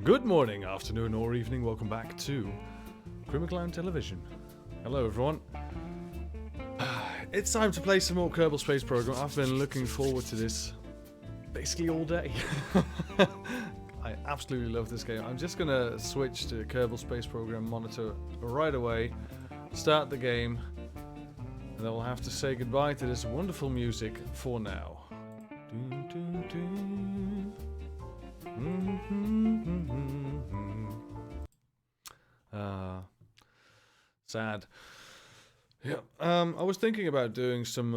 Good morning, afternoon, or evening. Welcome back to CrimiClown Television. Hello, everyone. It's time to play some more Kerbal Space Program. I've been looking forward to this basically all day. I absolutely love this game. I'm just gonna switch to Kerbal Space Program monitor right away, start the game, and then we'll have to say goodbye to this wonderful music for now. Sad. Yeah. I was thinking about doing some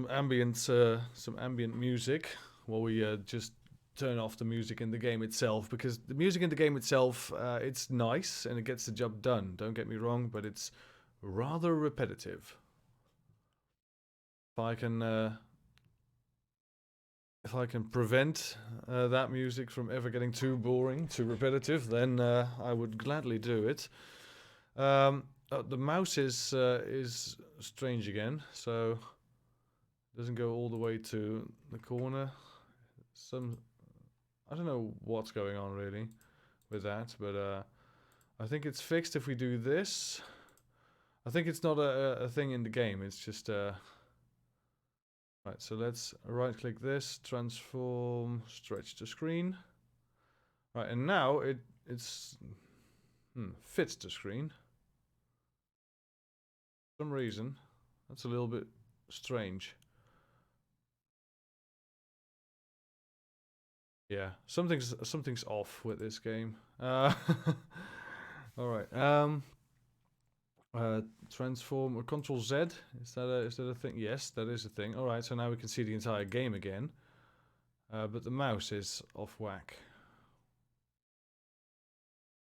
ambient music while we just turn off the music in the game itself, because the music in the game itself, it's nice and it gets the job done. Don't get me wrong, but it's rather repetitive. If I can prevent that music from ever getting too boring, too repetitive, then I would gladly do it. The mouse is strange again, so it doesn't go all the way to the corner. I don't know what's going on really with that, but I think it's fixed if we do this. I think it's not a thing in the game. It's just right, so let's right-click this, transform, stretch the screen. Right, and now it's fits the screen. For some reason, that's a little bit strange. Yeah, something's off with this game. All right. Transform or Control Z. Is that a thing? Yes, that is a thing. All right, so now we can see the entire game again. But the mouse is off whack.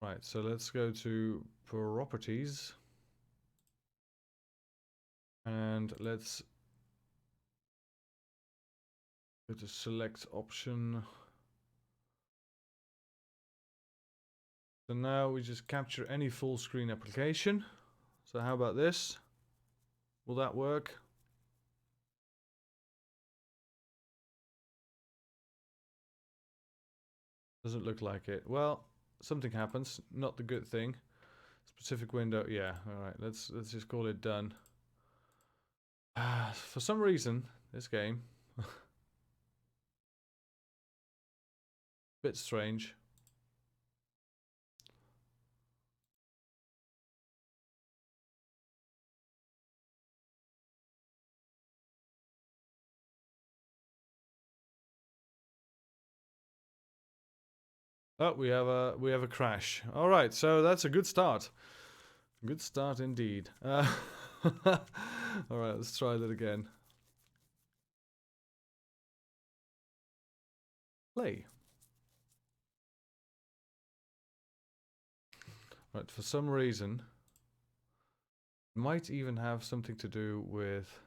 Right, so let's go to Properties. And let's go to Select option. So now we just capture any full screen application. So how about this? Will that work? Doesn't look like it. Well, something happens. Not the good thing. Specific window. Yeah. All right. Let's just call it done. For some reason, this game bit strange. Oh, we have a crash. All right, so that's a good start. Good start indeed. All right, let's try that again. Play. Right, for some reason, it might even have something to do with.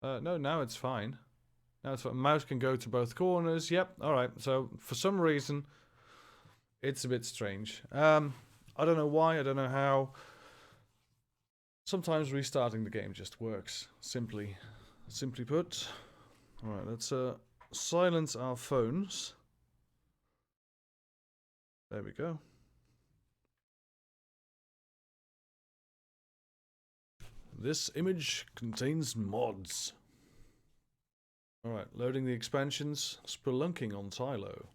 No, now it's fine. Now it's fine. Mouse can go to both corners. Yep. All right. So for some reason, it's a bit strange. I don't know why. I don't know how. Sometimes restarting the game just works. Simply put. All right. Let's silence our phones. There we go. This image contains mods. Alright, loading the expansions, spelunking on Tylo.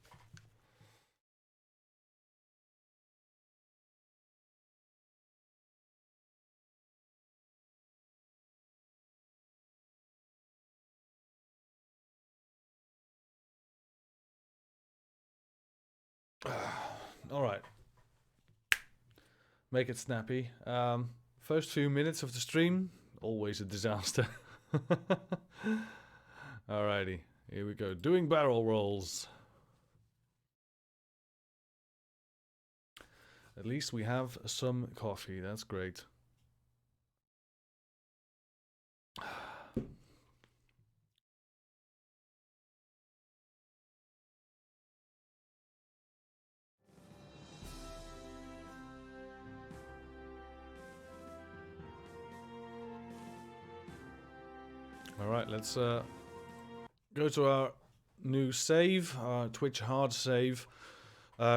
Alright. Make it snappy. First few minutes of the stream, always a disaster. Alrighty, here we go. Doing barrel rolls. At least we have some coffee, that's great. Alright, let's go to our new save, Twitch hard save.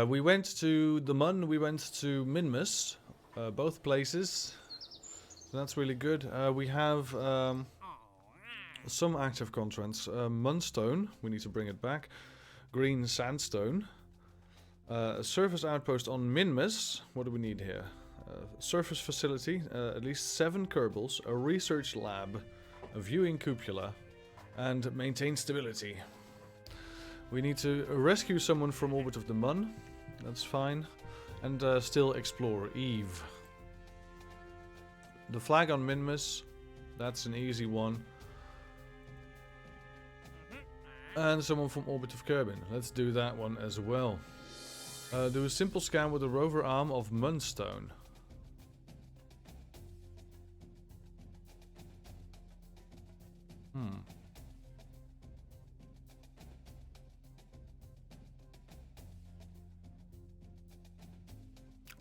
We went to the Mun, we went to Minmus, both places. So that's really good. We have some active contents. Munstone, we need to bring it back. Green Sandstone. A surface outpost on Minmus. What do we need here? Surface facility, at least 7 Kerbals, a research lab, a viewing cupola, and maintain stability. We need to rescue someone from orbit of the Mun. That's fine. And still explore Eve. The flag on Minmus. That's an easy one. And someone from orbit of Kerbin. Let's do that one as well. Do a simple scan with the rover arm of Munstone.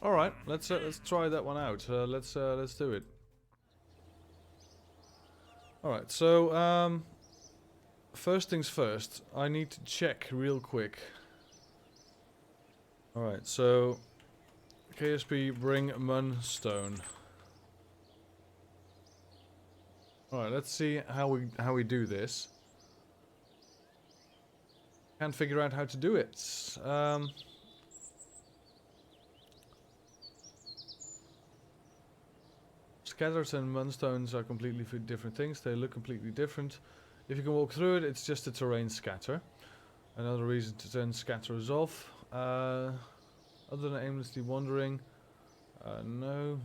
All right, let's try that one out. Let's do it. All right, so first things first, I need to check real quick. All right, so KSP bring Munstone. All right, let's see how we do this. Can't figure out how to do it. Scatters and Munstones are completely different things. They look completely different. If you can walk through it, it's just a terrain scatter. Another reason to turn scatters off. Other than aimlessly wandering. No.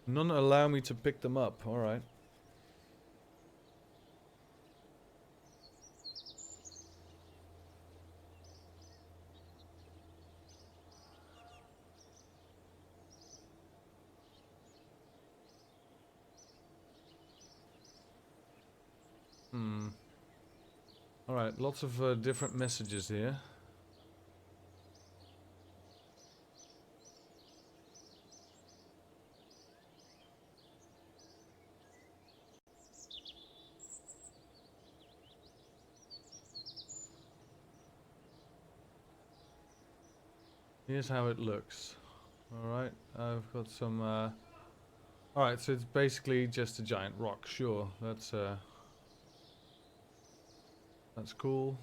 None allow me to pick them up. Alright. Alright, lots of different messages here. Here's how it looks. Alright, I've got some... Alright, so it's basically just a giant rock, sure. That's cool.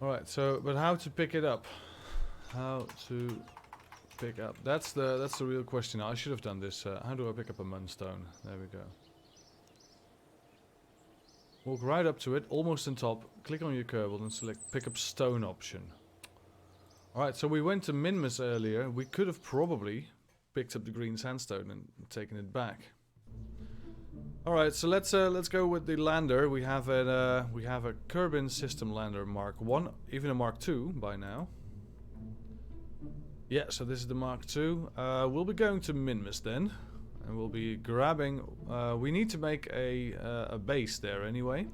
Alright, so, but how to pick it up? How to pick up? That's the real question. I should have done this. How do I pick up a Munstone? There we go. Walk right up to it, almost on top, click on your Kerbal and select pick up stone option. Alright, so we went to Minmus earlier. We could have probably picked up the green sandstone and taken it back. Alright, so let's go with the lander. We have a Kerbin system lander Mark 1, even a Mark 2 by now. Yeah, so this is the Mark 2. We'll be going to Minmus then. And we'll be grabbing... we need to make a base there anyway.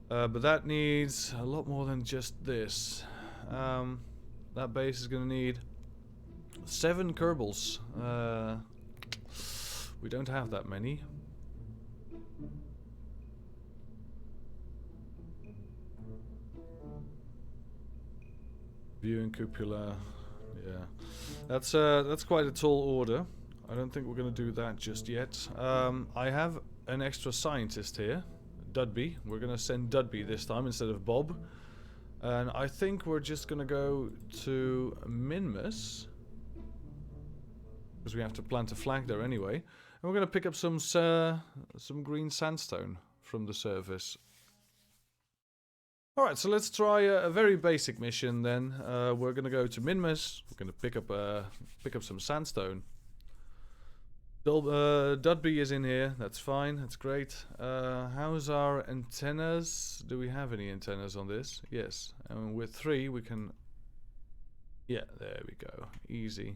But that needs a lot more than just this. That base is going to need 7 Kerbals. We don't have that many. Viewing cupola. Yeah. That's quite a tall order. I don't think we're going to do that just yet. I have an extra scientist here, Dudby. We're going to send Dudby this time instead of Bob. And I think we're just going to go to Minmus, because we have to plant a flag there anyway. And we're going to pick up some green sandstone from the surface. Alright, so let's try a very basic mission then. We're going to go to Minmus. We're going to pick up some sandstone. Dudby is in here, that's fine, that's great. How's our antennas? Do we have any antennas on this? Yes, and with 3 we can Yeah, there we go. Easy.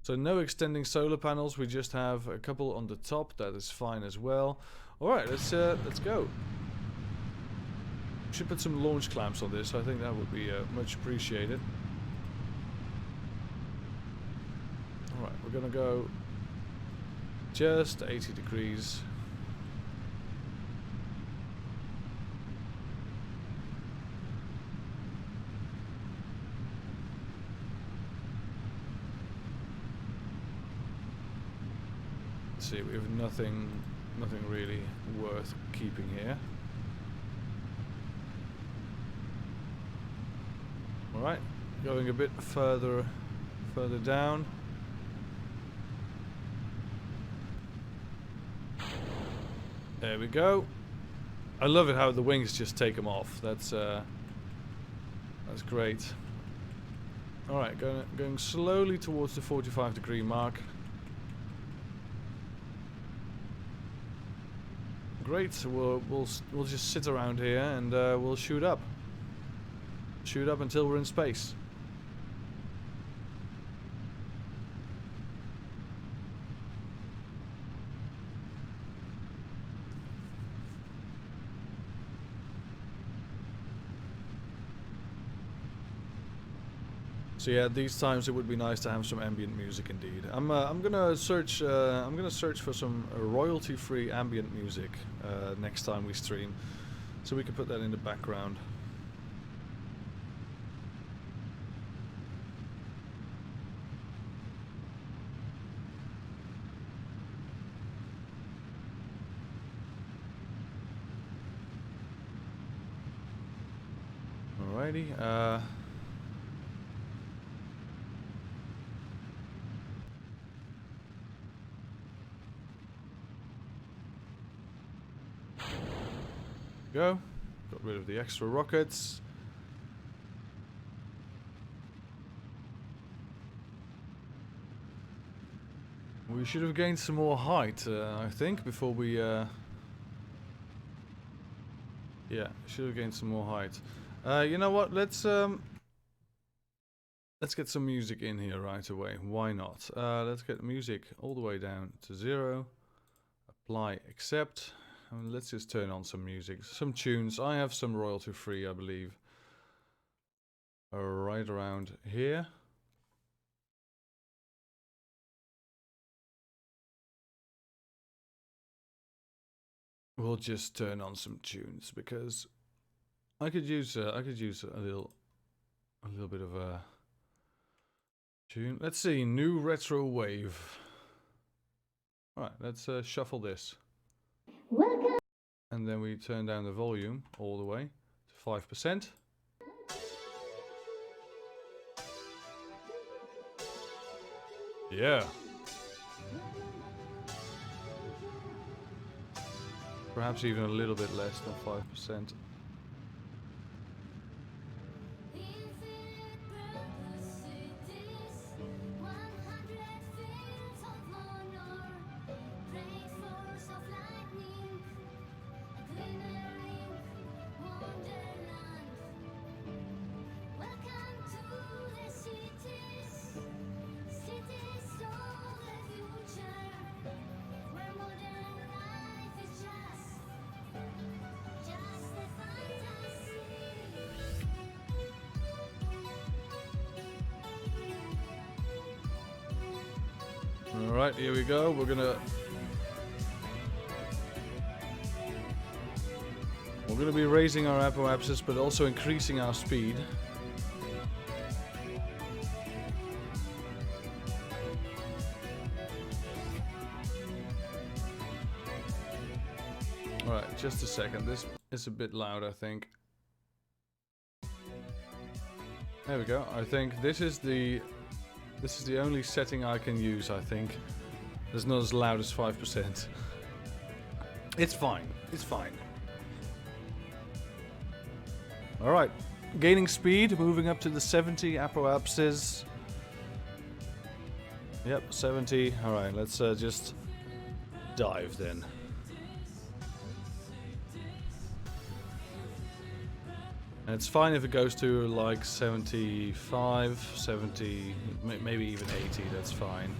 So no extending solar panels. We just have a couple on the top. That is fine as well. All right, let's go. Should put some launch clamps on this. I think that would be much appreciated. All right, we're gonna go just 80 degrees. Let's see, we have nothing really worth keeping here. All right, going a bit further down. There we go. I love it how the wings just take them off. That's great. All right, going slowly towards the 45-degree mark. Great. We'll just sit around here and we'll shoot up. Shoot up until we're in space. So yeah, these times it would be nice to have some ambient music indeed. I'm gonna search for some royalty-free ambient music next time we stream, so we can put that in the background. Alrighty. Go. Got rid of the extra rockets. We should have gained some more height, I think, before we... Yeah, should have gained some more height. You know what? Let's get some music in here right away. Why not? Let's get music all the way down to 0. Apply, accept. And let's just turn on some music, some tunes. I have some royalty free, I believe, right around here. We'll just turn on some tunes because I could use a little bit of a tune. Let's see, new retro wave. All right, let's shuffle this. Welcome. And then we turn down the volume all the way to 5%. Yeah. Perhaps even a little bit less than 5%. Alright, here we go. We're gonna be raising our apoapsis, but also increasing our speed. Alright, just a second. This is a bit loud, I think. There we go. I think this is the only setting I can use, I think. It's not as loud as 5%. It's fine. It's fine. Alright. Gaining speed, moving up to the 70 apoapsis. Yep, 70. Alright, let's just dive then. And it's fine if it goes to like 75, 70, maybe even 80, that's fine.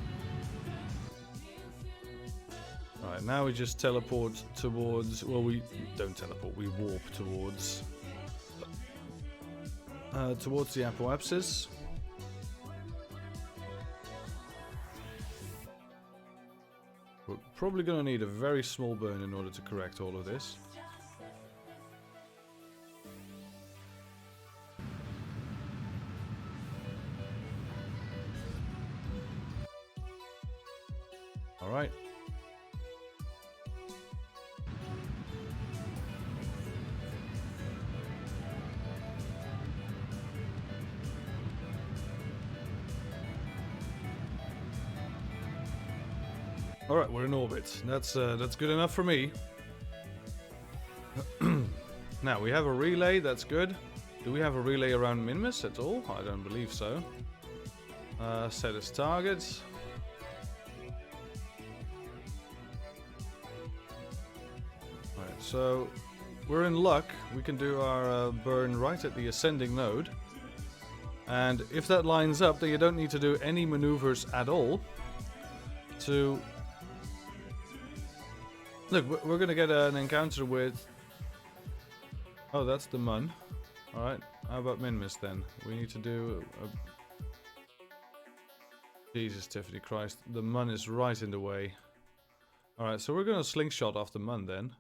Alright, now we just teleport towards, well, we don't teleport, we warp towards the apoapsis. We're probably going to need a very small burn in order to correct all of this. Alright. Alright, we're in orbit. That's good enough for me. Now, we have a relay, that's good. Do we have a relay around Minmus at all? I don't believe so. Set as target. Alright, so we're in luck. We can do our burn right at the ascending node. And if that lines up, then you don't need to do any maneuvers at all to... Look, we're gonna get an encounter with... Oh, that's the Mun. Alright, how about Minmus then? We need to do a... Jesus, Tiffany Christ. The Mun is right in the way. Alright, so we're gonna slingshot off the Mun then.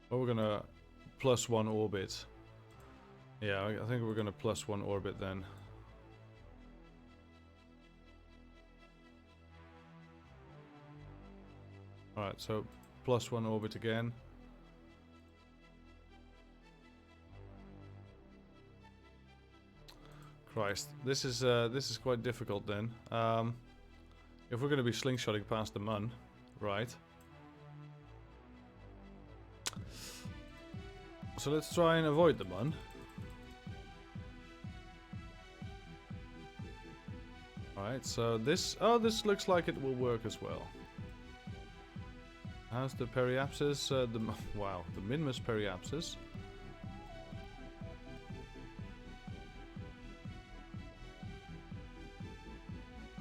Or we're gonna +1 orbit. Yeah, I think we're gonna +1 orbit then. Alright, so +1 orbit again. Christ, this is quite difficult then. If we're going to be slingshotting past the Mun, right? So let's try and avoid the Mun. Alright, so this... Oh, this looks like it will work as well. How's the periapsis? Wow, the Minmus periapsis.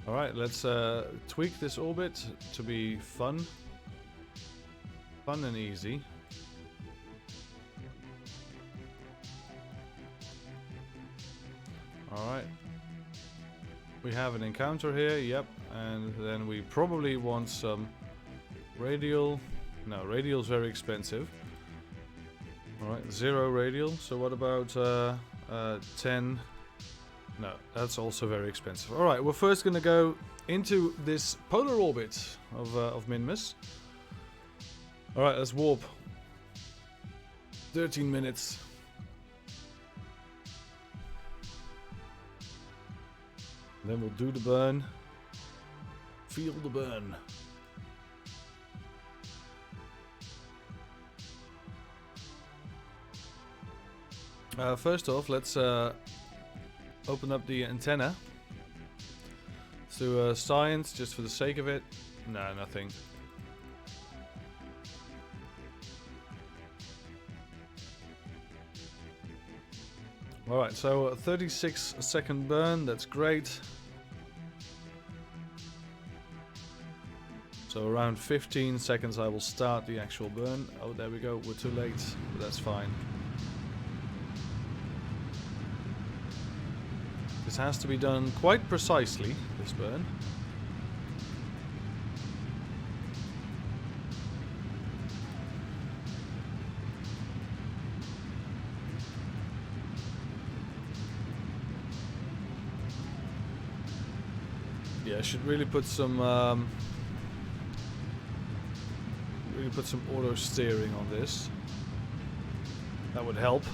Alright, let's tweak this orbit to be fun. Fun and easy. Alright. We have an encounter here, yep. And then we probably want some radial. No, radial's very expensive. Alright, 0 radial. So what about 10? No, that's also very expensive. Alright, we're first going to go into this polar orbit of Minmus. Alright, let's warp. 13 minutes. Then we'll do the burn. Feel the burn. First off, let's open up the antenna. Let's do science, just for the sake of it. No, nothing. Alright, so a 36-second burn, that's great. So around 15 seconds I will start the actual burn. Oh, there we go, we're too late, but that's fine. This has to be done quite precisely, this burn. Yeah, I should really put some auto steering on this. That would help.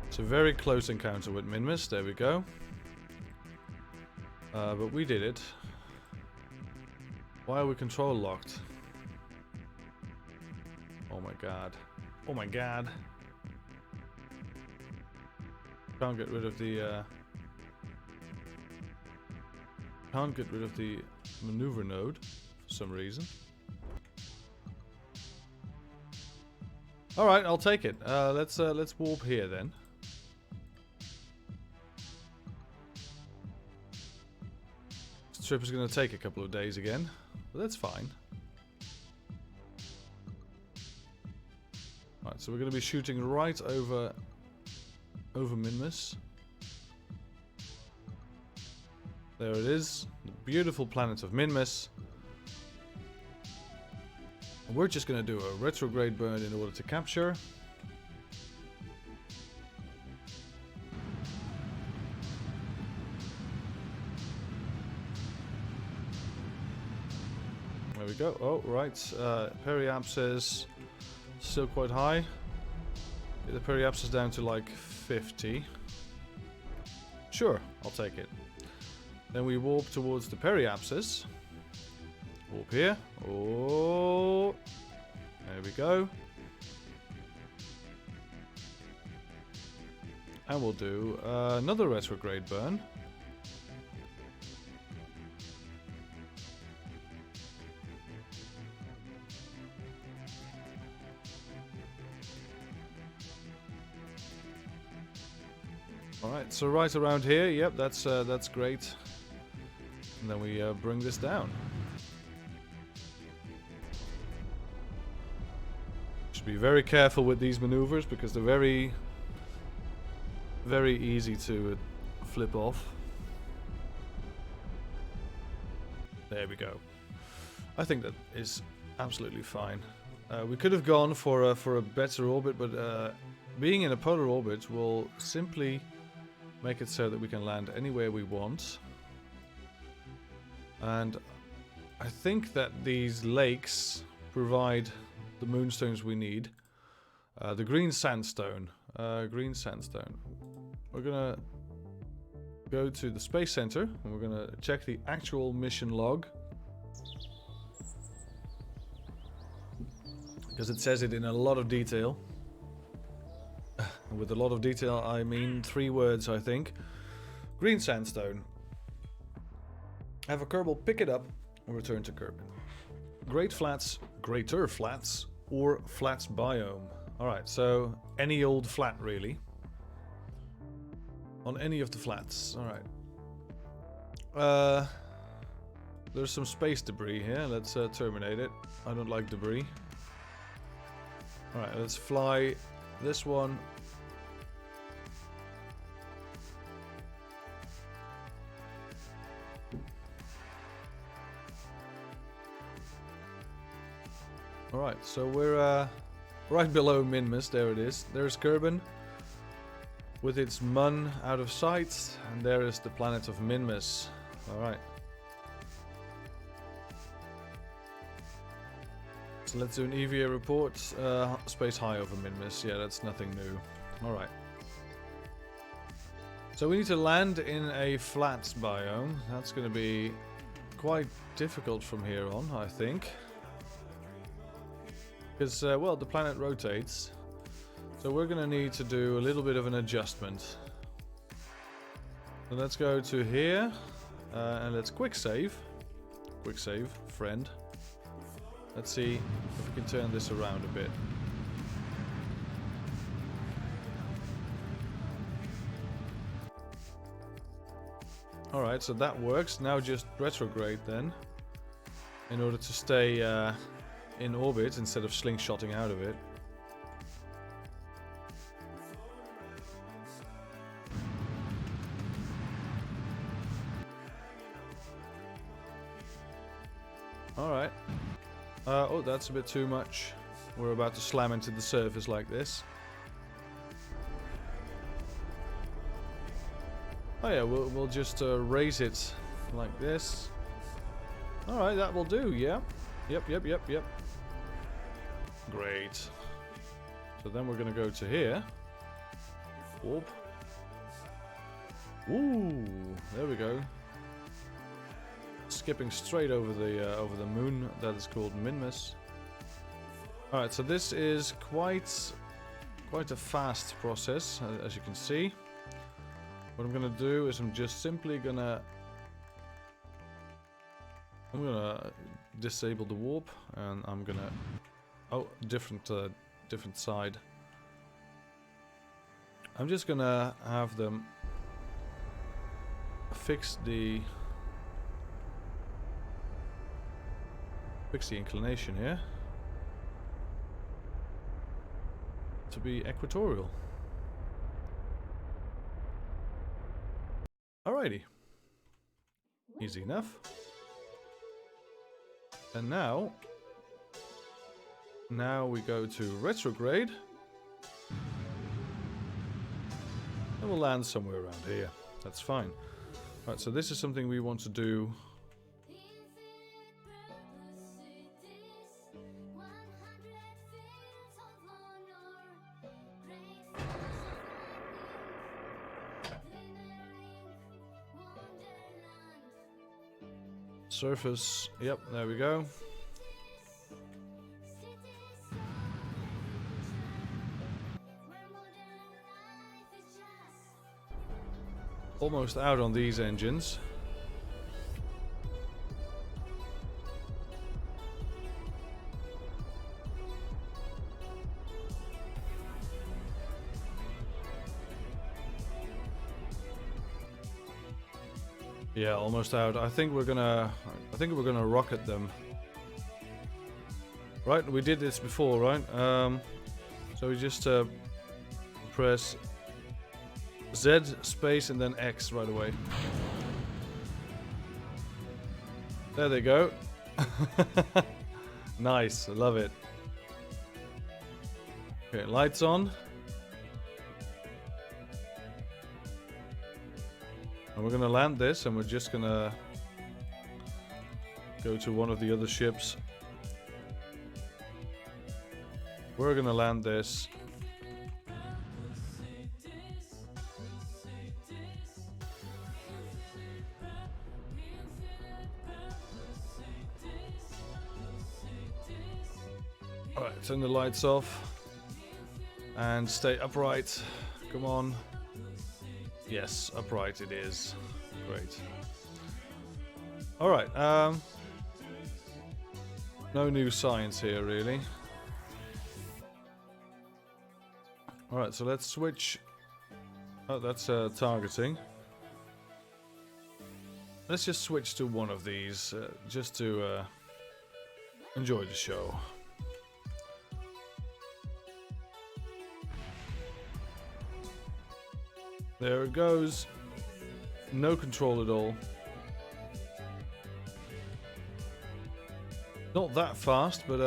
It's a very close encounter with Minmus, there we go. But we did it. Why are we control locked? Oh my god. Oh my god. Can't get rid of the maneuver node for some reason. All right, I'll take it. Let's warp here then. This trip is going to take a couple of days again, but that's fine. All right, so we're going to be shooting right over Minmus. There it is, the beautiful planet of Minmus. And we're just going to do a retrograde burn in order to capture. There we go. Oh, right. Periapsis still quite high. Get the Periapsis down to like 50. Sure, I'll take it. Then we warp towards the Periapsis. Warp here. Oh, there we go. And we'll do another retrograde burn. Alright, so right around here, yep, that's great. And then we bring this down. Should be very careful with these maneuvers because they're very, very easy to flip off. There we go. I think that is absolutely fine. We could have gone for a better orbit, but being in a polar orbit will simply make it so that we can land anywhere we want. And I think that these lakes provide the moonstones we need. The green sandstone. Green sandstone. We're gonna go to the Space Center and we're gonna check the actual mission log. Because it says it in a lot of detail. And with a lot of detail I mean 3 words, I think. Green sandstone. Have a Kerbal pick it up and return to Kerbin. Great flats, greater flats, or flats biome. Alright, so any old flat really. On any of the flats. Alright. There's some space debris here. Let's terminate it. I don't like debris. Alright, let's fly this one. Alright, so we're right below Minmus, there it is. There's Kerbin with its Mun out of sight, and there is the planet of Minmus. Alright. So let's do an EVA report. Space high over Minmus, yeah, that's nothing new. Alright. So we need to land in a flat biome. That's going to be quite difficult from here on, I think. Because, well, the planet rotates. So we're going to need to do a little bit of an adjustment. So let's go to here. And let's quick save. Quick save, friend. Let's see if we can turn this around a bit. Alright, so that works. Now just retrograde then. In order to stay in orbit instead of slingshotting out of it. Alright. Oh, that's a bit too much. We're about to slam into the surface like this. Oh yeah, we'll just raise it like this. Alright, that will do, yeah. Yep. Great. So then we're gonna go to here. Warp. Ooh, there we go. Skipping straight over the moon that is called Minmus. Alright, so this is quite a fast process, as you can see. What I'm gonna do is I'm just simply gonna disable the warp, and I'm gonna different side. I'm just gonna have them fix the inclination here to be equatorial. Alrighty. Easy enough. And now we go to retrograde. And we'll land somewhere around here. That's fine. Right, so this is something we want to do. Surface, yep, there we go. Almost out on these engines. Yeah, almost out. I think we're gonna rocket them. Right, we did this before, right? So we just press Z space and then X right away. There they go. Nice, I love it. Okay, lights on. And we're gonna land this, and we're just gonna go to one of the other ships. We're gonna land this. Alright, turn the lights off. And stay upright. Come on. Yes, upright it is. Great. Alright, no new science here, really. Alright, so let's switch. Oh, that's targeting. Let's just switch to one of these, just to enjoy the show. There it goes. No control at all. Not that fast, but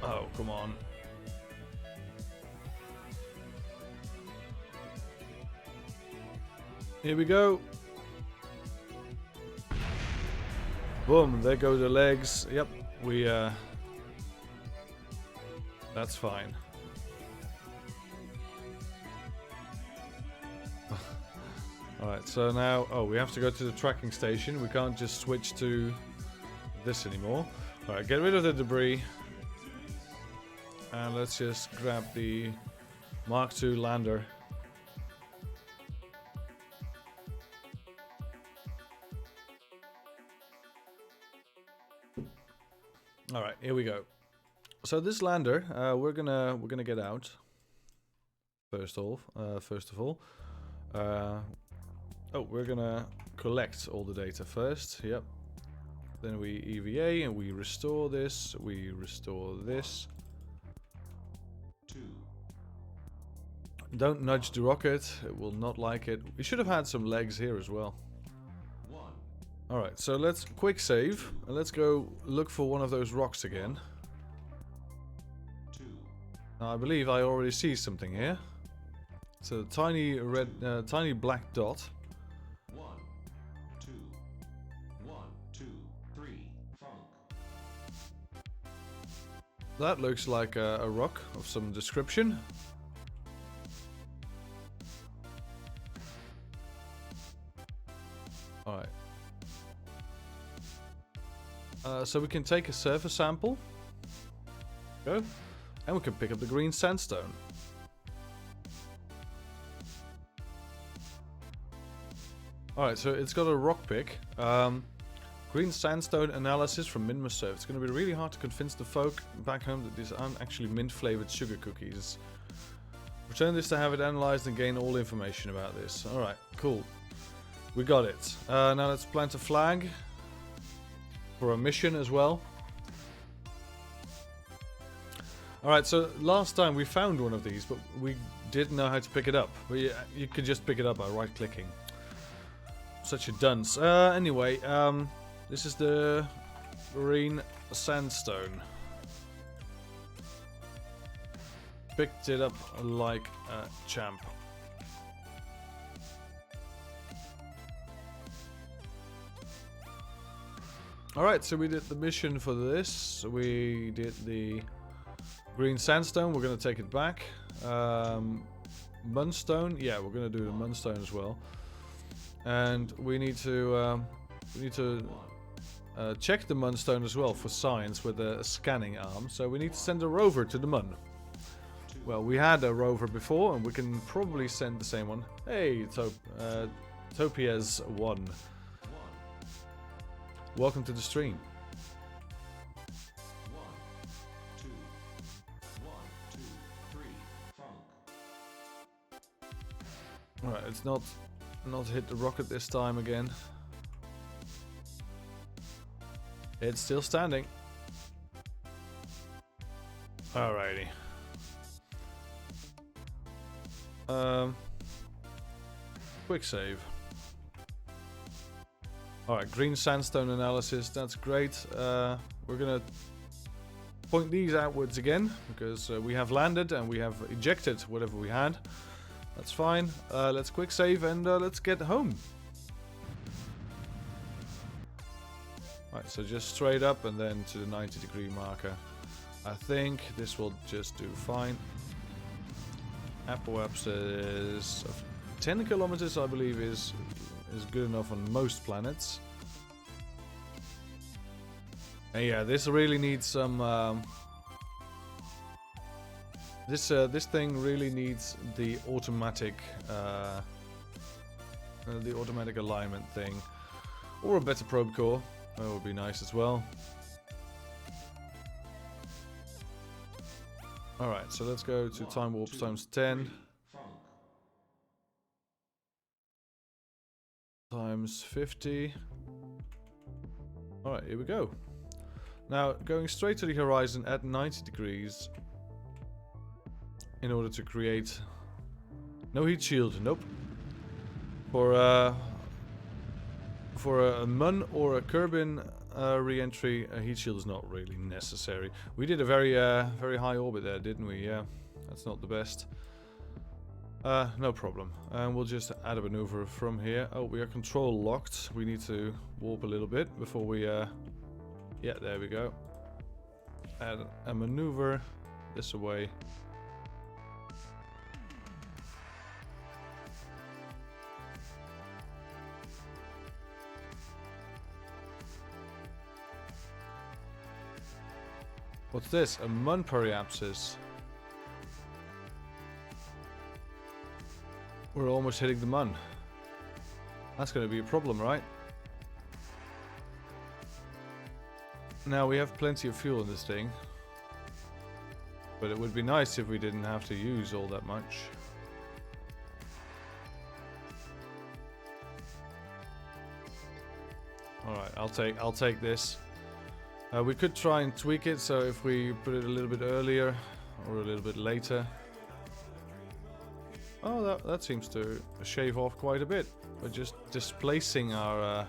oh, come on. Here we go. Boom, there go the legs. Yep, we that's fine. Alright, so now, we have to go to the tracking station. We can't just switch to this anymore. Alright, get rid of the debris. And let's just grab the Mark II lander. Alright, here we go. So this lander, we're gonna get out. First of all. We're gonna collect all the data first. Yep. Then we EVA and we restore this. We restore this. 2. Don't nudge the rocket. It will not like it. We should have had some legs here as well. 1. Alright, so let's quick save. And let's go look for one of those rocks again. 2. Now I believe I already see something here. It's a tiny red, tiny black dot. 1, 2, 1, 2, 3, funk. That looks like a rock of some description. Alright. So we can take a surface sample. Go. And we can pick up the green sandstone. Alright, so it's got a rock pick. Green sandstone analysis from Mint Reserve. It's going to be really hard to convince the folk back home that these aren't actually mint flavored sugar cookies. Return this to have it analyzed and gain all information about this. Alright, cool. We got it. Now let's plant a flag for a mission as well. Alright, so last time we found one of these, but we didn't know how to pick it up. You could just pick it up by right clicking. Such a dunce. Anyway, this is the green sandstone. Picked it up like a champ. Alright, so we did the mission for this. We did the green sandstone. We're going to take it back. Munstone. Yeah, we're going to do the munstone as well. And we need to check the Munstone as well for science with a scanning arm. So we need to send a rover to the Mun. Well, we had a rover before, and we can probably send the same one. Hey, Topias 1. Welcome to the stream. 1, 2, 1, 2, 3, funk. Alright, it's not hit the rocket this time again. It's still standing. Alrighty. Quick save. Alright, green sandstone analysis, that's great. We're gonna point these outwards again, because we have landed and we have ejected whatever we had. That's fine. Let's quick save and let's get home. Right, so just straight up and then to the 90-degree marker. I think this will just do fine. Apoapsis of 10 kilometers, I believe, is good enough on most planets. And yeah, this really needs some. This thing really needs the automatic alignment thing, or a better probe core. That would be nice as well. All right, so let's go to time warps times 10 times 50. All right, here we go. Now going straight to the horizon at 90 degrees. In order to create no heat shield, nope. For a Mun or a Kerbin re-entry, a heat shield is not really necessary. We did a very high orbit there, didn't we? Yeah, that's not the best. No problem. And we'll just add a maneuver from here. Oh, we are control locked. We need to warp a little bit before we. Yeah, there we go. Add a maneuver this way. What's this? A Mun periapsis. We're almost hitting the Mun. That's going to be a problem, right? Now we have plenty of fuel in this thing. But it would be nice if we didn't have to use all that much. Alright, I'll take this. We could try and tweak it, so if we put it a little bit earlier or a little bit later. Oh, that seems to shave off quite a bit. We're just displacing our...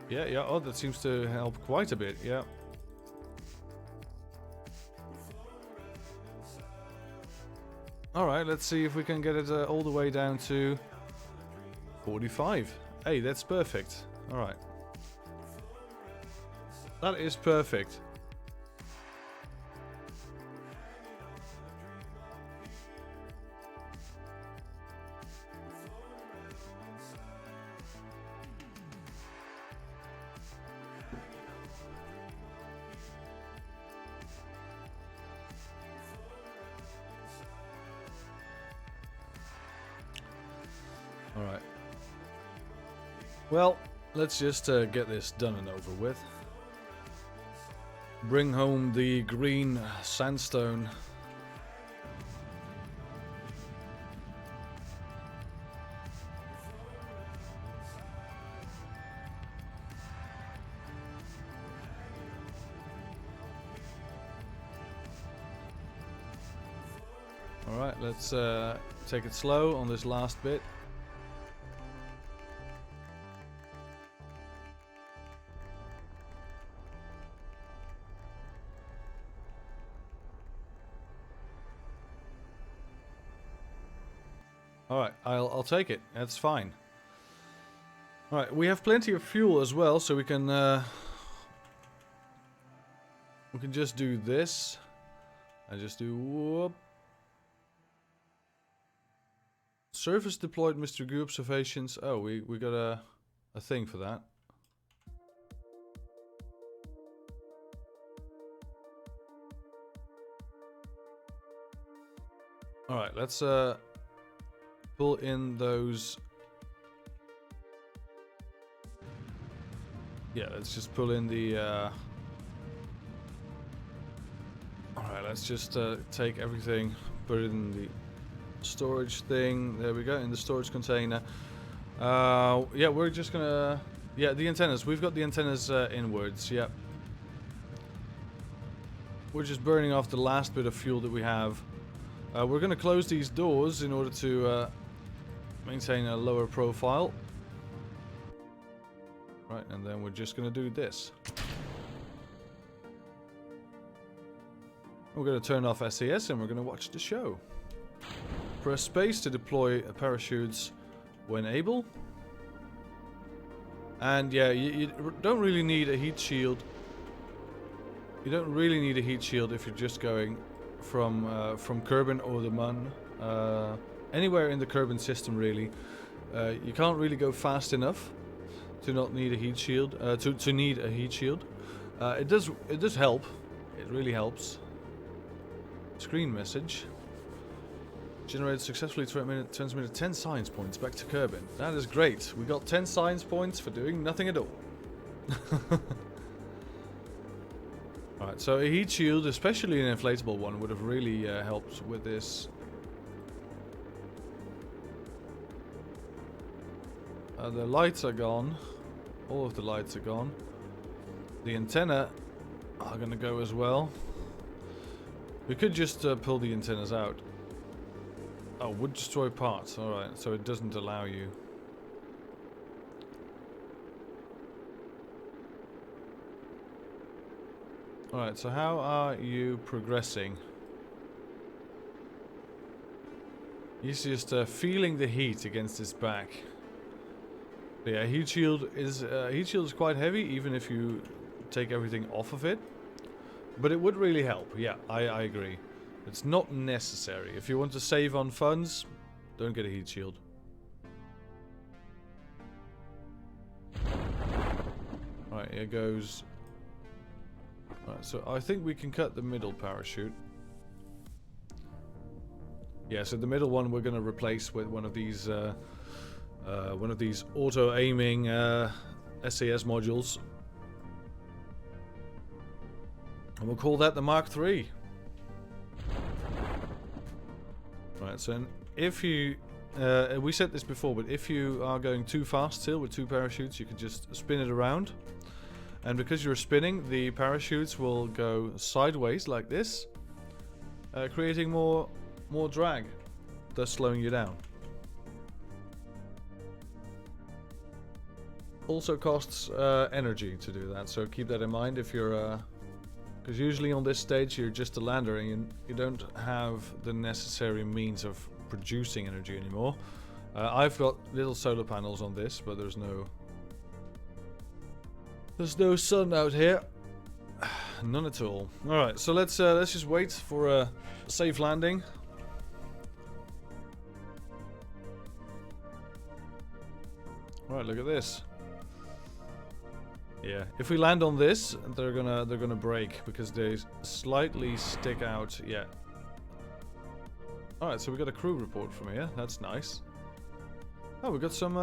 Yeah, oh, that seems to help quite a bit, yeah. Alright, let's see if we can get it all the way down to 45. Hey, that's perfect. Alright. That is perfect. Alright. Well, let's just get this done and over with. Bring home the green sandstone. Alright, let's take it slow on this last bit. Alright, I'll take it. That's fine. Alright, we have plenty of fuel as well, so we can just do this. I just do whoop. Surface deployed Mr. Goo observations. Oh, we got a thing for that. Alright, let's pull in those. Yeah, let's just pull in the alright, let's just take everything, put it in the storage thing. There we go, in the storage container. Yeah, we're just gonna... Yeah, the antennas. We've got the antennas inwards, yep. We're just burning off the last bit of fuel that we have. We're gonna close these doors in order to maintain a lower profile. Right, and then we're just gonna do this. We're gonna turn off SES and we're gonna watch the show. Press space to deploy parachutes when able. And yeah, you don't really need a heat shield. You don't really need a heat shield if you're just going from Kerbin or the Mun. Anywhere in the Kerbin system really. You can't really go fast enough to not need a heat shield. To need a heat shield. It does help. It really helps. Screen message. Generated successfully, transmitted 10 science points back to Kerbin. That is great. We got 10 science points for doing nothing at all. Alright, so a heat shield, especially an inflatable one, would have really helped with this. The lights are gone. All of the lights are gone. The antenna are gonna go as well. We could just pull the antennas out. Oh, would destroy parts. Alright, so it doesn't allow you. Alright, so how are you progressing? He's just feeling the heat against his back. Yeah, heat shield is quite heavy, even if you take everything off of it. But it would really help. Yeah, I agree. It's not necessary. If you want to save on funds, don't get a heat shield. Alright, here goes. Alright, so I think we can cut the middle parachute. Yeah, so the middle one we're going to replace with one of these auto-aiming SAS modules. And we'll call that the Mark III. Right, so if you... we said this before, but if you are going too fast still with two parachutes, you can just spin it around. And because you're spinning, the parachutes will go sideways like this, creating more drag, thus slowing you down. Also costs energy to do that, so keep that in mind if you're... Because usually on this stage you're just a lander and you don't have the necessary means of producing energy anymore. I've got little solar panels on this, but there's no sun out here. None at all. Alright, so let's just wait for a safe landing. Alright, look at this. Yeah, if we land on this, they're gonna break because they slightly stick out. Yeah. All right, so we got a crew report from here. That's nice. Oh, we got some.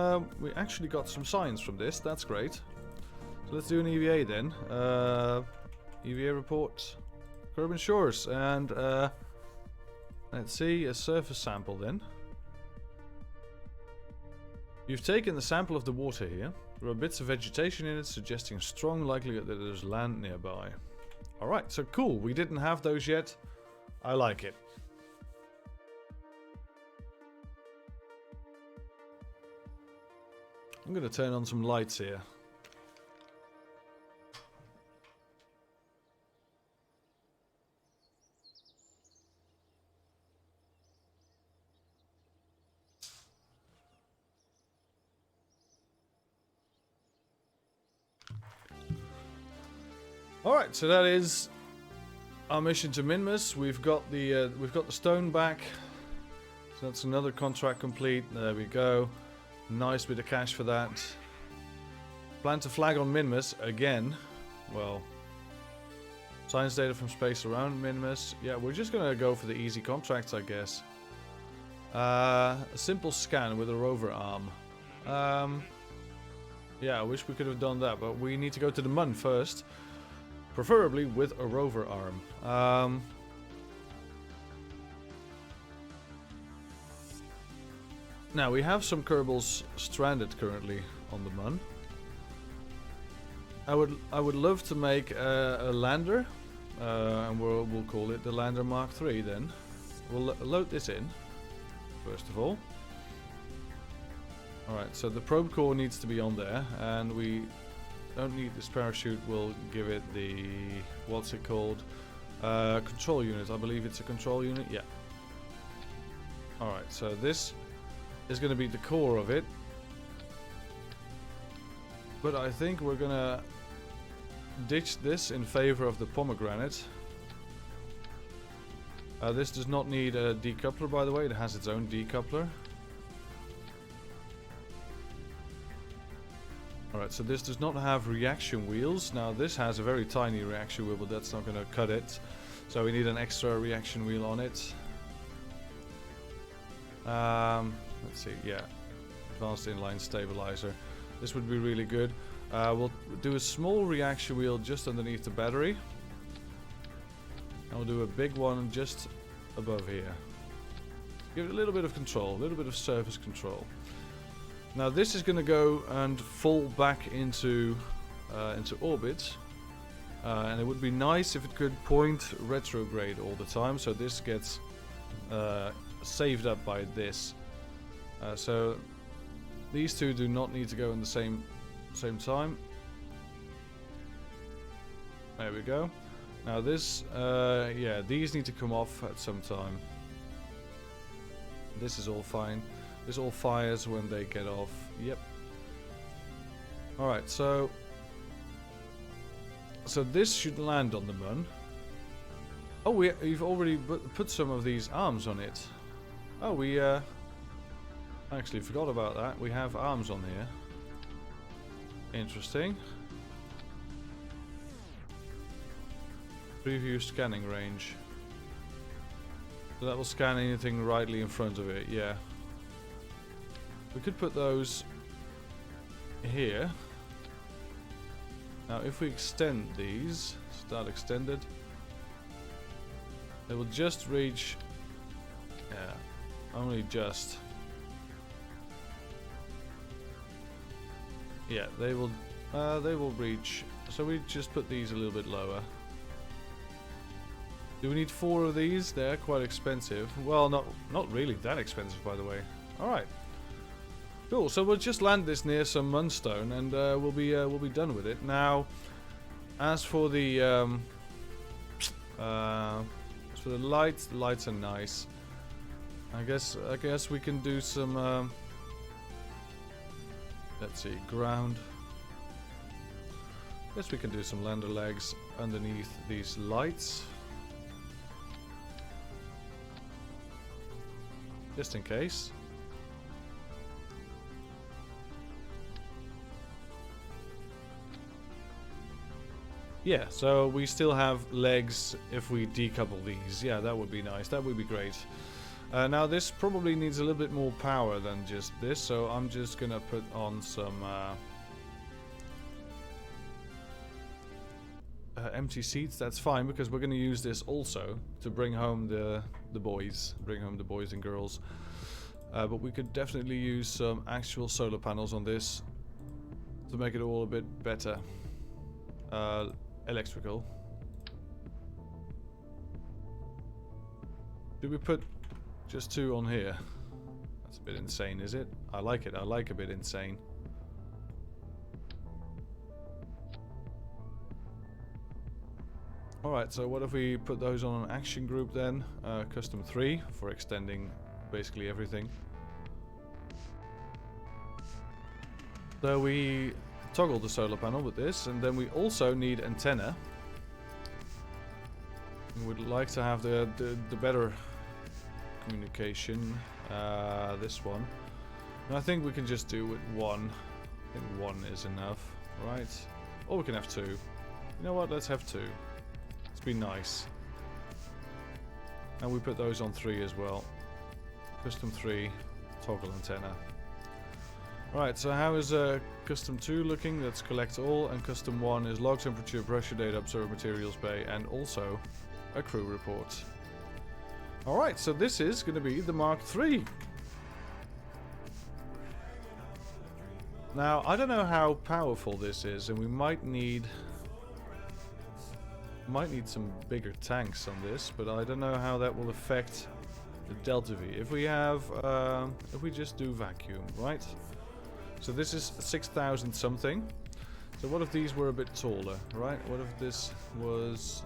We actually got some signs from this. That's great. So let's do an EVA then. EVA report. Kerbal Shores, and let's see, a surface sample then. You've taken the sample of the water here. There are bits of vegetation in it, suggesting a strong likelihood that there's land nearby. Alright, so cool. We didn't have those yet. I like it. I'm going to turn on some lights here. Alright, so that is our mission to Minmus. We've got the stone back. So that's another contract complete. There we go. Nice bit of cash for that. Plant a flag on Minmus again. Well, science data from space around Minmus. Yeah, we're just gonna go for the easy contracts, I guess. A simple scan with a rover arm. Yeah, I wish we could have done that, but we need to go to the Mun first. Preferably with a rover arm. Now we have some Kerbals stranded currently on the Mun. I would love to make a lander, and we'll call it the Lander Mark III. Then we'll load this in first of all. All right, so the probe core needs to be on there, and we don't need this parachute. We'll give it the, what's it called? Control unit. I believe it's a control unit. Yeah. Alright, so this is going to be the core of it. But I think we're going to ditch this in favor of the pomegranate. This does not need a decoupler, by the way. It has its own decoupler. Alright, so this does not have reaction wheels. Now this has a very tiny reaction wheel, but that's not going to cut it. So we need an extra reaction wheel on it. Let's see, yeah. Advanced inline stabilizer. This would be really good. We'll do a small reaction wheel just underneath the battery. And we'll do a big one just above here. Give it a little bit of control, a little bit of surface control. Now this is going to go and fall back into orbit, and it would be nice if it could point retrograde all the time, so this gets saved up by this. So these two do not need to go in the same time. There we go. Now this, yeah, these need to come off at some time. This is all fine. This all fires when they get off. Yep. Alright, so this should land on the Mun. Oh, we've already put some of these arms on it. Oh, we actually forgot about that. We have arms on here. Interesting. Preview scanning range. So that will scan anything rightly in front of it, yeah. We could put those here. Now if we extend these, start extended, they will just reach, yeah, only just. Yeah, they will reach, so we just put these a little bit lower. Do we need 4 of these? They're quite expensive. Well, not really that expensive, by the way. Alright. Cool, so we'll just land this near some Munstone, and we'll be done with it. Now, as for the lights, the lights are nice. I guess we can do some. Let's see, ground. Guess we can do some lander legs underneath these lights, just in case. Yeah, so we still have legs if we decouple these. Yeah, that would be nice. That would be great. Now this probably needs a little bit more power than just this, so I'm just gonna put on some empty seats. That's fine, because we're gonna use this also to bring home the boys, and girls. But we could definitely use some actual solar panels on this to make it all a bit better. Electrical. Do we put just 2 on here? That's a bit insane, is it? I like it. I like a bit insane. Alright, so what if we put those on an action group then? Custom 3 for extending basically everything. So we toggle the solar panel with this, and then we also need antenna. We would like to have the better communication, this one. And I think we can just do with 1. I think 1 is enough, right? Or we can have 2. You know what, let's have 2. Let's be nice. And we put those on 3 as well. Custom 3, toggle antenna. Right, so how is custom 2 looking? That's collect all, and custom 1 is log temperature, pressure data, observe materials bay, and also a crew report. Alright, so this is going to be the Mark III. Now, I don't know how powerful this is, and we might need some bigger tanks on this, but I don't know how that will affect the delta V. If we have, if we just do vacuum, right? So this is 6,000 something. So what if these were a bit taller, right? What if this was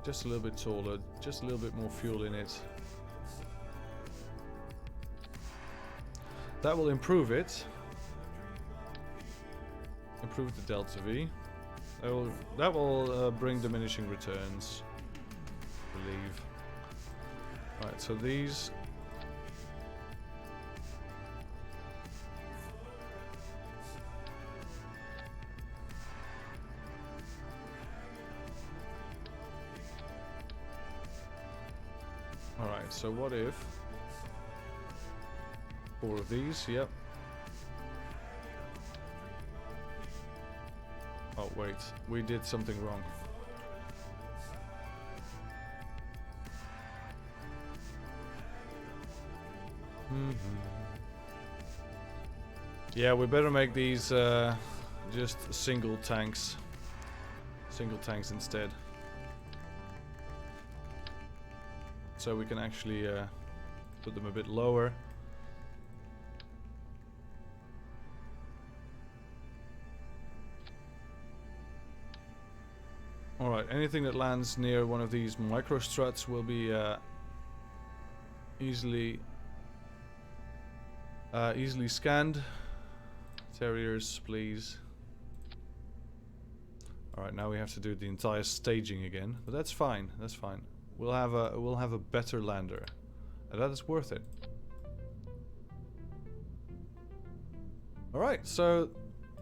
just a little bit taller, just a little bit more fuel in it? That will improve it. Improve the delta V. That will bring diminishing returns, I believe. Right, so these. Alright, so what if 4 of these? Yep. Oh wait, we did something wrong. Yeah, we better make these just single tanks. Single tanks instead. So we can actually put them a bit lower. Alright, anything that lands near one of these micro struts will be easily scanned. Terriers, please. Alright, now we have to do the entire staging again, but that's fine. That's fine. We'll have a better lander, and that is worth it. All right, so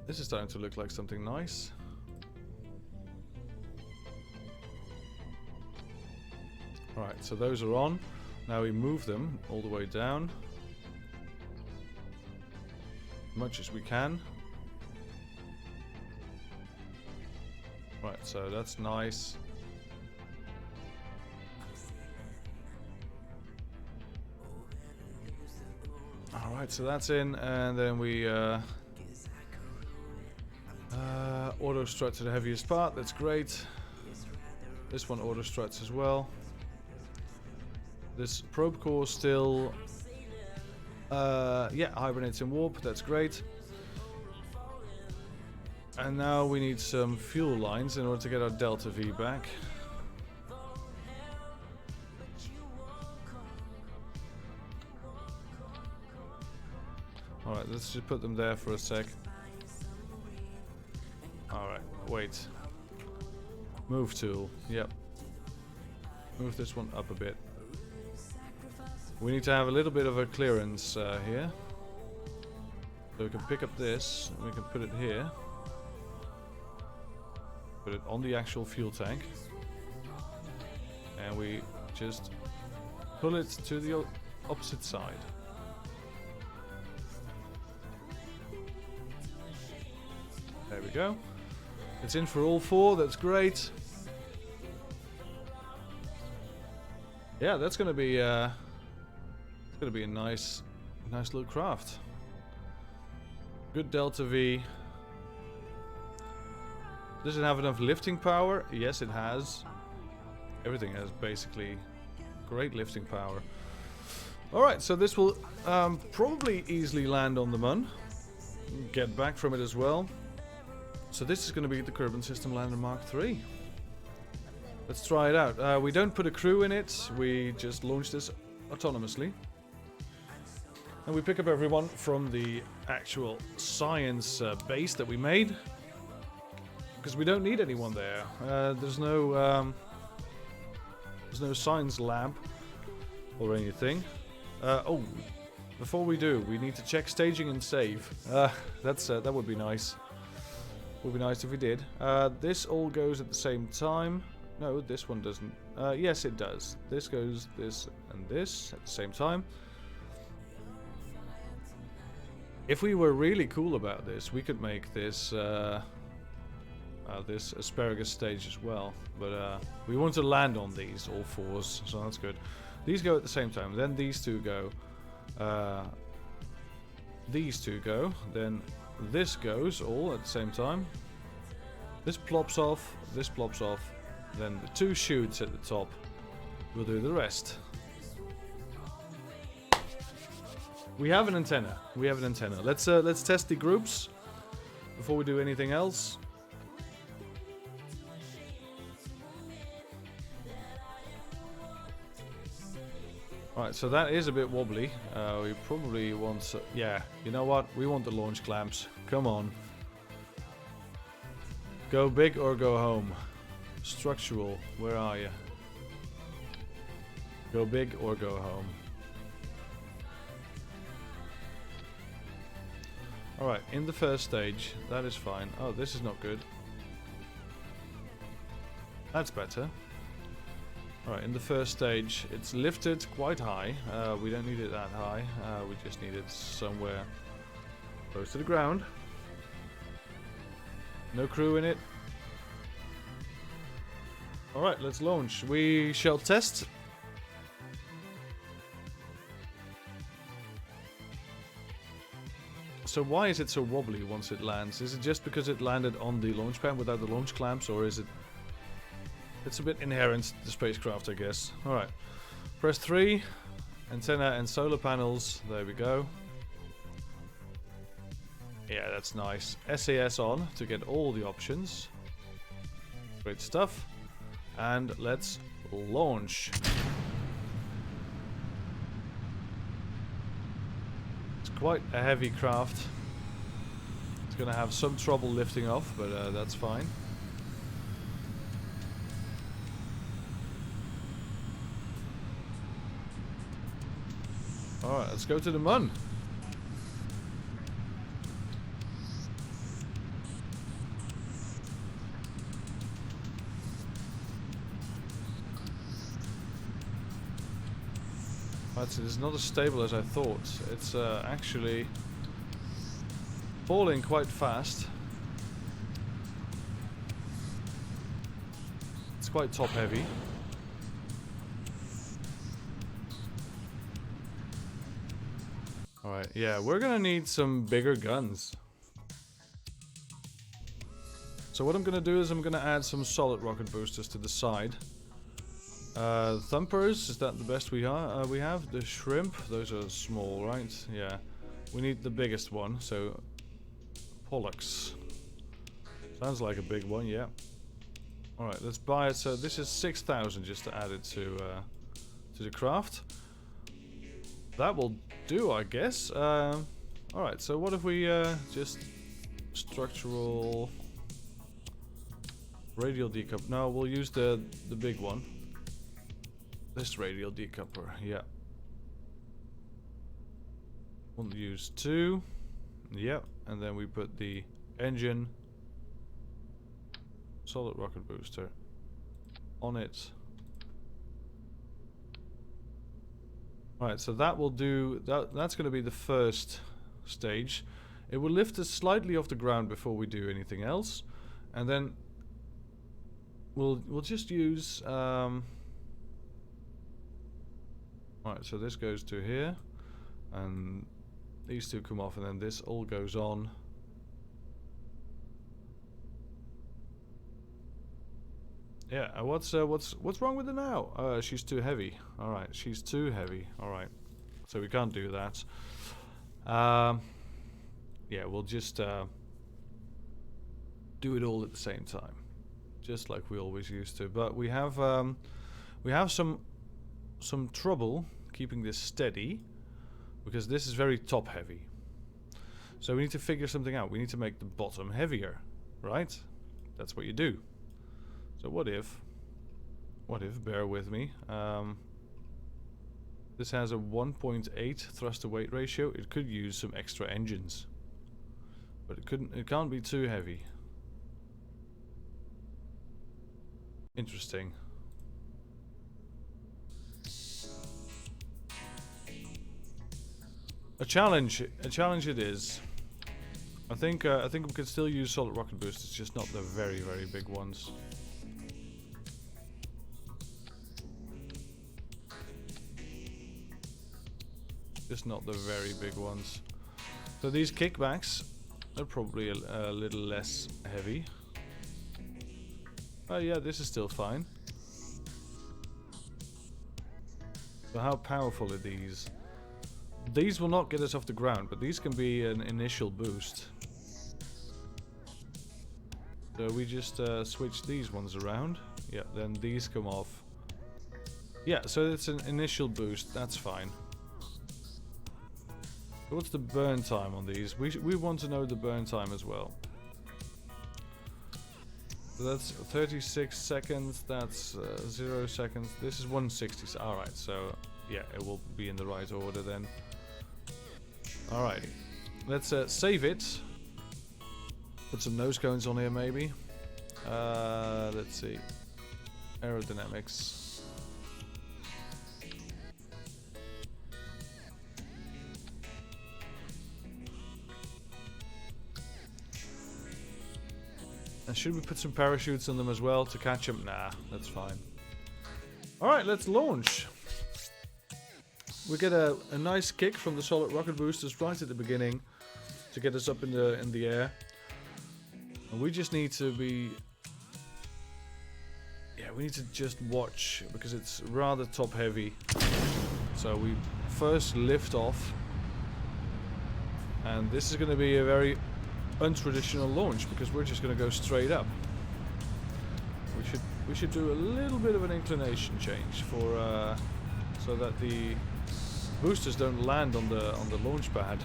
this is starting to look like something nice. All right, so those are on. Now we move them all the way down, much as we can. Right, so that's nice. Alright, so that's in, and then we auto strut to the heaviest part. That's great. This one auto struts as well. This probe core still yeah, hibernates in warp. That's great. And now we need some fuel lines in order to get our delta V back. Alright, let's just put them there for a sec. Alright, wait. Move tool, yep. Move this one up a bit. We need to have a little bit of a clearance here. So we can pick up this, and we can put it here. Put it on the actual fuel tank. And we just pull it to the opposite side. There we go. It's in for all four. That's great. Yeah, that's gonna be a nice little craft. Good delta V. Does it have enough lifting power? Yes, it has. Everything has basically great lifting power. Alright, so this will probably easily land on the Mun. Get back from it as well. So this is going to be the Kerbal System Lander Mark III. Let's try it out. We don't put a crew in it. We just launch this autonomously. And we pick up everyone from the actual science base that we made. Because we don't need anyone there. There's no science lab or anything. Oh, before we do, we need to check staging and save. That would be nice. Would be nice if we did. This all goes at the same time. No, this one doesn't. Yes, it does. This goes this and this at the same time. If we were really cool about this, we could make this this asparagus stage as well. But we want to land on these all fours, so that's good. These go at the same time. Then these two go. These two go. Then this goes all at the same time. This plops off. This plops off. Then the two chutes at the top will do the rest. We have an antenna. We have an antenna. Let's test the groups before we do anything else. Alright, so that is a bit wobbly. We probably want... yeah, you know what? We want the launch clamps. Come on. Go big or go home. Structural, where are you? Go big or go home. Alright, in the first stage, that is fine. Oh, this is not good. That's better. Alright, in the first stage, it's lifted quite high. We don't need it that high. We just need it somewhere close to the ground. No crew in it. Alright, let's launch. We shall test. So why is it so wobbly once it lands? Is it just because it landed on the launch pad without the launch clamps, or is it... It's a bit inherent to the spacecraft, I guess. Alright. Press 3. Antenna and solar panels. There we go. Yeah, that's nice. SAS on to get all the options. Great stuff. And let's launch. It's quite a heavy craft. It's gonna have some trouble lifting off, but that's fine. Alright, let's go to the Mun. Right, it's not as stable as I thought. It's actually falling quite fast. It's quite top heavy. Alright, yeah, we're gonna need some bigger guns. So what I'm gonna do is I'm gonna add some solid rocket boosters to the side. Thumpers, is that the best we have? The shrimp, those are small, right? Yeah. We need the biggest one, so Pollux. Sounds like a big one, yeah. Alright, let's buy it. So this is 6,000 just to add it to the craft. That will do, I guess. Alright, so what if we just structural radial decoupler? No, we'll use the big one. This radial decoupler, yeah. We'll use 2. Yep, and then we put the engine solid rocket booster on it. Alright, so that will do, that's going to be the first stage. It will lift us slightly off the ground before we do anything else. And then we'll just use... Alright, so this goes to here. And these two come off, and then this all goes on. Yeah, what's wrong with her now? She's too heavy. All right, she's too heavy. All right, so we can't do that. Yeah, we'll just do it all at the same time, just like we always used to. But we have some trouble keeping this steady because this is very top heavy. So we need to figure something out. We need to make the bottom heavier, right? That's what you do. So what if, bear with me, this has a 1.8 thrust to weight ratio. It could use some extra engines, but it can't be too heavy. Interesting. A challenge it is. I think we could still use solid rocket boosters, just not the very, very big ones. Just not the very big ones. So these kickbacks are probably a little less heavy. Oh yeah, this is still fine. So how powerful are these? These will not get us off the ground, but these can be an initial boost. So we just switch these ones around. Yeah, then these come off. Yeah, so it's an initial boost, that's fine. What's the burn time on these? We want to know the burn time as well. So that's 36 seconds, that's 0 seconds. This is 160. Alright, so yeah, it will be in the right order then. Alright, let's save it. Put some nose cones on here maybe. Let's see. Aerodynamics. And should we put some parachutes on them as well to catch them? Nah, that's fine. Alright, let's launch. We get a nice kick from the solid rocket boosters right at the beginning to get us up in the air. And we just need to be... Yeah, we need to just watch because it's rather top heavy. So we first lift off. And this is going to be a very untraditional launch because we're just going to go straight up. We should do a little bit of an inclination change for so that the boosters don't land on the launch pad.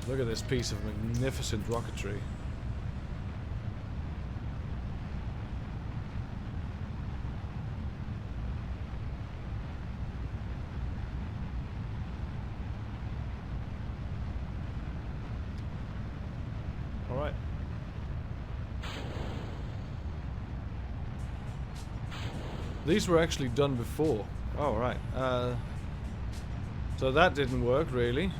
Look at this piece of magnificent rocketry. Alright. These were actually done before. Oh, right. So that didn't work, really.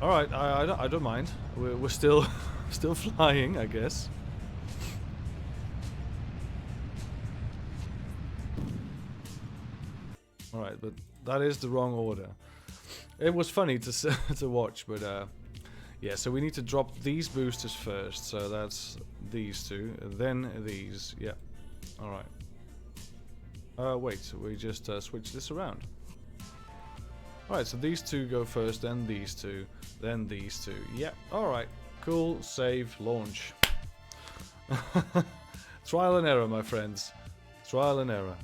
Alright, I don't mind. We're still still flying, I guess. Alright, but that is the wrong order. It was funny to watch, but yeah, so we need to drop these boosters first. So that's these two, then these. Yeah. Alright. Wait, we just switch this around. Alright, so these two go first, then these two, then these two. Yeah, alright. Cool, save, launch. Trial and error, my friends. Trial and error.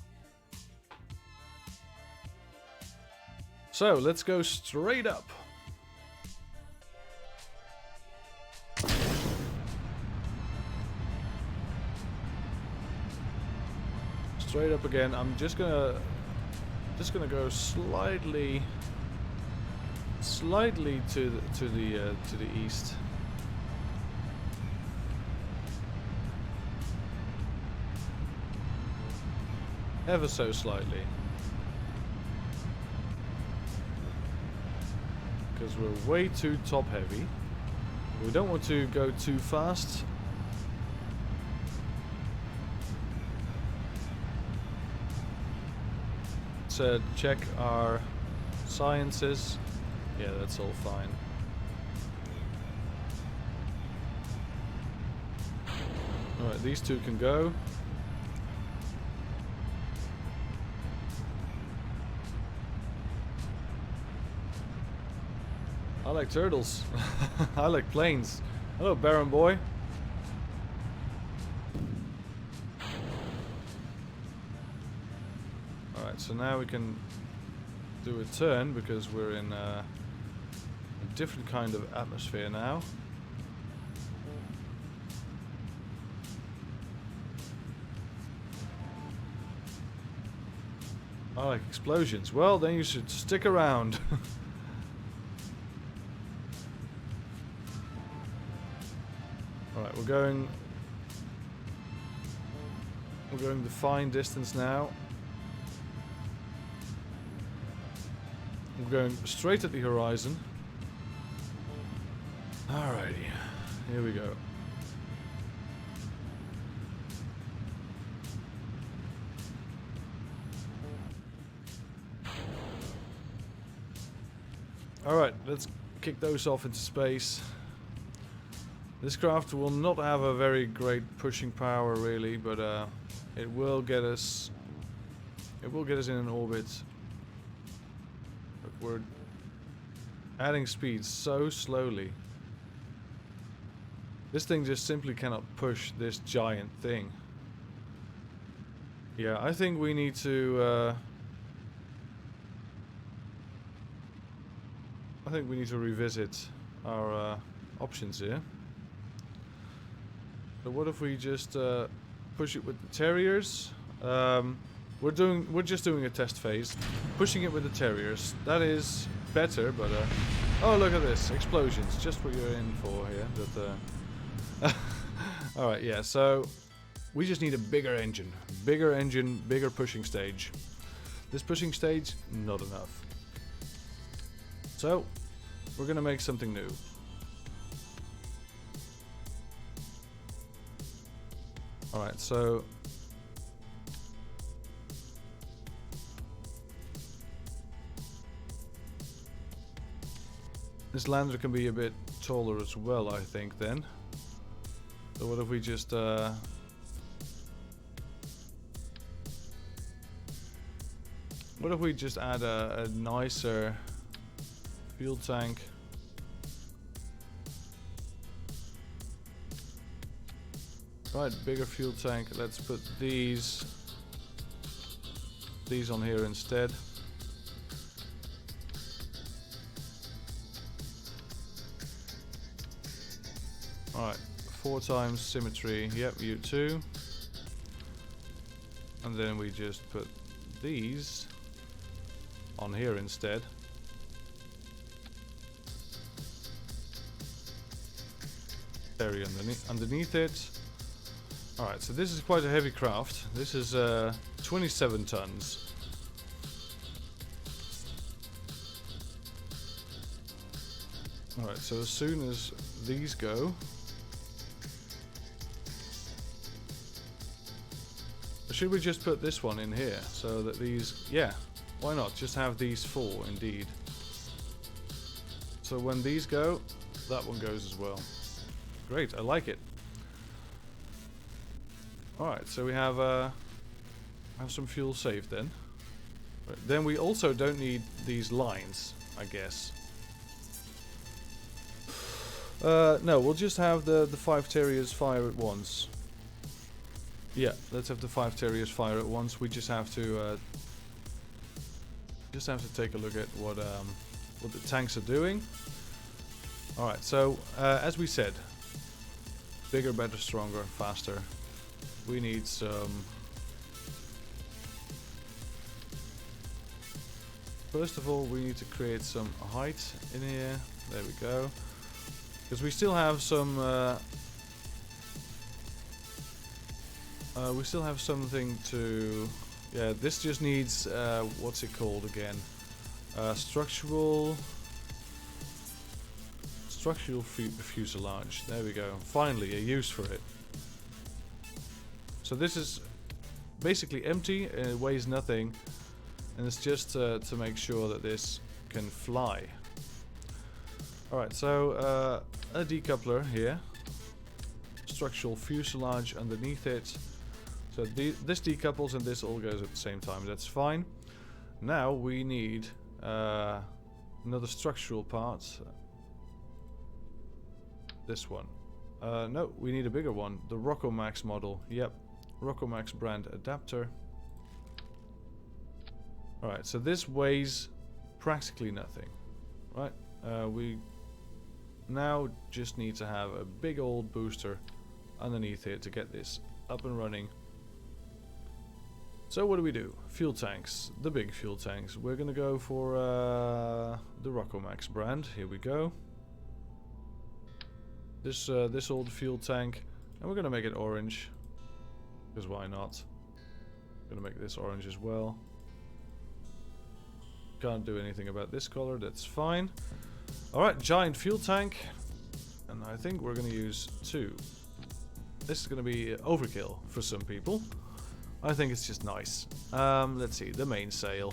So, let's go straight up. Straight up again. I'm just gonna go slightly to the east. ever so slightly. Because we're way too top heavy. We don't want to go too fast. Let's check our sciences. Yeah, that's all fine. Alright, these two can go. I like turtles. I like planes. Hello, Baron boy. Alright, so now we can do a turn because we're in a different kind of atmosphere now. I like explosions. Well, then you should stick around. Alright, we're going the fine distance now. We're going straight at the horizon. Alrighty, here we go. Alright, let's kick those off into space. This craft will not have a very great pushing power really, but it will get us in an orbit. But we're adding speed so slowly. This thing just simply cannot push this giant thing. Yeah, I think we need to revisit our options here. So what if we just push it with the terriers? We're just doing a test phase. Pushing it with the terriers. That is better, but oh, look at this, explosions, just what you're in for here. That all right, yeah. So we just need a bigger engine, bigger pushing stage. This pushing stage, not enough. So we're gonna make something new. Alright, so this lander can be a bit taller as well, I think, then. So what if we just what if we just add a nicer fuel tank? Right, bigger fuel tank. Let's put these on here instead. Alright, 4 times symmetry. Yep, you too. And then we just put these on here instead. Area underneath it. Alright, so this is quite a heavy craft. This is 27 tons. Alright, so as soon as these go, should we just put this one in here so that these, yeah, why not? Just have these 4 indeed. So when these go, that one goes as well. Great, I like it. Alright, so we have some fuel saved then. Right, then we also don't need these lines, I guess. No, we'll just have the 5 terriers fire at once. Yeah, let's have the 5 terriers fire at once. We just have to take a look at what the tanks are doing. Alright, so as we said, bigger, better, stronger, faster. We need some... First of all, we need to create some height in here. There we go. Because we still have some... we still have something to Yeah, this just needs, what's it called again? Structural fuselage. There we go. Finally, a use for it. So this is basically empty, and it weighs nothing. And it's just to make sure that this can fly. Alright, so a decoupler here. Structural fuselage underneath it. So this decouples and this all goes at the same time. That's fine. Now we need another structural part. This one. No, we need a bigger one. The Rockomax model. Yep. Rockomax brand adapter. Alright, so this weighs practically nothing. Right? We now just need to have a big old booster underneath here to get this up and running. So what do? Fuel tanks. The big fuel tanks. We're gonna go for the Rockomax brand. Here we go. This old fuel tank, and we're gonna make it orange, because why not? Gonna make this orange as well. Can't do anything about this color. That's fine. All right, giant fuel tank, and I think we're gonna use 2. This is gonna be overkill for some people. I think it's just nice. Let's see, the mainsail.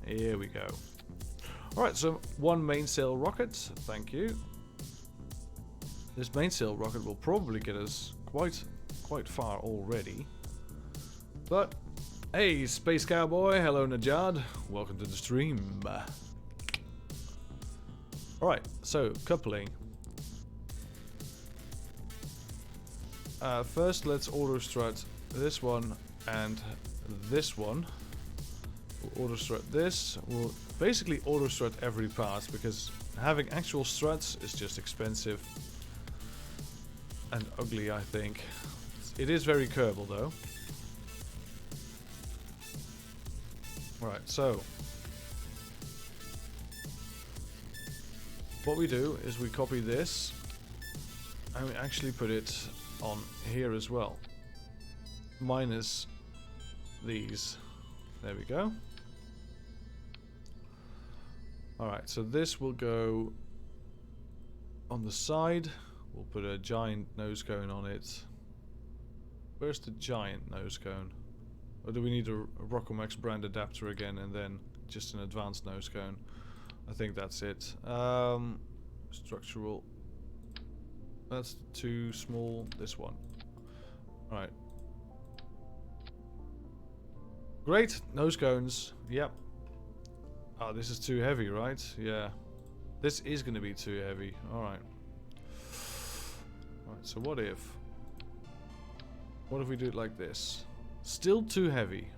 Here we go. Alright, so 1 mainsail rocket. Thank you. This mainsail rocket will probably get us quite far already. But, hey, Space Cowboy. Hello, Najad. Welcome to the stream. Alright, so, coupling. First, let's auto strut this one and this one. We'll auto strut this. We'll basically auto strut every part, because having actual struts is just expensive and ugly, I think. It is very Kerbal though. Right, so what we do is we copy this and we actually put it on here as well. Minus these. There we go. Alright, so this will go on the side. We'll put a giant nose cone on it. Where's the giant nose cone? Or do we need a Rockomax brand adapter again and then just an advanced nose cone? I think that's it. Structural. That's too small. This one. Alright. Great. Nose cones. Yep. Oh, this is too heavy, right? Yeah. This is going to be too heavy. Alright. Alright, so what if we do it like this? Still too heavy.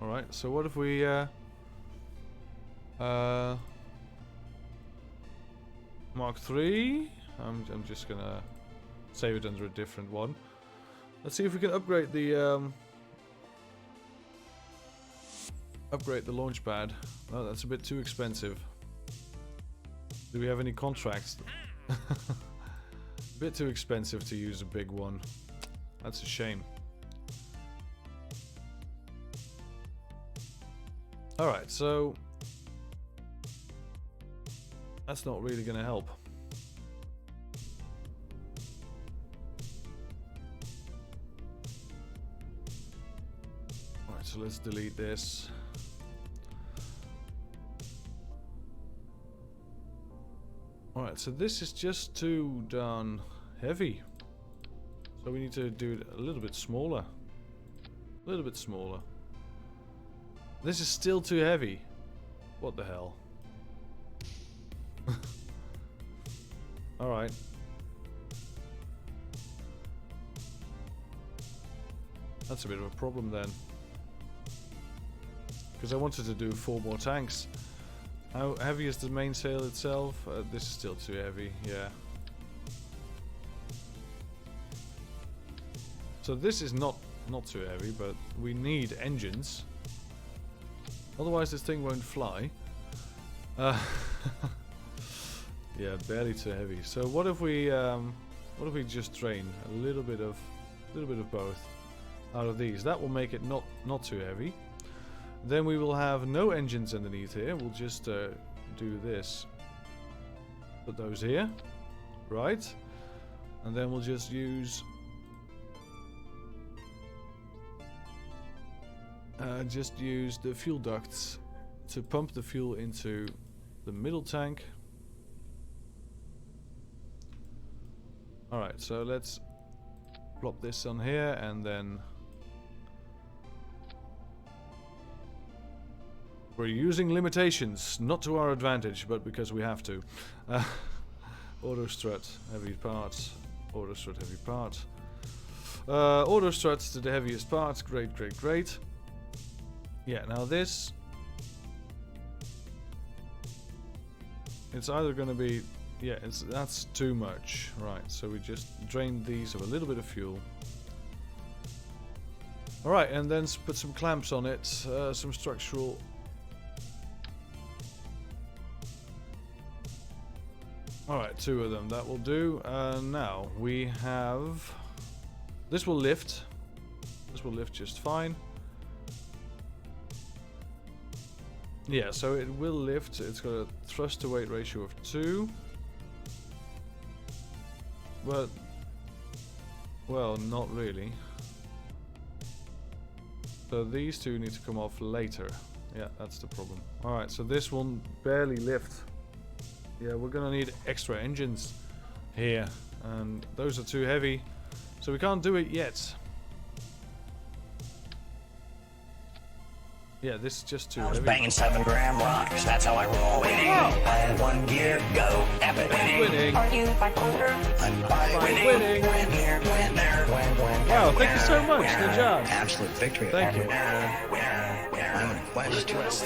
Alright, so what if we Mark 3? I'm just gonna save it under a different one. Let's see if we can upgrade the launch pad. Oh, that's a bit too expensive. Do we have any contracts? A bit too expensive to use a big one. That's a shame. Alright, so that's not really gonna help. Alright, so let's delete this. Alright, so this is just too darn heavy. So we need to do it a little bit smaller. A little bit smaller. This is still too heavy. What the hell? Alright. That's a bit of a problem then. Because I wanted to do 4 more tanks. How heavy is the mainsail itself? This is still too heavy, yeah. So this is not too heavy, but we need engines. Otherwise this thing won't fly. Yeah, barely too heavy. So what if we just drain a little bit of both out of these? That will make it not not too heavy. Then we will have no engines underneath here. We'll just do this. Put those here, right? And then we'll just use the fuel ducts to pump the fuel into the middle tank. Alright, so let's plop this on here, and then we're using limitations, not to our advantage, but because we have to. Auto strut, heavy parts. Auto strut, heavy parts. Auto struts to the heaviest parts. Great, great, great. Yeah, now this, it's either going to be, yeah, that's too much. Right, so we just drain these of a little bit of fuel. Alright, and then put some clamps on it, some structural. Alright, 2 of them, that will do. Now, we have, this will lift. This will lift just fine. Yeah, so it will lift. It's got a thrust to weight ratio of 2. But, well, not really. So these 2 need to come off later. Yeah, that's the problem. Alright, so this will barely lift. Yeah, we're gonna need extra engines here. And those are too heavy. So we can't do it yet. Yeah, this is just too I was heavy. banging 7-gram rocks, that's how I roll. Winning, I had 1 gear, go, epic. Winning. Are you bipolar? I'm Winning. Win here, win there, win. Wow, thank you so much. Good job. Absolute victory. Thank you. I'm in quest twist.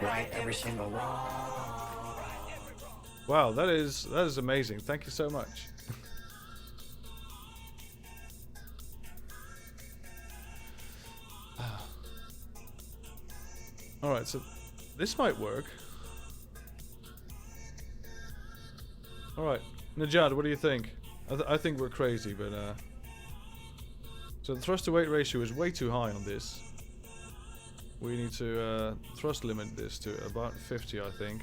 Right, every single wrong. Wow, that is amazing. Thank you so much. Alright, so this might work. Alright, Najad, what do you think? I think we're crazy, but so the thrust to weight ratio is way too high on this. We need to thrust limit this to about 50, I think.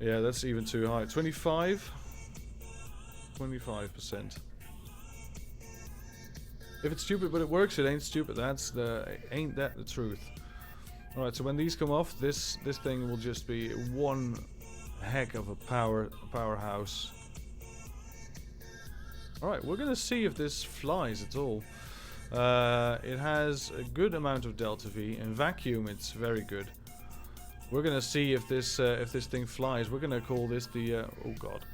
Yeah, that's even too high. 25? 25%. If it's stupid but it works, it ain't stupid. Ain't that the truth? Alright, so when these come off, this thing will just be one heck of a powerhouse. Alright, we're gonna see if this flies at all. It has a good amount of delta V. In vacuum, it's very good. We're gonna see if this thing flies. We're gonna call this the oh god.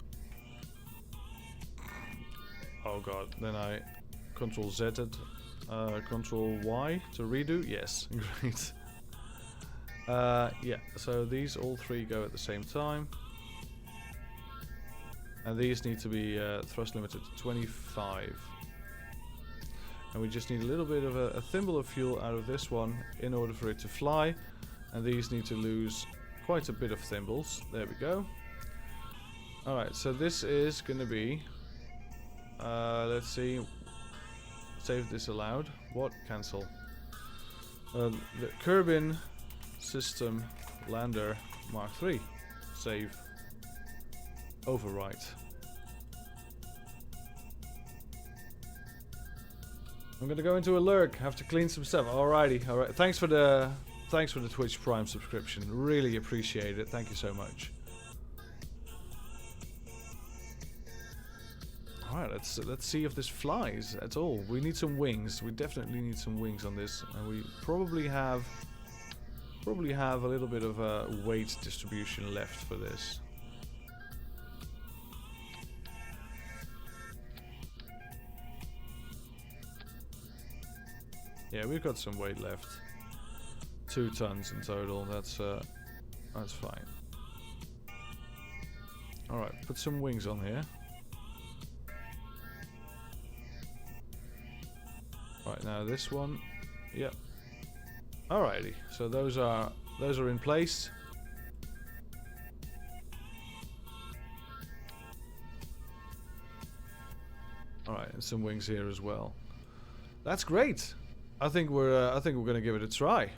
Oh god. Then I Control Z it. Control Y to redo. Yes, great. Yeah. So these all 3 go at the same time, and these need to be thrust limited to 25. And we just need a little bit of a thimble of fuel out of this one in order for it to fly. And these need to lose quite a bit of thimbles. There we go. Alright, so this is going to be... let's see. Save disallowed. What? Cancel. The Kerbal System Lander Mark III. Save. Overwrite. I'm gonna go into a lurk. Have to clean some stuff. Alrighty. Alright. Thanks for the Twitch Prime subscription. Really appreciate it. Thank you so much. Alright, let's see if this flies at all. We need some wings. We definitely need some wings on this, and we probably have a little bit of a weight distribution left for this. Yeah, we've got some weight left. 2 tons in total. That's fine. Alright, put some wings on here. Right, now this one. Yep. Alrighty. So those are in place. some wings here as well. That's great. I think we're gonna give it a try.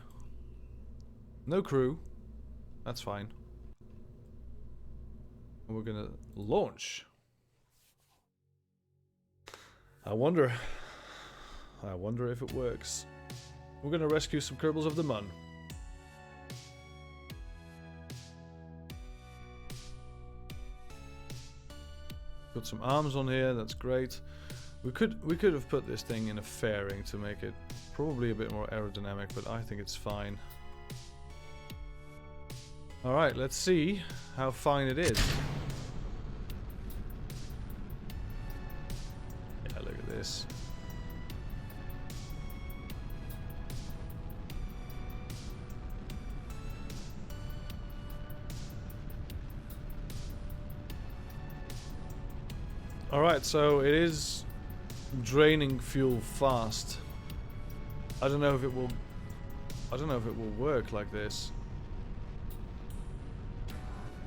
No crew. That's fine. We're gonna launch. I wonder if it works. We're gonna rescue some Kerbals of the Mun. Put some arms on here, that's great. We could have put this thing in a fairing to make it probably a bit more aerodynamic, but I think it's fine. Alright, let's see how fine it is. Yeah, look at this. Alright, so it is draining fuel fast. I don't know if it will work like this.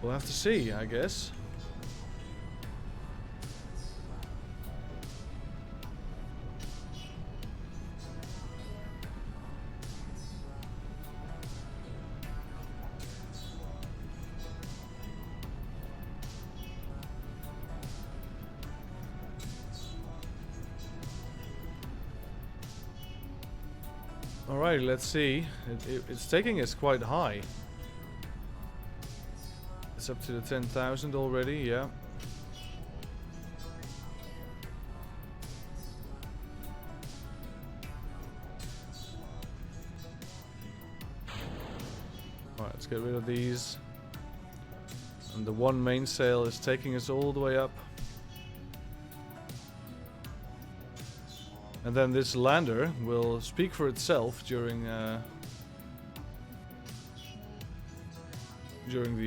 We'll have to see, I guess. Alright, let's see. It's taking us quite high. It's up to the 10,000 already, yeah. Alright, let's get rid of these. And the one mainsail is taking us all the way up. And then this lander will speak for itself during the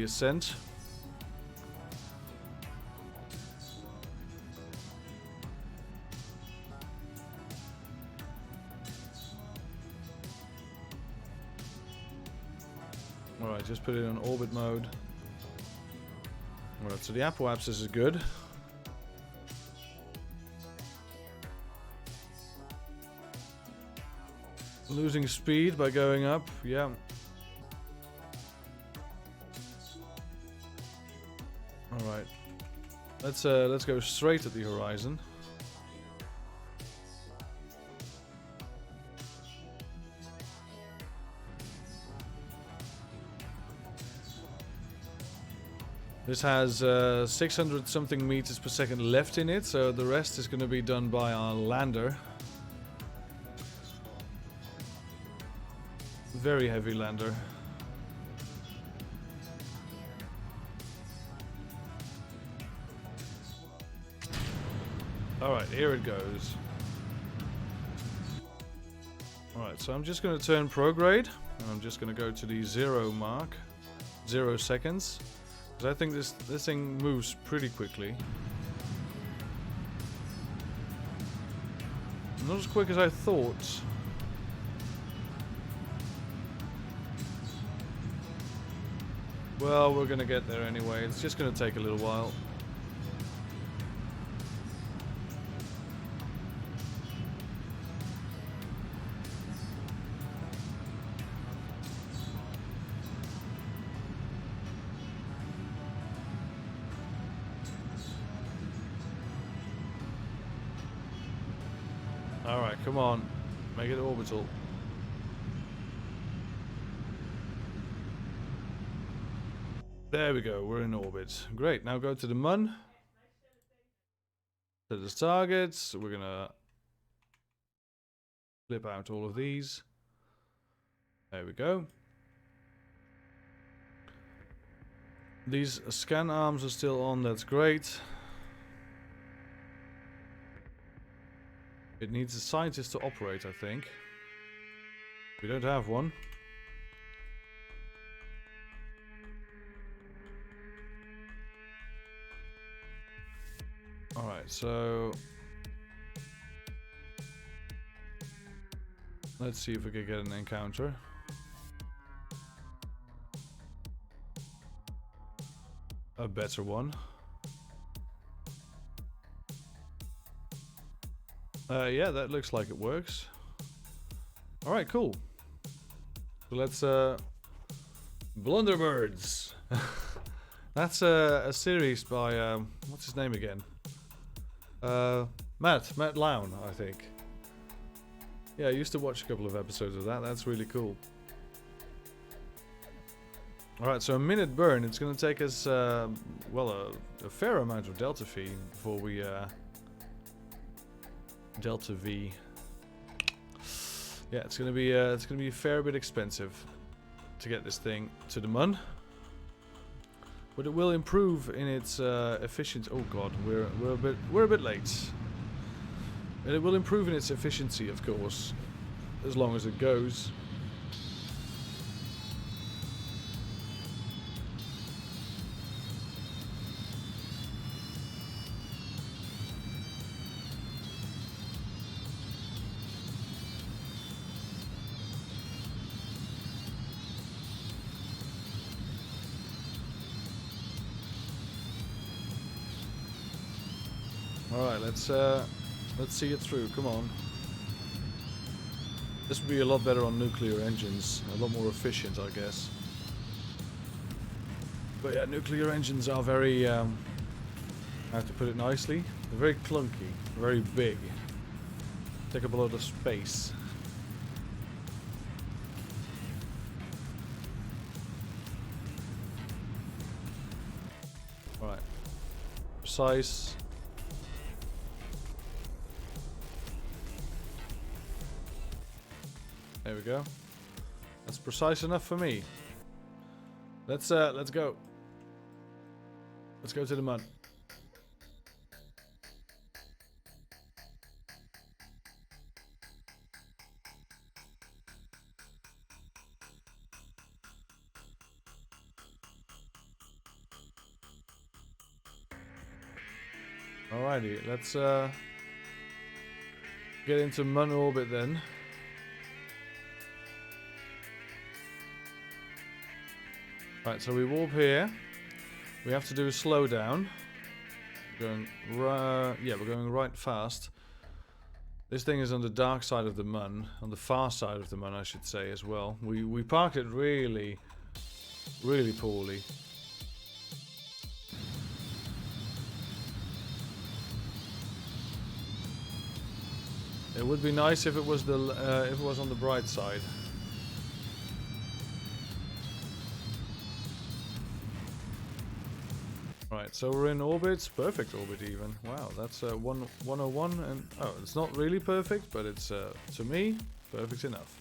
ascent. Alright, just put it on orbit mode. Alright, so the apoapsis is good. Losing speed by going up, yeah. Alright. Let's go straight at the horizon. This has 600 something meters per second left in it, so the rest is going to be done by our lander. Very heavy lander. Alright, here it goes. Alright, so I'm just going to turn prograde. And I'm just going to go to the 0 mark. 0 seconds. Because I think this thing moves pretty quickly. Not as quick as I thought. Well, we're gonna get there anyway. It's just gonna take a little while. Alright, come on. Make it orbital. There we go, we're in orbit. Great, now go to the Mun. Set the targets. We're gonna flip out all of these. There we go. These scan arms are still on, that's great. It needs a scientist to operate, I think. We don't have one. Alright, so let's see if we can get an encounter. A better one. Yeah, that looks like it works. Alright, cool. So let's Blunderbirds. That's a series by what's his name again? Matt Lown, I think. Yeah, I used to watch a couple of episodes of that. That's really cool. Alright, so a minute burn. It's going to take us, well, a fair amount of Delta V before we, Delta V. Yeah, it's going to be a fair bit expensive to get this thing to the Mun. But it will improve in its efficiency. Oh god, we're a bit late. And it will improve in its efficiency, of course, as long as it goes. Alright, let's see it through, come on. This would be a lot better on nuclear engines, a lot more efficient, I guess. But yeah, nuclear engines are very, I have to put it nicely, they're very clunky, very big. Take up a lot of space. Alright. Precise. There we go. That's precise enough for me. Let's go. Let's go to the Mun. Alrighty, let's get into Mun orbit then. Right, so we warp here. We have to do a slowdown. We're going right fast. This thing is on the dark side of the Mun, on the far side of the Mun, I should say, as well. We parked it really, really poorly. It would be nice if it was on the bright side. Right, so we're in orbit, perfect orbit even. Wow, that's 101, and oh, it's not really perfect, but it's to me perfect enough.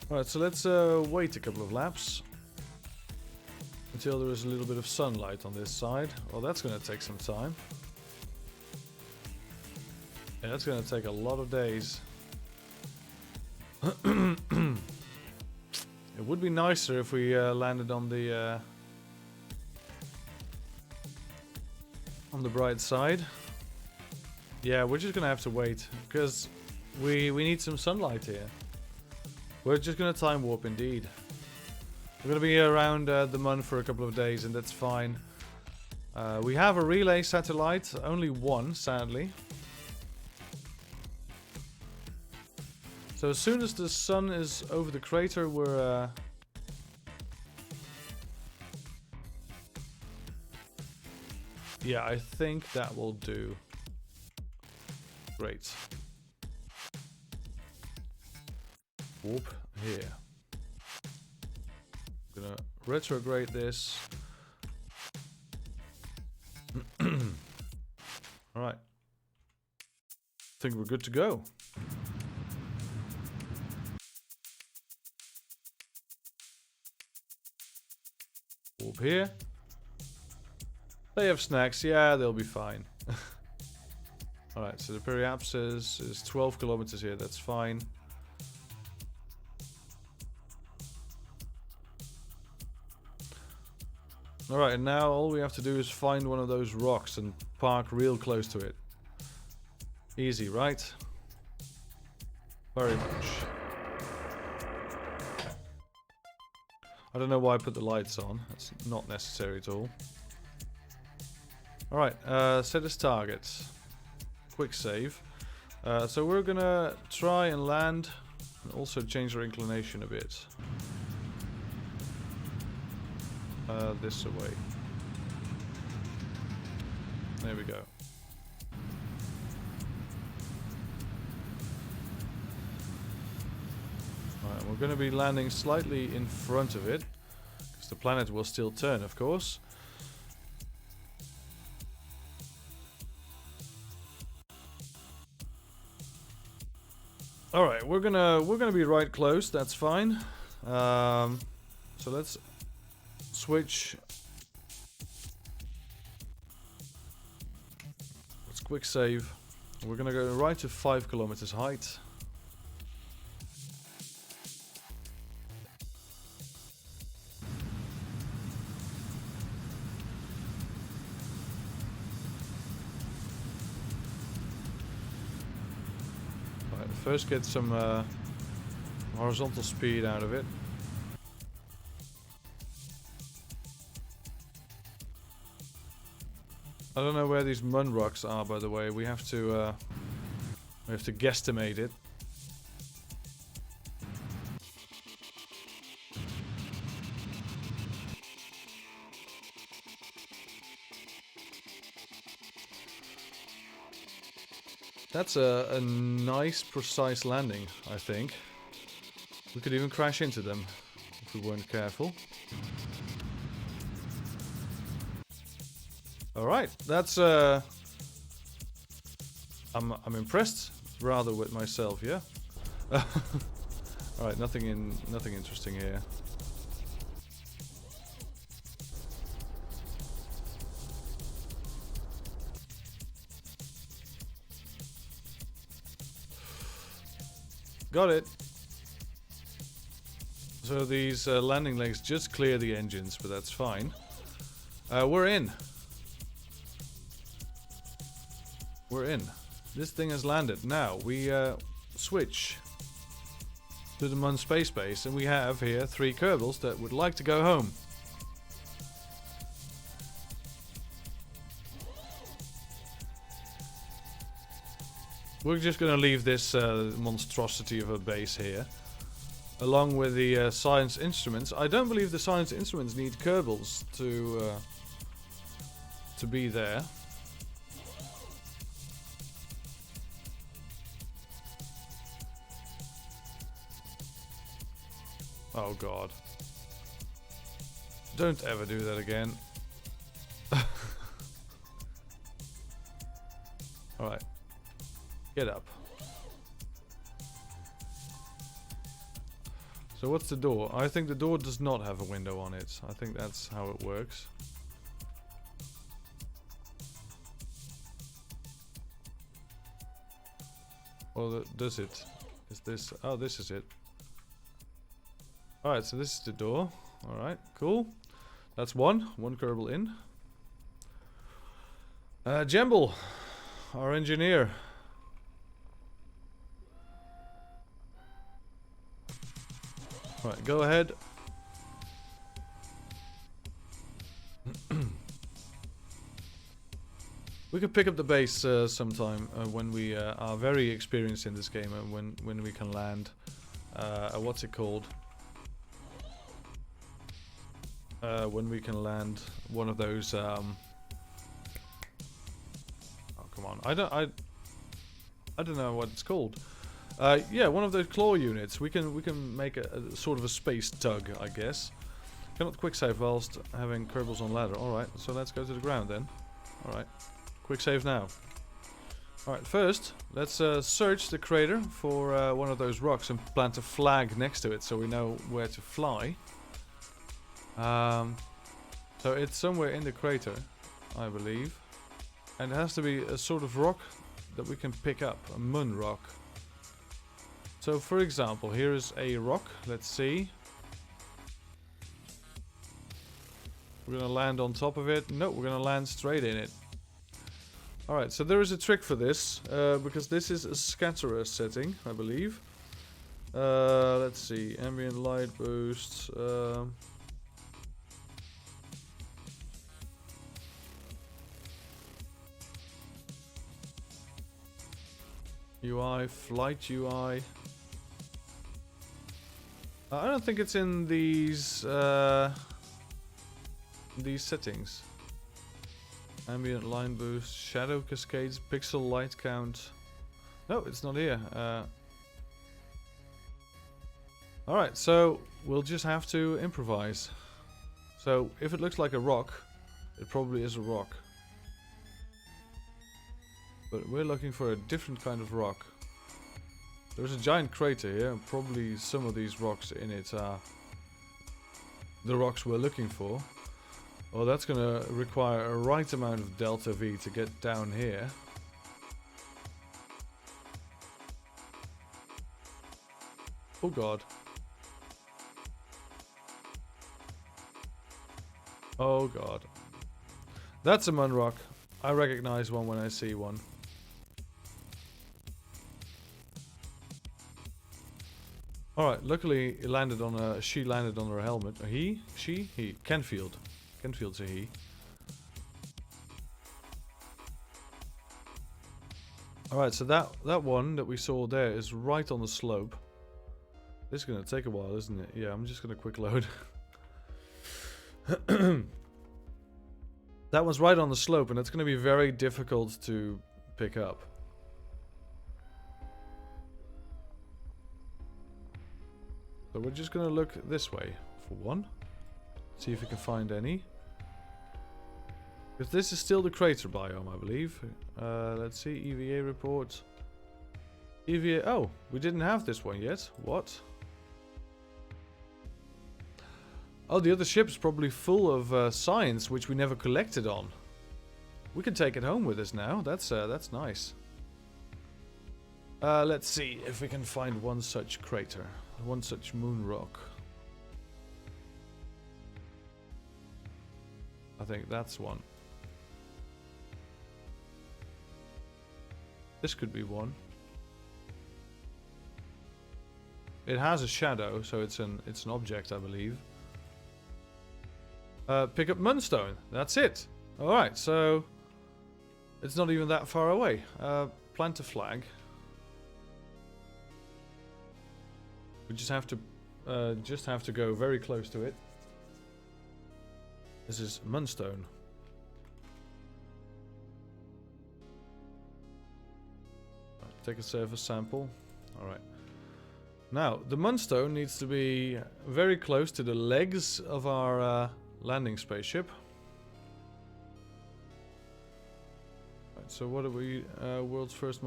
Alright, so let's wait a couple of laps until there is a little bit of sunlight on this side. Well, that's going to take some time. Yeah, that's going to take a lot of days. It would be nicer if we landed on the bright side. Yeah, we're just gonna have to wait because we need some sunlight here. We're just gonna time warp indeed. We're gonna be around the Mun for a couple of days, and that's fine. We have a relay satellite, only one, sadly. So as soon as the sun is over the crater, we're yeah, I think that will do. Great. Warp here. I'm gonna retrograde this. Alright. I think we're good to go. Warp here. They have snacks, yeah, they'll be fine. Alright, so the periapsis is 12 kilometers here, that's fine. Alright, and now all we have to do is find one of those rocks and park real close to it. Easy, right? Very much. I don't know why I put the lights on. That's not necessary at all. Alright, set as target. quick save. So we're gonna try and land and also change our inclination a bit. This away. There we go. Alright, we're gonna be landing slightly in front of it, because the planet will still turn, of course. Alright, we're gonna be right close, that's fine. So let's switch. Let's quick save. We're gonna go right to 5 kilometers height. Alright, first get some horizontal speed out of it. I don't know where these Mun rocks are, by the way. We have to guesstimate it. That's a nice, precise landing, I think. We could even crash into them if we weren't careful. Alright, that's I'm impressed rather with myself, yeah. Alright, nothing interesting here. Got it. So these landing legs just clear the engines, but that's fine. We're in. We're in. This thing has landed. Now we switch to the Mun space base, and we have here 3 Kerbals that would like to go home. We're just gonna leave this monstrosity of a base here, along with the science instruments. I don't believe the science instruments need Kerbals to be there. Oh god. Don't ever do that again. Alright. Get up. So what's the door? I think the door does not have a window on it. I think that's how it works. Or does it? Is this... Oh, this is it. Alright, so this is the door. Alright, cool. That's one Kerbal in. Jemble, our engineer. Alright, go ahead. We could pick up the base sometime when we are very experienced in this game and when we can land. What's it called? When we can land one of those oh come on, I don't know what it's called. Yeah, one of those claw units. We can make a sort of a space tug, I guess. Cannot quick save whilst having Kerbals on ladder. Alright, so let's go to the ground then. Alright, quick save now. Alright, first let's search the crater for one of those rocks and plant a flag next to it so we know where to fly. So it's somewhere in the crater, I believe. And it has to be a sort of rock that we can pick up, a Mun rock. So for example, here is a rock, let's see. We're gonna land on top of it. No, we're gonna land straight in it. Alright, so there is a trick for this, because this is a scatterer setting, I believe. Let's see, ambient light boost. UI, flight UI. I don't think it's in these settings. Ambient line boost, shadow cascades, pixel light count. No, it's not here. Alright, so we'll just have to improvise. So if it looks like a rock, it probably is a rock. But we're looking for a different kind of rock. There's a giant crater here, and probably some of these rocks in it are the rocks we're looking for. Well, that's gonna require a right amount of delta V to get down here. Oh god. Oh god. That's a mun rock. I recognize one when I see one. Alright, luckily it landed on a... She landed on her helmet. He? She? He. Kenfield. Kenfield's a he. Alright, so that one that we saw there is right on the slope. This is gonna take a while, isn't it? Yeah, I'm just gonna quick load. That one's right on the slope, and it's gonna be very difficult to pick up. So we're just gonna look this way for one. See if we can find any. Because this is still the crater biome, I believe. Let's see, EVA report. EVA, oh, we didn't have this one yet. What? Oh, the other ship's probably full of science, which we never collected on. We can take it home with us now. That's nice. Let's see if we can find one such crater. One such moon rock. I think that's one. This could be one. It has a shadow, so it's an object, I believe. Pick up Munstone. That's it. Alright, so it's not even that far away. Plant a flag. We just have to go very close to it. This is Munstone. Take a surface sample. Alright. Now, the Munstone needs to be very close to the legs of our landing spaceship. Right, so what are we... world's first...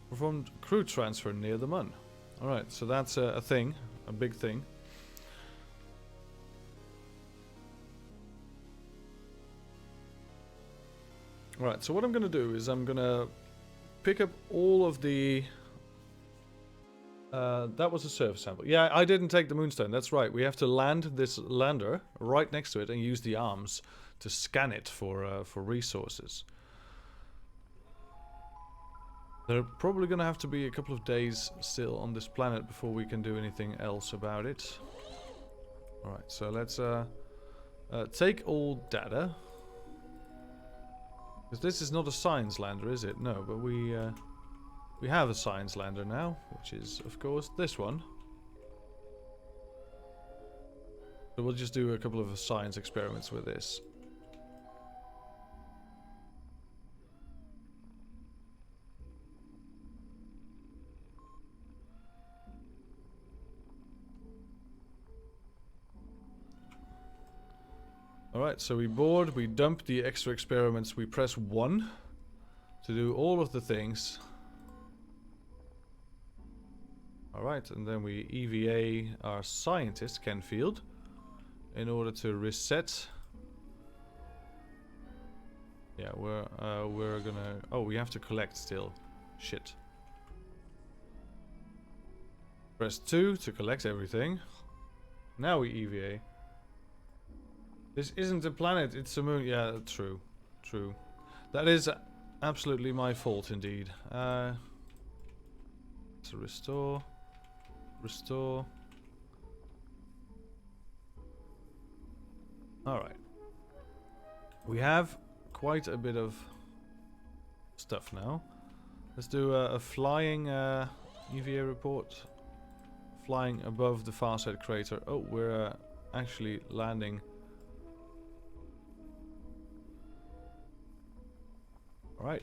performed crew transfer near the Mun. Alright, so that's a thing. A big thing. Alright, so what I'm going to do is I'm going to pick up all of the... that was a surface sample. Yeah, I didn't take the Moonstone. That's right. We have to land this lander right next to it and use the arms to scan it for resources. There are probably going to have to be a couple of days still on this planet before we can do anything else about it. Alright, so let's take all data. Because this is not a science lander, is it? No, but we have a science lander now, which is, of course, this one. So we'll just do a couple of science experiments with this. Alright, so we board, we dump the extra experiments, we press 1 to do all of the things. Alright, and then we EVA our scientist, Kenfield, in order to reset. Yeah, we're gonna... Oh, we have to collect still. Shit. Press 2 to collect everything. Now we EVA. This isn't a planet, it's a moon. Yeah, true. True. That is absolutely my fault indeed. So restore. Restore. Alright. We have quite a bit of stuff now. Let's do a flying EVA report. Flying above the Farsight crater. Oh, we're actually landing. Alright.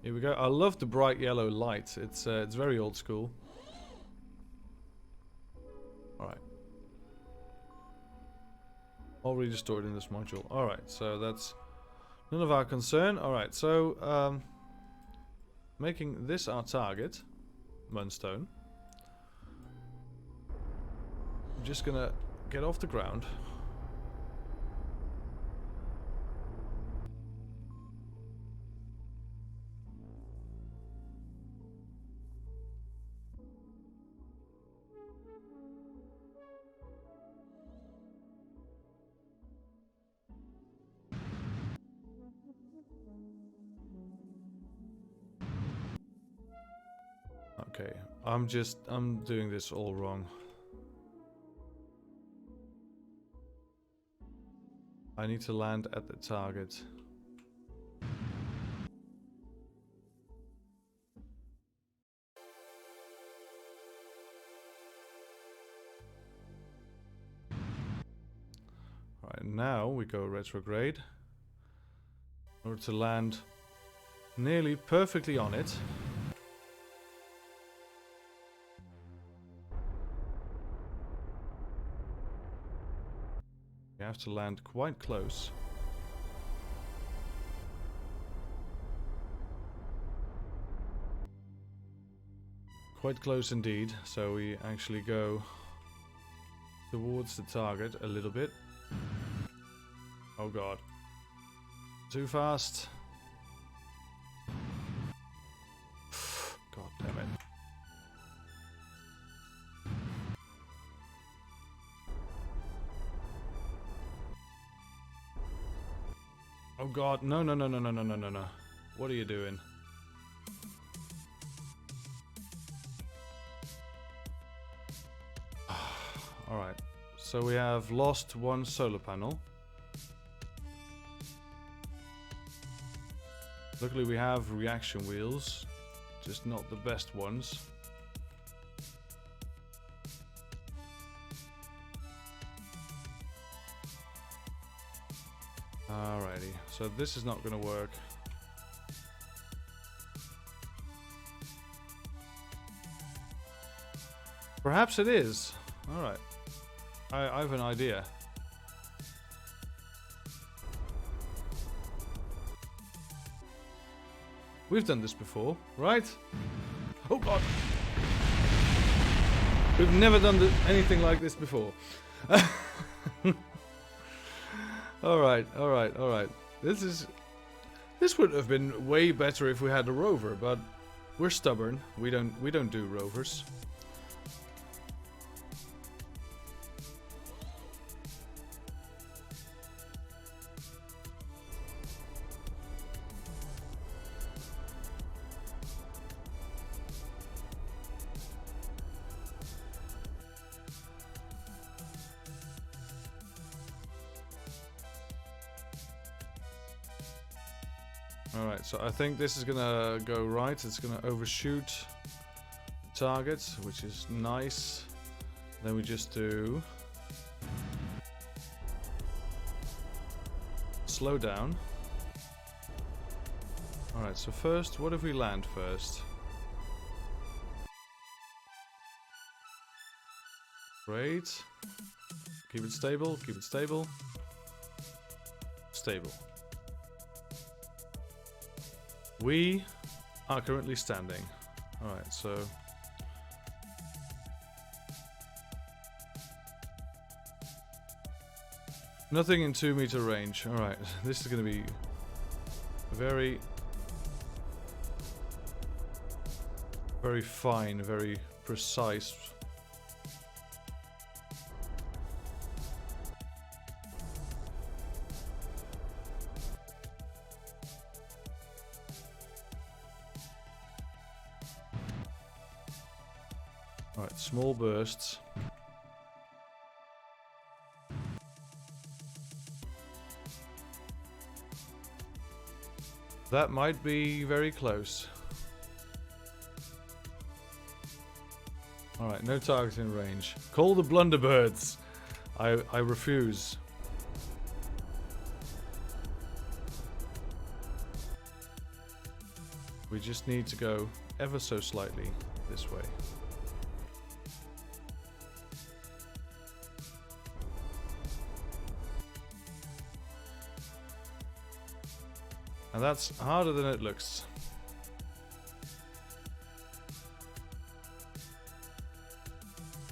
Here we go. I love the bright yellow light. It's very old school. Alright. Already stored in this module. Alright, so that's none of our concern. Alright, so making this our target, Munstone. I'm just gonna get off the ground. Okay, I'm doing this all wrong. I need to land at the target. Alright, now we go retrograde. In order to land nearly perfectly on it. You have to land quite close. Quite close indeed, so we actually go towards the target a little bit. Oh god. Too fast. God damn it. Oh god, no, no, no, no, no, no, no, no, no. What are you doing? Alright, so we have lost one solar panel. Luckily we have reaction wheels, just not the best ones. Alrighty, so this is not gonna work. Perhaps it is. Alright. I have an idea. We've done this before, right? Oh god! We've never done anything like this before. Alright, alright, alright. This would have been way better if we had a rover, but we're stubborn. We don't do rovers. Alright, so I think this is gonna go right. It's gonna overshoot the target, which is nice. Then we just do slow down. Alright, so first, what if we land first? Great. Keep it stable, keep it stable. Stable. We are currently standing. Alright, so nothing in 2 meter range. Alright, this is gonna be very fine, very precise. Alright, small bursts. That might be very close. Alright, no target in range. Call the blunderbirds. I refuse. We just need to go ever so slightly this way. And that's harder than it looks.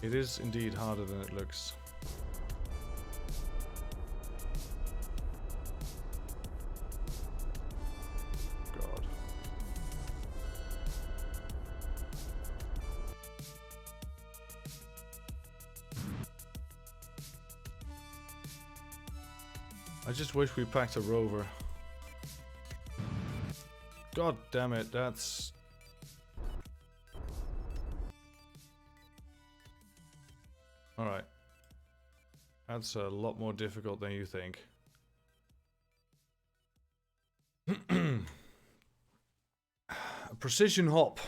It is indeed harder than it looks. God. I just wish we packed a rover. God damn it, that's... Alright. That's a lot more difficult than you think. A precision hop.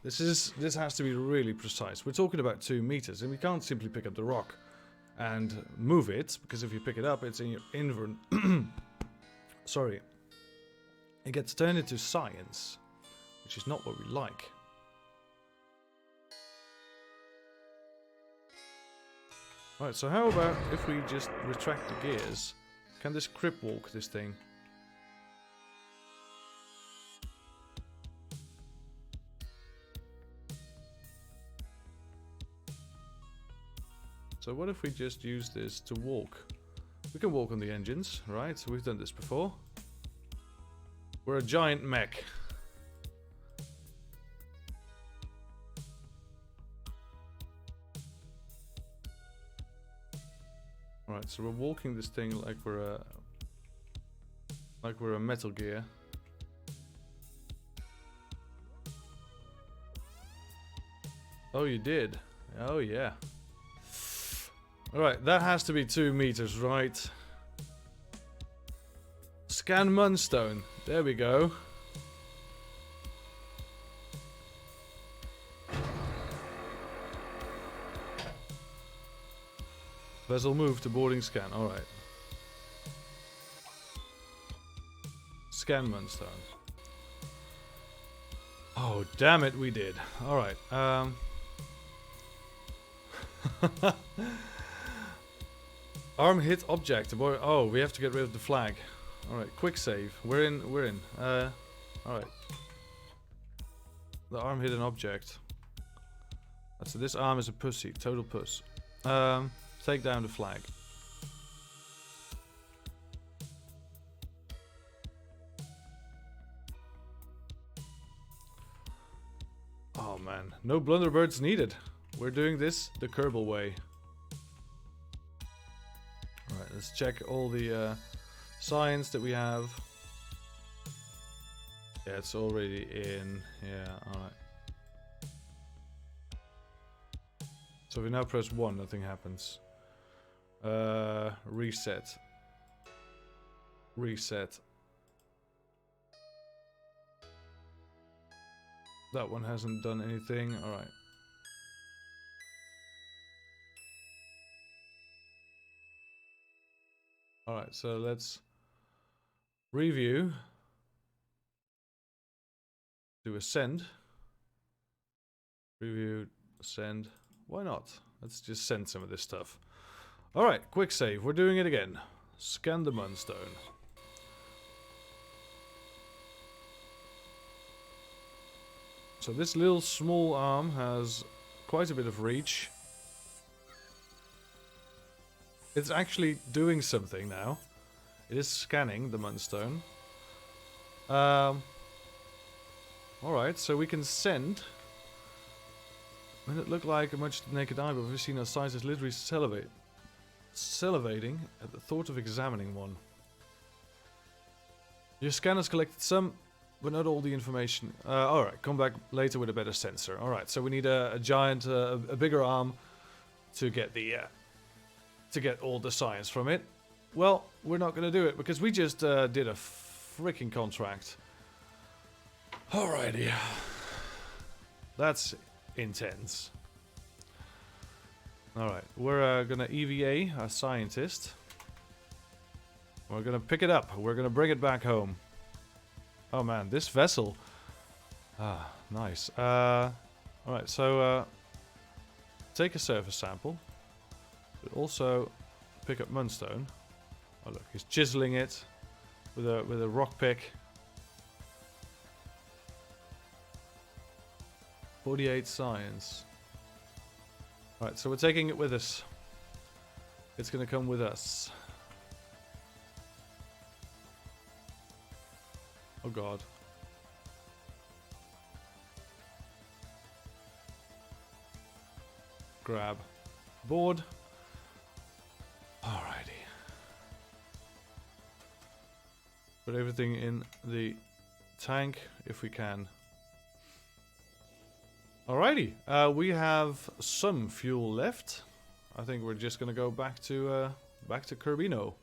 This has to be really precise. We're talking about 2 meters, and we can't simply pick up the rock and move it, because if you pick it up, it's in your Sorry. It gets turned into science, which is not what we like. Alright, so how about if we just retract the gears? Can this crip walk this thing? So what if we just use this to walk? We can walk on the engines, right? We've done this before. We're a giant mech. Alright, so we're walking this thing like we're a Metal Gear. Oh, you did? Oh, yeah. Alright, that has to be 2 meters, right? Scan Munstone. There we go. Vessel move to boarding scan. Alright. Scan Munstone. Oh, damn it, we did. Alright. Arm hit object. Oh, we have to get rid of the flag. Alright, quick save. We're in. Alright. The arm hit an object. So this arm is a pussy. Total puss. Take down the flag. Oh man. No blunderbirds needed. We're doing this the Kerbal way. Alright, let's check all the science that we have. Yeah, it's already in. Yeah, alright. So if we now press 1, nothing happens. Reset. Reset. That one hasn't done anything. Alright. Alright, so let's review. Do a send. Review, send. Why not? Let's just send some of this stuff. Alright, quick save. We're doing it again. Scan the Munstone. So this little small arm has quite a bit of reach. It's actually doing something now. It is scanning the Munstone. Alright, so we can send. When it looked like a much to the naked eye, but we've seen our size is literally salivating at the thought of examining one. Your scanner's collected some, but not all the information. Alright, come back later with a better sensor. Alright, so we need a giant, a bigger arm to get the, to get all the science from it. Well, we're not going to do it because we just did a freaking contract. Alrighty. That's intense. Alright, we're gonna EVA a scientist. We're gonna pick it up. We're gonna bring it back home. Oh man, this vessel. Ah, nice. Alright, so take a surface sample. But also pick up Munstone. Oh look, he's chiseling it with a rock pick. 48 science. Alright, so we're taking it with us. It's gonna come with us. Oh god. Grab. Board. Alrighty. Put everything in the tank if we can. Alrighty, we have some fuel left. I think we're just gonna go back to Kerbino.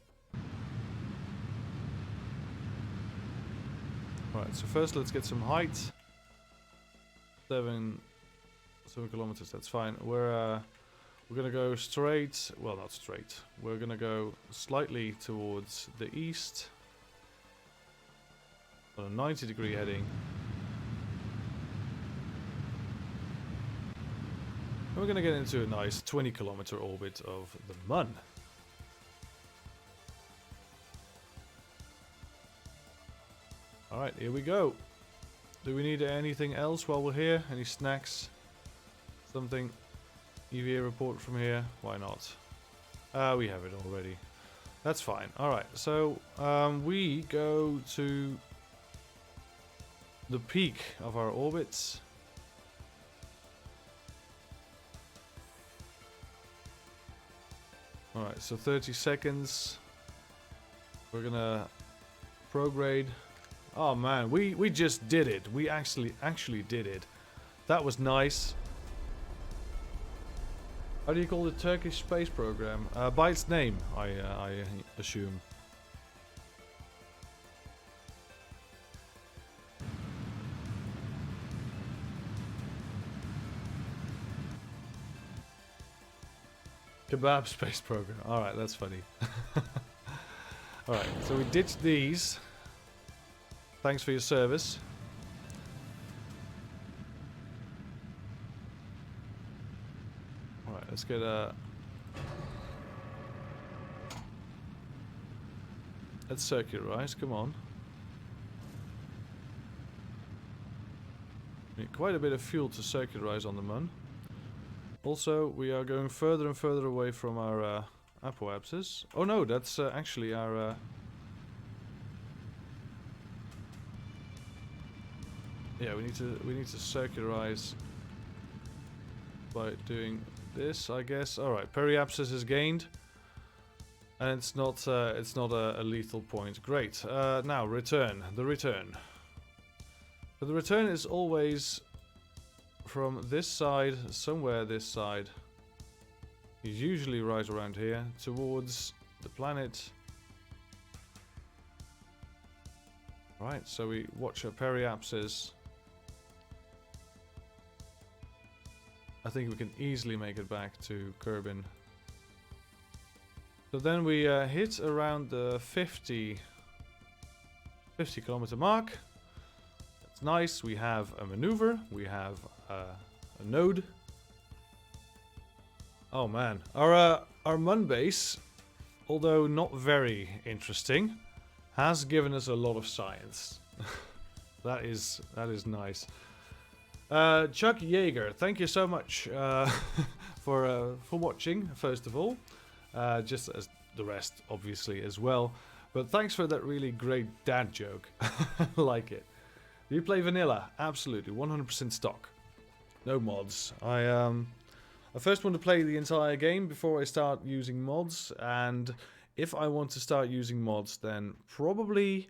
Alright, so first let's get some height. 7 kilometers, that's fine. We're gonna go straight, well not straight. We're gonna go slightly towards the east. On a 90-degree heading. We're going to get into a nice 20-kilometer orbit of the Mun. Alright, here we go. Do we need anything else while we're here? Any snacks? Something? EVA report from here? Why not? We have it already. That's fine. Alright, so we go to the peak of our orbits. Alright, so 30 seconds. We're gonna prograde. Oh man, we just did it. We actually did it. That was nice. How do you call the Turkish space program? By its name, I assume. Kebab space program. Alright, that's funny. Alright, so we ditched these. Thanks for your service. Alright, let's get a... Let's circularize, come on. Need quite a bit of fuel to circularize on the Mun. Also, we are going further and further away from our apoapsis. Oh no, that's actually our... Yeah, we need to circularize by doing this, I guess. All right, periapsis is gained, and it's not a lethal point. Great. Now return. The return. So the return is always from this side, somewhere this side. He's usually right around here, towards the planet. Right, so we watch our periapsis. I think we can easily make it back to Kerbin. So then we hit around the 50 kilometer mark. That's nice. We have a maneuver. We have a node. Oh man, our Mun base, although not very interesting, has given us a lot of science. that is nice. Chuck Yeager, thank you so much for watching, first of all, just as the rest obviously as well, but thanks for that really great dad joke. Like it. Do you play vanilla? Absolutely, 100% stock, no mods. I first want to play the entire game before I start using mods, and if I want to start using mods, then probably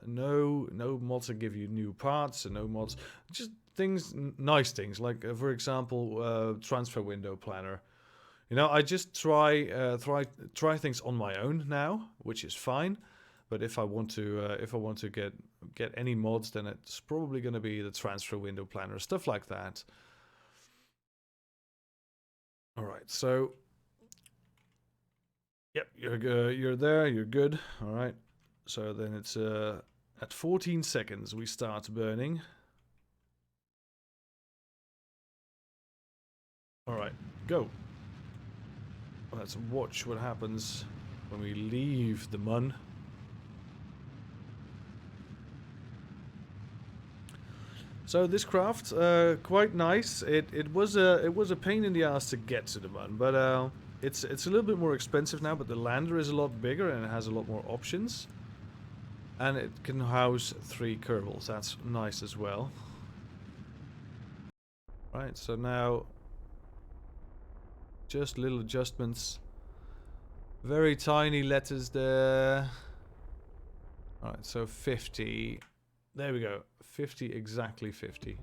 no mods that give you new parts, and no mods, just things, nice things, like for example, transfer window planner. You know, I just try things on my own now, which is fine. But if I want to get any mods, then it's probably going to be the transfer window planner, stuff like that. All right, so yep, you're there, you're good. All right, so then it's at 14 seconds we start burning. All right, go. Let's watch what happens when we leave the mun. So this craft, quite nice. It was a pain in the ass to get to the mun, but it's a little bit more expensive now. But the lander is a lot bigger and it has a lot more options, and it can house 3 Kerbals. That's nice as well. Right, so now just little adjustments. Very tiny letters there. All right, so 50. There we go. 50, exactly 50.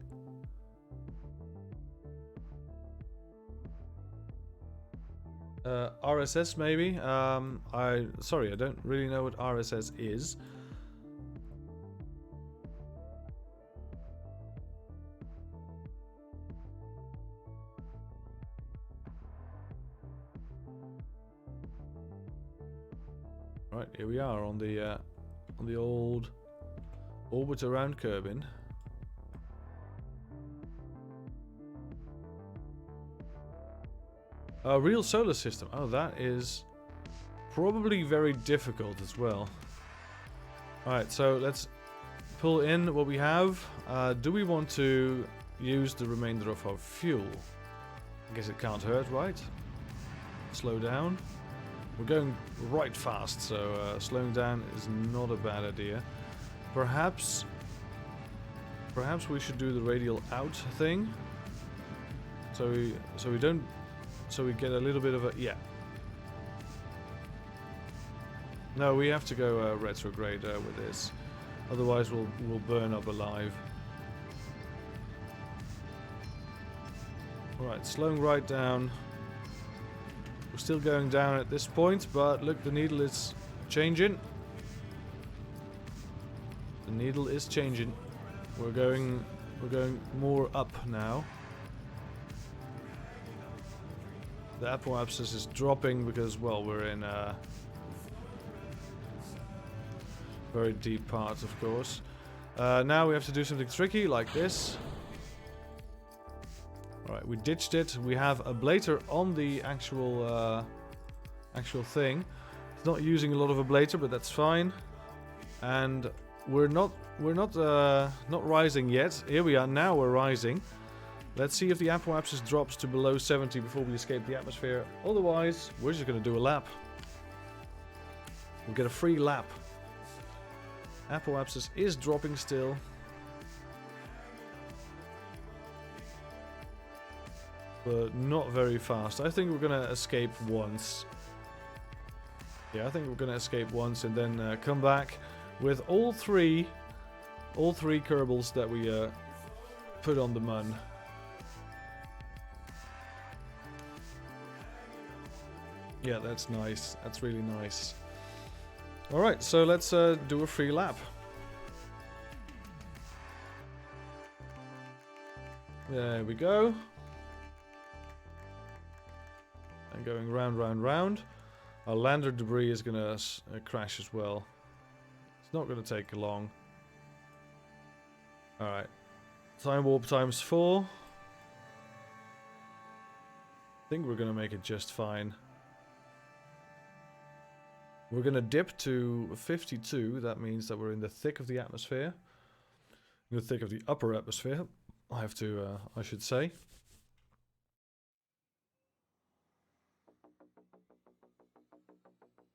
RSS maybe. Sorry, I don't really know what RSS is. Right, here we are on the old orbit around Kerbin. A real solar system. Oh, that is probably very difficult as well. Alright, so let's pull in what we have. Do we want to use the remainder of our fuel? I guess it can't hurt, right? Slow down. We're going right fast, so slowing down is not a bad idea. Perhaps we should do the radial out thing. So we get a little bit of a No, we have to go retrograde with this. Otherwise we'll burn up alive. Alright, slowing right down. We're still going down at this point, but look, the needle is changing. The needle is changing. We're going more up now. The apoapsis is dropping because, well, we're in a very deep part, of course. Now we have to do something tricky like this. Alright, we ditched it. We have a ablator on the actual thing. It's not using a lot of ablator, but that's fine. And we're not rising yet. Here we are. Now we're rising. Let's see if the apoapsis drops to below 70 before we escape the atmosphere. Otherwise, we're just going to do a lap. We'll get a free lap. Apoapsis is dropping still. But not very fast. I think we're going to escape once. Yeah, I think we're going to escape once and then come back with all three Kerbals that we put on the mun. Yeah, that's nice. That's really nice. Alright, so let's do a free lap. There we go. And going round, round, round. Our lander debris is going to crash as well. It's not going to take long. Alright. Time warp times 4. I think we're going to make it just fine. We're going to dip to 52. That means that we're in the thick of the atmosphere. In the thick of the upper atmosphere. I should say.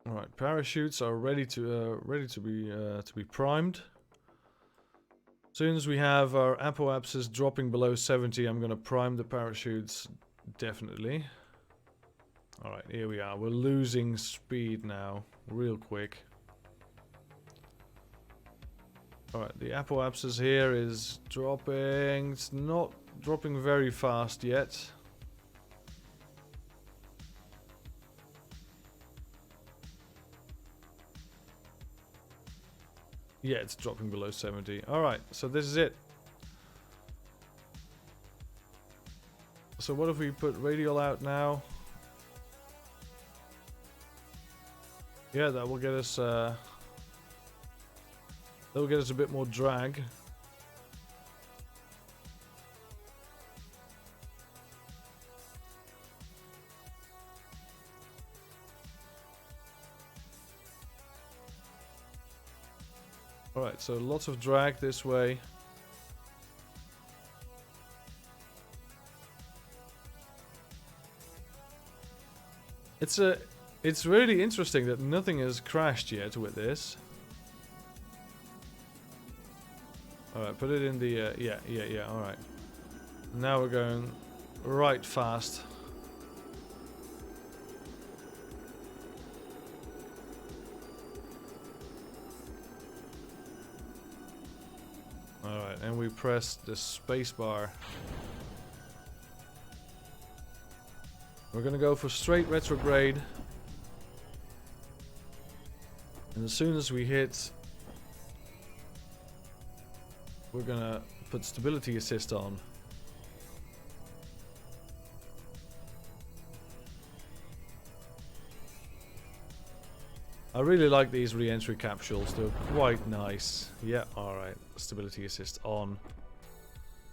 All right, parachutes are ready to be primed. As soon as we have our apoapsis dropping below 70, I'm going to prime the parachutes definitely. All right, here we are. We're losing speed now, real quick. All right, the apoapsis here is dropping. It's not dropping very fast yet. Yeah, it's dropping below 70. Alright, so this is it. So what if we put radial out now? Yeah, that will get us. That will get us a bit more drag. Alright, so lots of drag this way. It's really interesting that nothing has crashed yet with this. Alright, put it in the yeah, alright. Now we're going right fast. Alright, and we press the space bar. We're gonna go for straight retrograde. And as soon as we hit, we're gonna put stability assist on. I really like these re-entry capsules, they're quite nice. Yeah, alright, stability assist on.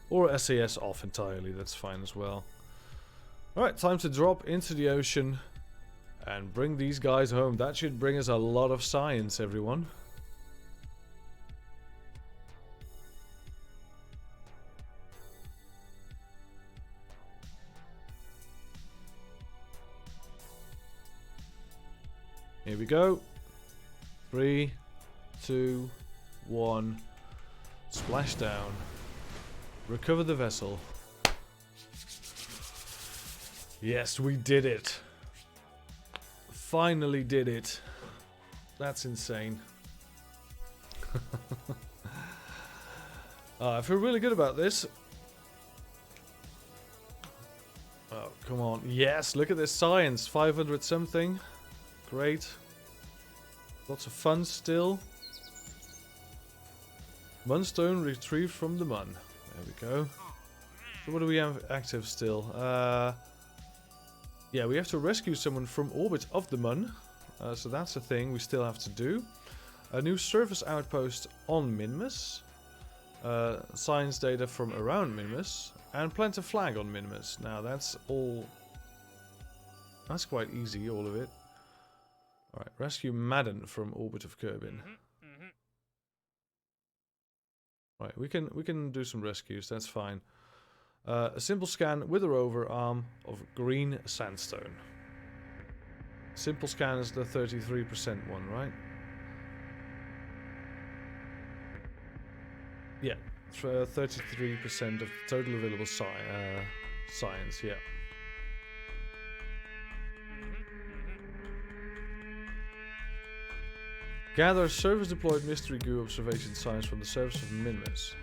Or SAS off entirely, that's fine as well. Alright, time to drop into the ocean and bring these guys home. That should bring us a lot of science, everyone. Here we go. 3, 2, 1. Splashdown. Recover the vessel. Yes, we did it. Finally did it. That's insane. I feel really good about this. Oh, come on. Yes, look at this science. 500 something. Great. Lots of fun still. Munstone retrieved from the Mun. There we go. So what do we have active still? Yeah, we have to rescue someone from orbit of the Mun. So that's a thing we still have to do. A new surface outpost on Minmus. Science data from around Minmus. And plant a flag on Minmus. Now that's all... That's quite easy, all of it. Alright, rescue Madden from orbit of Kerbin. Right, we can do some rescues, that's fine. A simple scan with a rover arm of green sandstone. Simple scan is the 33% one, right? Yeah, 33% of the total available science, yeah. Gather surface deployed mystery goo observation science from the surface of Minmus.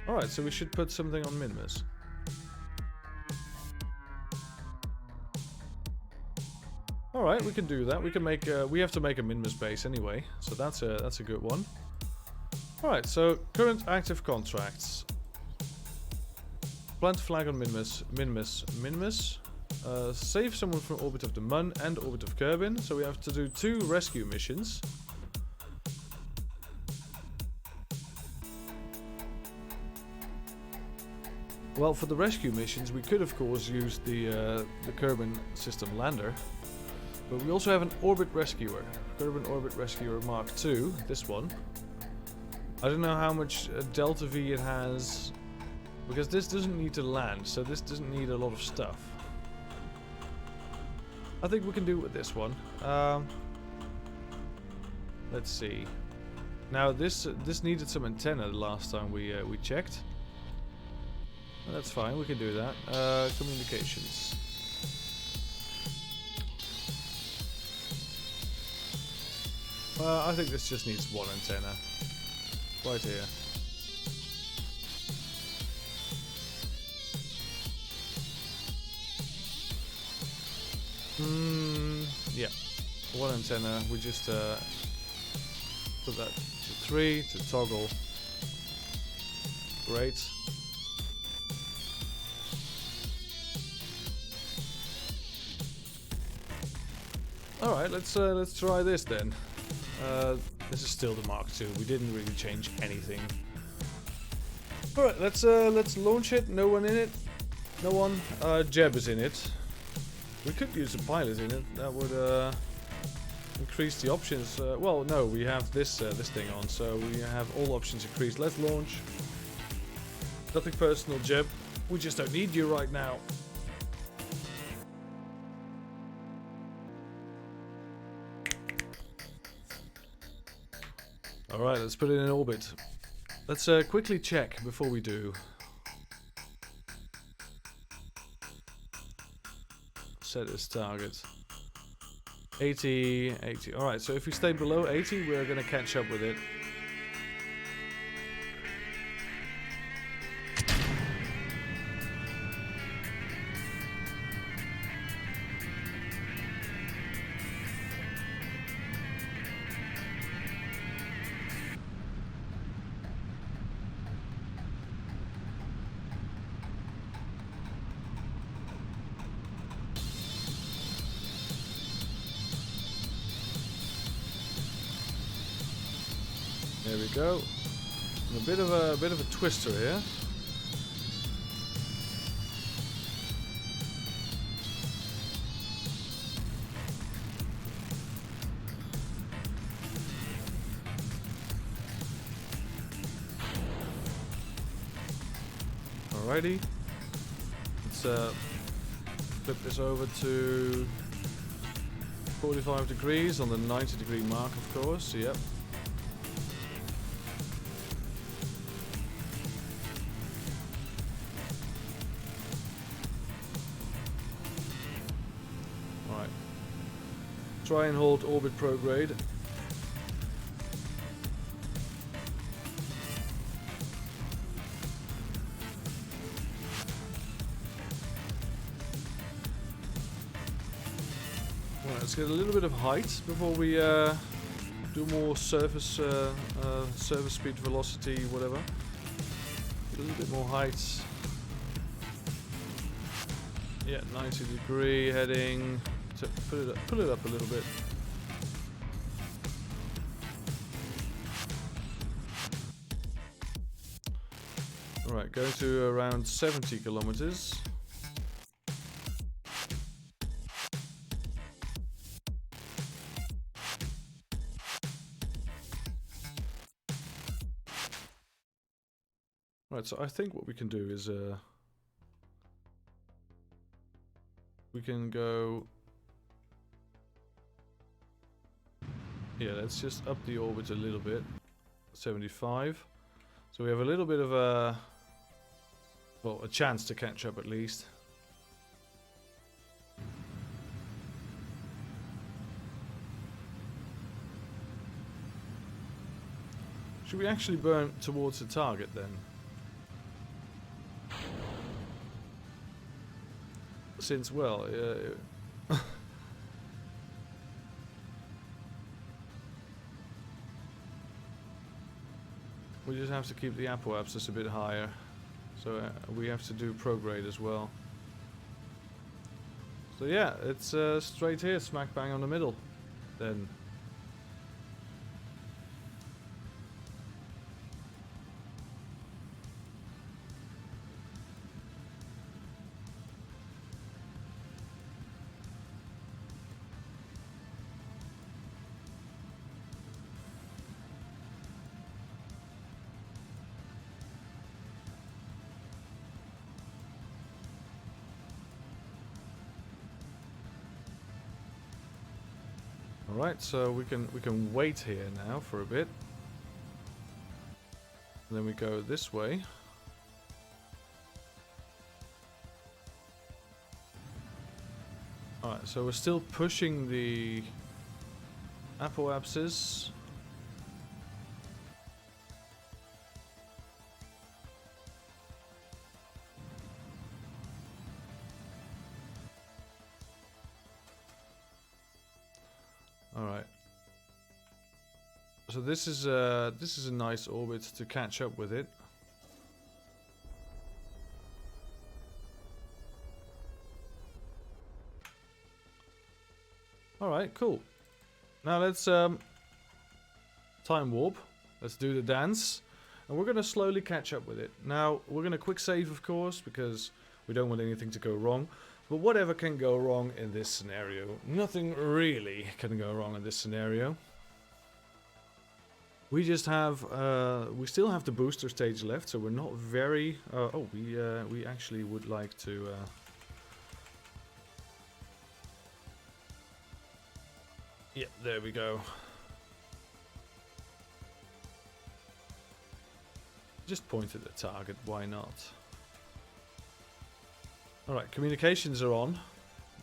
Alright, so we should put something on Minmus. Alright, we can do that. We can make we have to make a Minmus base anyway, so that's a good one. Alright, so current active contracts. Plant flag on Minmus. Save someone from orbit of the Mun and orbit of Kerbin. So we have to do 2 rescue missions. Well, for the rescue missions, we could of course use the Kerbin system lander, but we also have an orbit rescuer, Kerbin Orbit Rescuer Mark II. This one. I don't know how much Delta V it has, because this doesn't need to land, so this doesn't need a lot of stuff. I think we can do it with this one. Let's see. Now this needed some antenna the last time we checked. That's fine, we can do that. Communications. I think this just needs 1 antenna. Right here. Yeah. 1 antenna. We just put that to 3 to toggle. Great. All right, let's try this then. This is still the Mark II. We didn't really change anything. All right, let's launch it. No one in it. No one. Jeb is in it. We could use a pilot in it. That would increase the options. Well, no, we have this thing on, so we have all options increased. Let's launch. Nothing personal, Jeb. We just don't need you right now. Alright, let's put it in orbit. Let's quickly check before we do. Set as target. 80, 80. Alright, so if we stay below 80, we're gonna catch up with it. There we go. And a bit of a twister here. Alrighty. Let's flip this over to 45 degrees on the 90-degree mark, of course. Yep. Try and hold orbit prograde. Well, let's get a little bit of height before we do more surface speed, velocity, whatever. A little bit more height. Yeah, 90-degree heading. So put it up a little bit. Alright, going to around 70 kilometers. Right, so I think what we can do is we can go. Yeah, let's just up the orbit a little bit. 75. So we have a little bit of a, well, a chance to catch up at least. Should we actually burn towards the target then? Since, well, we just have to keep the apoapsis a bit higher, so we have to do prograde as well. So yeah, it's straight here, smack bang on the middle then. Alright, so we can wait here now for a bit. And then we go this way. Alright, so we're still pushing the apoapsis. Alright. So this is a nice orbit to catch up with it. Alright, cool. Now let's time warp. Let's do the dance. And we're going to slowly catch up with it. Now, we're going to quick save, of course, because we don't want anything to go wrong. But whatever can go wrong in this scenario. Nothing really can go wrong in this scenario. We just have, we still have the booster stage left, so we're not very, we actually would like to, yeah, there we go. Just point at the target, why not? Alright, communications are on.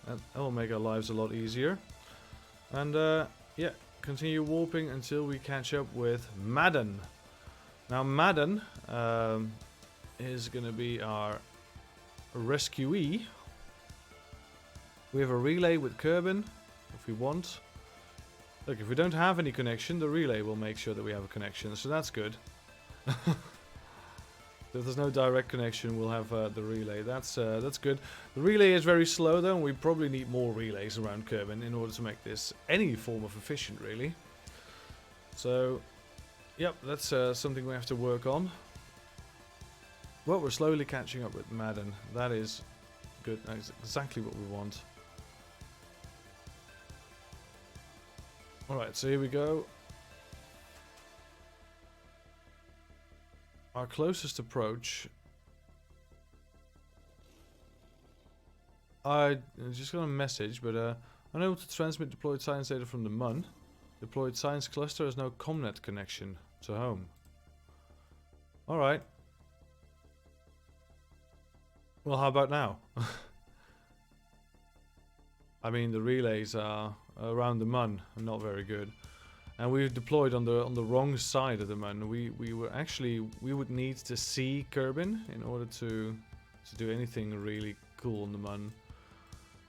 That will make our lives a lot easier. And, yeah. Continue warping until we catch up with Madden. Now Madden is going to be our rescuee. We have a relay with Kerbal if we want. Look, if we don't have any connection, the relay will make sure that we have a connection, so that's good. If there's no direct connection, we'll have the relay. That's good. The relay is very slow though, and we probably need more relays around Kerbal in order to make this any form of efficient, really. So, yep, that's something we have to work on. Well, we're slowly catching up with Madden. That is good. That's exactly what we want. Alright, so here we go. Our closest approach. I just got a message, but unable to transmit deployed science data from the Mun. Deployed science cluster has no comnet connection to home. Alright. Well, how about now? I mean, the relays are around the Mun are not very good. And we deployed on the wrong side of the Mun. We would need to see Kerbal in order to do anything really cool on the Mun.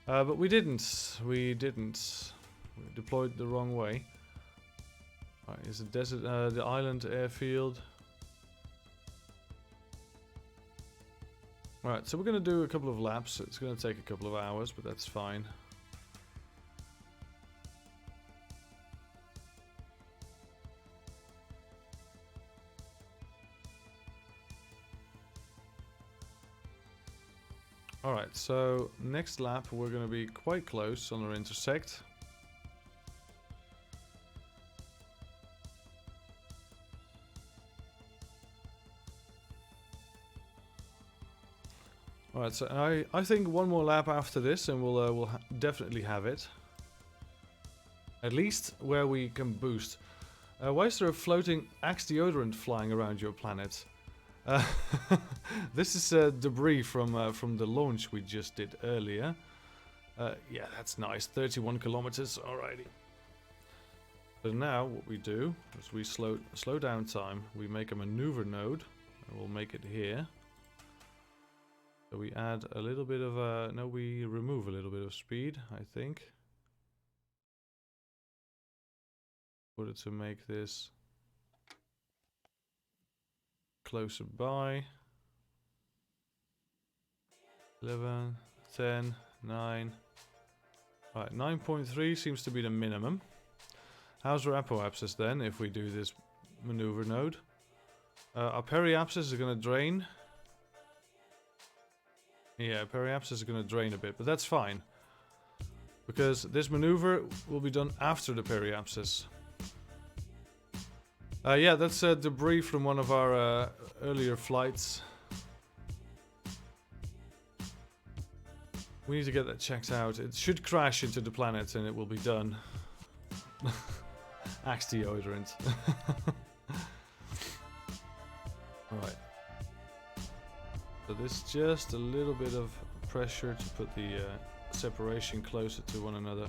But we didn't. We deployed the wrong way. Right, is the desert the island airfield? Alright, so we're gonna do a couple of laps. It's gonna take a couple of hours, but that's fine. Alright, so next lap we're going to be quite close on our intersect. Alright, so I think one more lap after this and we'll definitely have it. At least where we can boost. Why is there a floating Axe deodorant flying around your planet? This is debris from the launch we just did earlier. Yeah, that's nice. 31 kilometers. Alrighty. But now what we do is we slow down time. We make a maneuver node, and we'll make it here. So we add a little bit of no, we remove a little bit of speed, I think, in order to make this closer by. 11, 10, 9. Alright, 9.3 seems to be the minimum. How's our apoapsis then if we do this maneuver node? Our periapsis is going to drain. Yeah, periapsis is going to drain a bit, but that's fine. Because this maneuver will be done after the periapsis. Yeah, that's debris from one of our earlier flights. We need to get that checked out. It should crash into the planet and it will be done. Axe deodorant. Alright. So this just a little bit of pressure to put the separation closer to one another.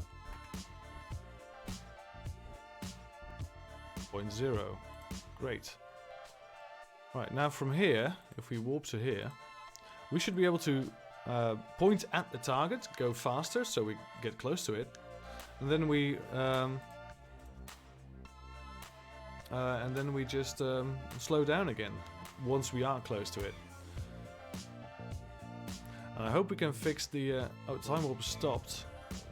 0.0. Great. Right, now from here, if we warp to here, we should be able to point at the target, go faster so we get close to it, and then we just slow down again once we are close to it. And I hope we can fix the oh, time warp stopped.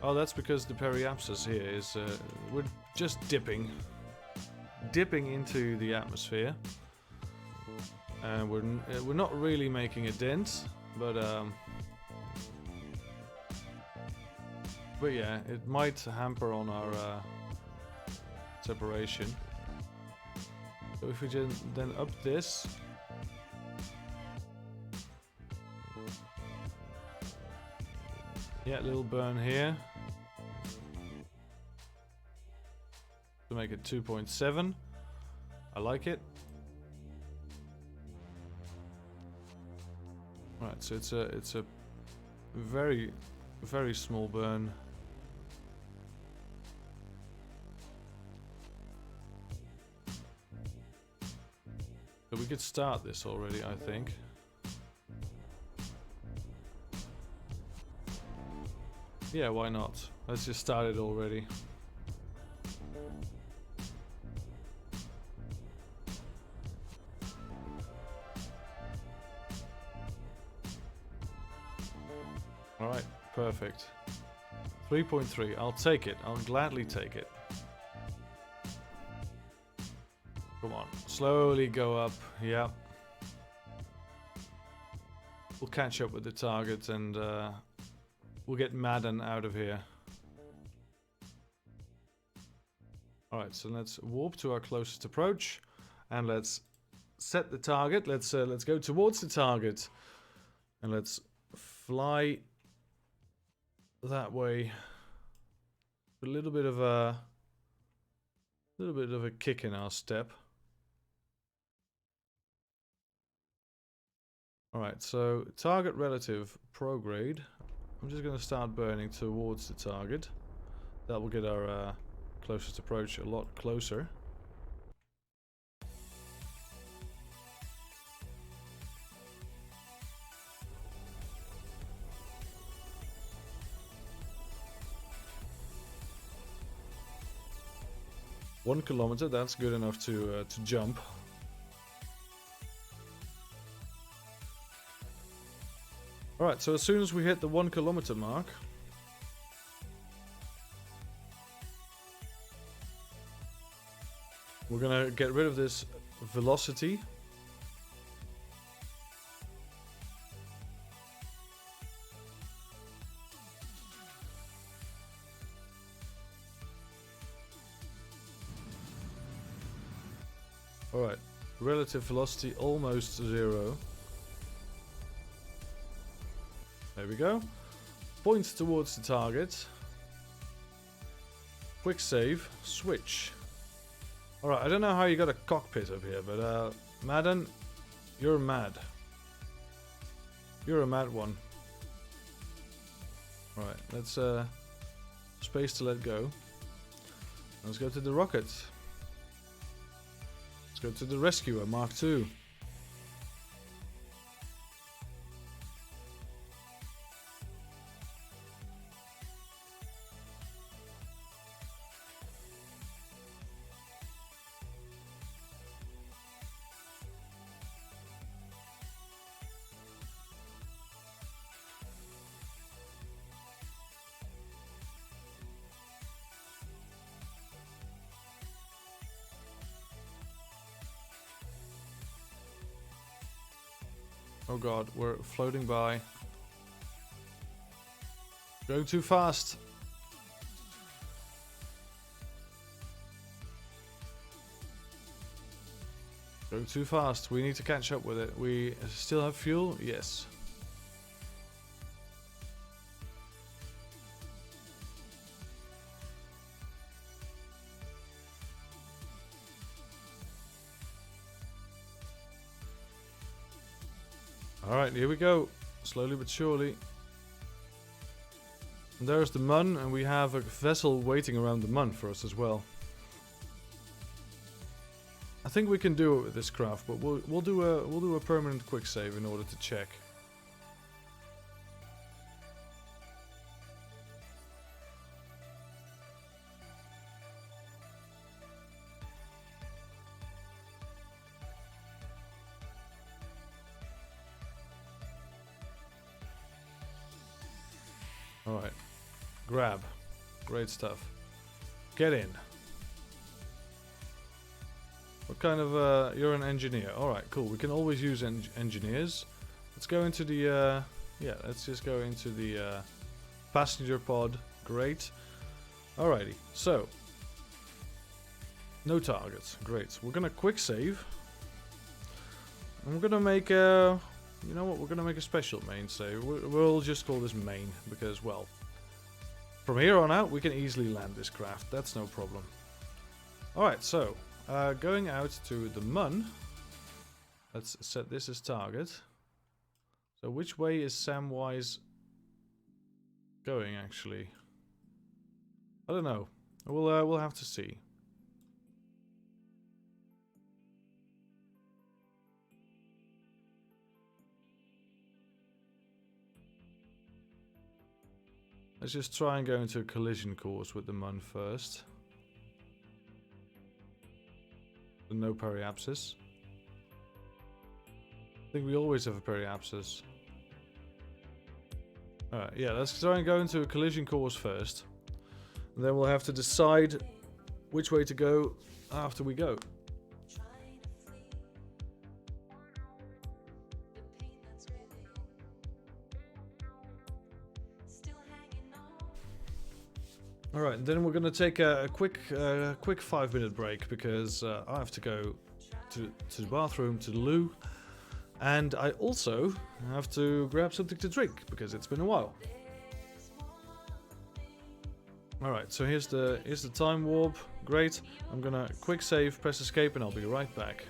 Oh, that's because the periapsis here is we're just dipping into the atmosphere, and we're not really making a dent, but yeah, it might hamper on our separation. So if we then up this. Yeah, little burn here. To make it 2.7. I like it. Right, so it's a very, very small burn. So we could start this already, I think. Yeah, why not? Let's just start it already. Alright, perfect. 3.3, I'll take it. I'll gladly take it. Come on, slowly go up. Yeah. We'll catch up with the target and we'll get Madden out of here. Alright, so let's warp to our closest approach and let's set the target. Let's go towards the target and let's fly that way. A little bit of a kick in our step. Alright, so target relative prograde. I'm just going to start burning towards the target. That will get our closest approach a lot closer. One kilometer, that's good enough to jump. Alright, so as soon as we hit the 1 kilometer mark, we're gonna get rid of this velocity. Alright, relative velocity almost 0. There we go. Points towards the target. Quick save. Switch. Alright, I don't know how you got a cockpit up here, but Madden, you're mad. You're a mad one. Alright, let's space to let go. Let's go to the rocket. Let's go to the Rescuer Mark II. Oh god, we're floating by. Going too fast. Going too fast. We need to catch up with it. We still have fuel? Yes. Alright, here we go. Slowly but surely. And there's the Mun, and we have a vessel waiting around the Mun for us as well. I think we can do it with this craft, but we'll do a permanent quick save in order to check. Alright. Grab. Great stuff. Get in. What kind of, you're an engineer. Alright, cool. We can always use engineers. Let's go into the, yeah, let's just go into the passenger pod. Great. Alrighty, so. No targets. Great. We're gonna quick save. And we're gonna make a, you know what, we're gonna make a special main save. We'll just call this main, because, well, from here on out, we can easily land this craft. That's no problem. Alright, so, going out to the Mun. Let's set this as target. So which way is Samwise going, actually? I don't know. We'll have to see. Let's just try and go into a collision course with the Mun first. No periapsis. I think we always have a periapsis. Alright, yeah, let's try and go into a collision course first. And then we'll have to decide which way to go after we go. Alright, then we're gonna take a quick 5-minute break because I have to go to the bathroom, to the loo, and I also have to grab something to drink because it's been a while. Alright, so here's the time warp. Great. I'm gonna quick save, press escape, and I'll be right back.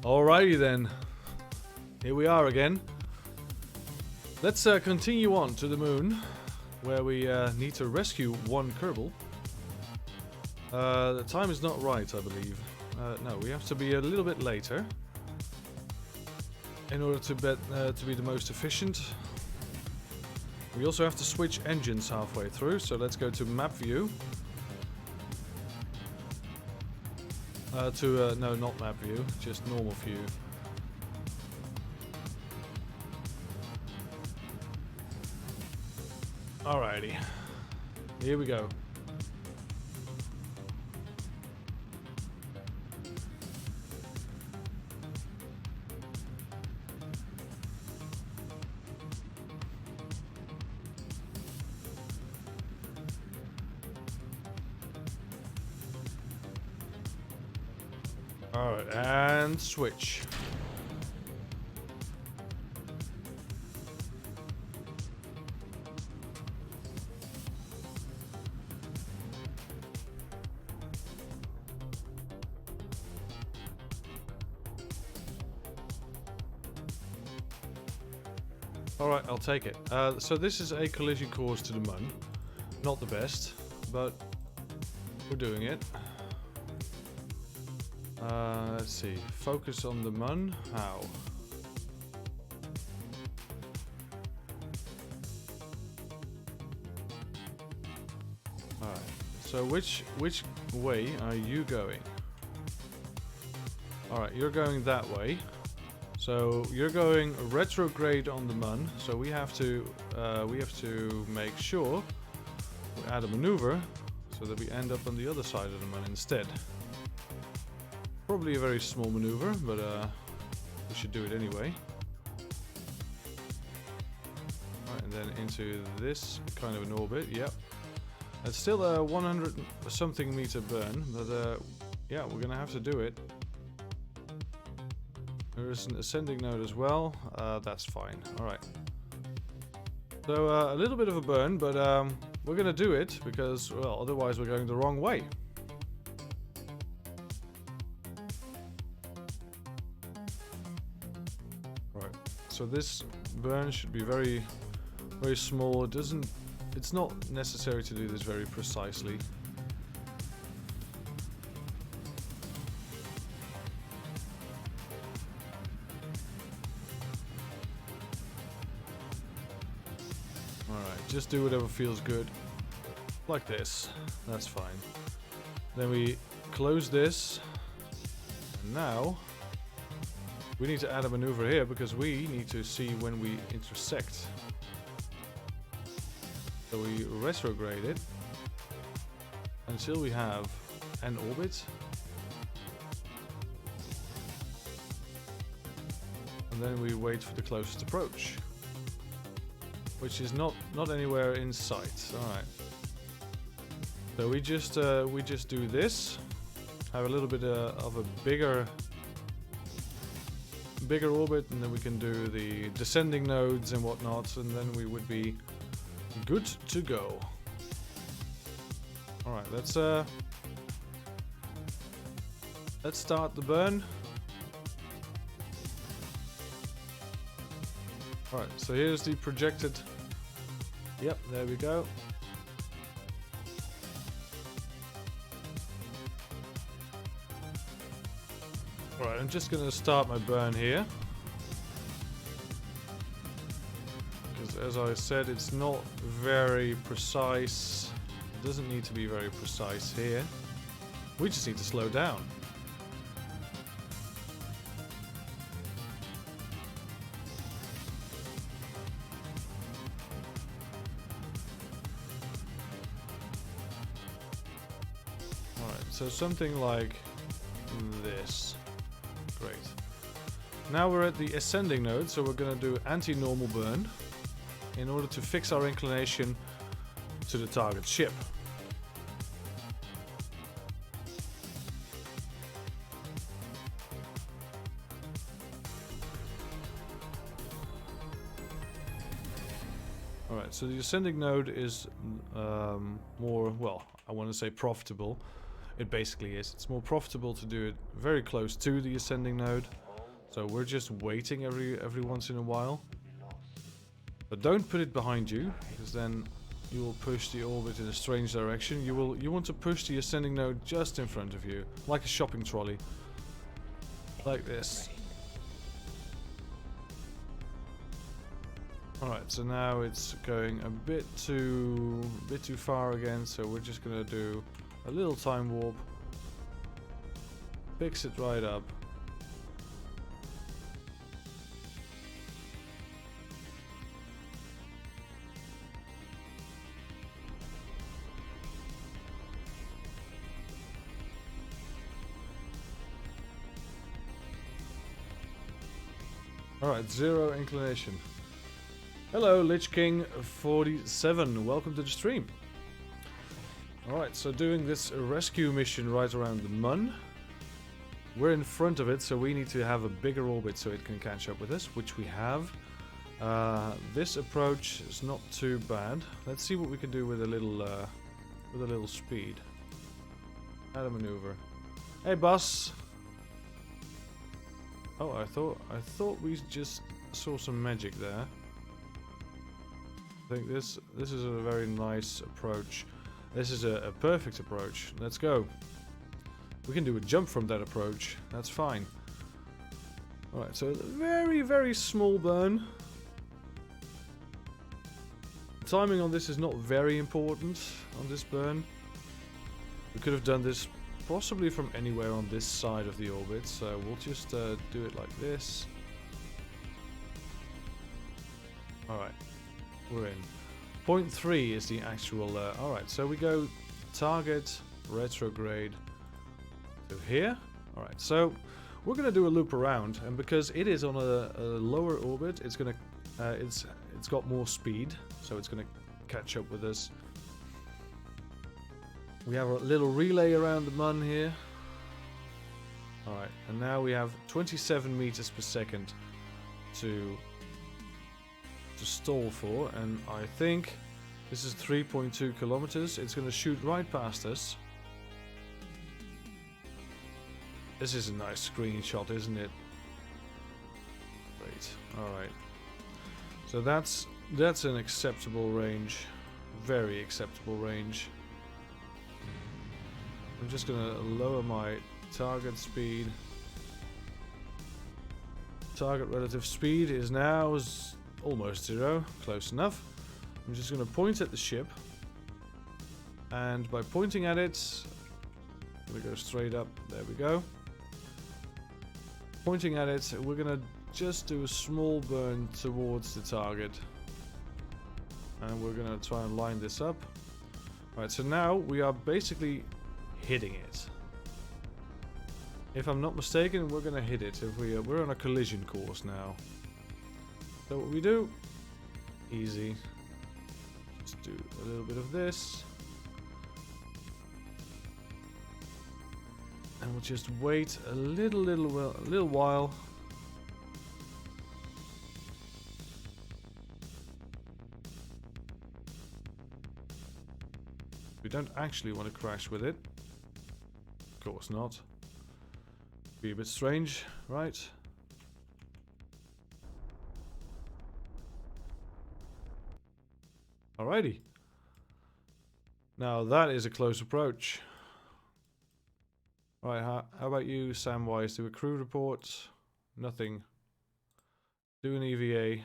Alrighty then. Here we are again. Let's continue on to the moon, where we need to rescue one Kerbal. The time is not right, I believe. No, we have to be a little bit later in order to be the most efficient. We also have to switch engines halfway through, so let's go to map view. No, not map view, just normal view. Alrighty, here we go. Alright, and switch. Alright, I'll take it. So this is a collision course to the moon. Not the best, but we're doing it. Let's see. Focus on the moon. How? Alright. So which way are you going? Alright, you're going that way. So you're going retrograde on the moon. So we have to make sure we add a maneuver so that we end up on the other side of the moon instead. Probably a very small maneuver, but we should do it anyway. Right, and then into this kind of an orbit. Yep. It's still a 100 something meter burn, but yeah, we're gonna have to do it. There is an ascending node as well. That's fine. All right. So a little bit of a burn, but we're gonna do it because, well, otherwise we're going the wrong way. So this burn should be very, very small. It's not necessary to do this very precisely. Alright, just do whatever feels good. Like this. That's fine. Then we close this. And now we need to add a maneuver here because we need to see when we intersect. So we retrograde it until we have an orbit. And then we wait for the closest approach, which is not anywhere in sight. Alright. So we just do this. Have a little bit of a bigger orbit, and then we can do the descending nodes and whatnot, and then we would be good to go. Alright, let's start the burn. Alright, so here's the projected. Yep, there we go. Alright, I'm just going to start my burn here. Because as I said, it's not very precise. It doesn't need to be very precise here. We just need to slow down. Alright, so something like this. Great. Now we're at the ascending node, so we're going to do anti-normal burn in order to fix our inclination to the target ship. Alright, so the ascending node is more, well, I want to say profitable. it basically is. It's more profitable to do it very close to the ascending node. So we're just waiting every once in a while. But don't put it behind you, because then you will push the orbit in a strange direction. You want to push the ascending node just in front of you, like a shopping trolley. Like this. Alright, so now it's going a bit too far again, so we're just gonna do a little time warp. Fix it right up. Alright, 0 inclination. Hello, Lich King 47. Welcome to the stream. Alright, so doing this rescue mission right around the Mun. We're in front of it, so we need to have a bigger orbit so it can catch up with us, which we have. This approach is not too bad. Let's see what we can do with a little speed. Add a maneuver. Hey, boss. Oh, I thought we just saw some magic there. I think this is a very nice approach. This is a perfect approach. Let's go. We can do a jump from that approach. That's fine. Alright, so very, very small burn. Timing on this is not very important on this burn. We could have done this possibly from anywhere on this side of the orbit, so we'll just do it like this. Alright, we're in. Point 3 is the actual... Alright, so we go target, retrograde to here. Alright, so we're going to do a loop around, and because it is on a lower orbit, it's going to... it's got more speed, so it's going to catch up with us. We have a little relay around the Mun here. Alright, and now we have 27 meters per second to stall for, and I think this is 3.2 kilometers. It's going to shoot right past us. This is a nice screenshot, isn't it? Great. Alright. So that's an acceptable range. Very acceptable range. I'm just gonna lower my target speed. Target relative speed is now almost 0, close enough. I'm just gonna point at the ship, and by pointing at it, we go straight up. There we go. Pointing at it, we're gonna just do a small burn towards the target, and we're gonna try and line this up. Right, so now we are basically hitting it. If I'm not mistaken, we're gonna hit it. If we're on a collision course now. So what we do, easy. Just do a little bit of this, and we'll just wait a little while. We don't actually want to crash with it. Of course not. Be a bit strange, right? Alrighty. Now that is a close approach. Right, how about you, Samwise? Do a crew report? Nothing. Do an EVA.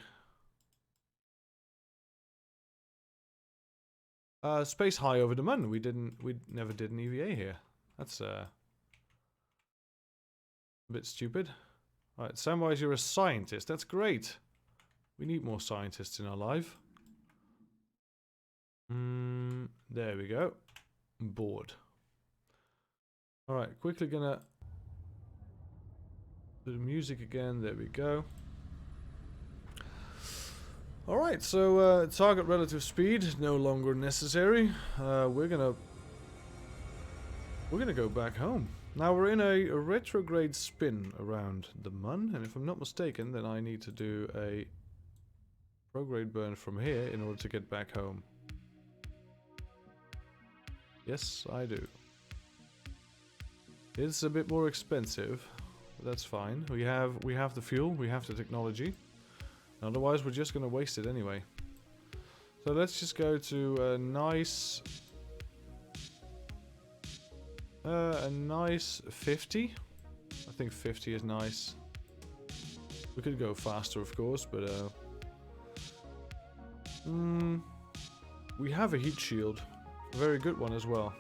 Space high over the Mun. We never did an EVA here. That's a bit stupid. Right, Samwise, you're a scientist. That's great. We need more scientists in our life. There we go. Bored. Alright, quickly gonna do the music again. There we go. Alright, so target relative speed no longer necessary. We're gonna go back home. Now we're in a retrograde spin around the Mun, and if I'm not mistaken, then I need to do a prograde burn from here in order to get back home. Yes, I do. It's a bit more expensive, but that's fine. We have the fuel, we have the technology. Otherwise, we're just gonna waste it anyway. So let's just go to a nice 50. I think 50 is nice. We could go faster, of course, but we have a heat shield, a very good one as well.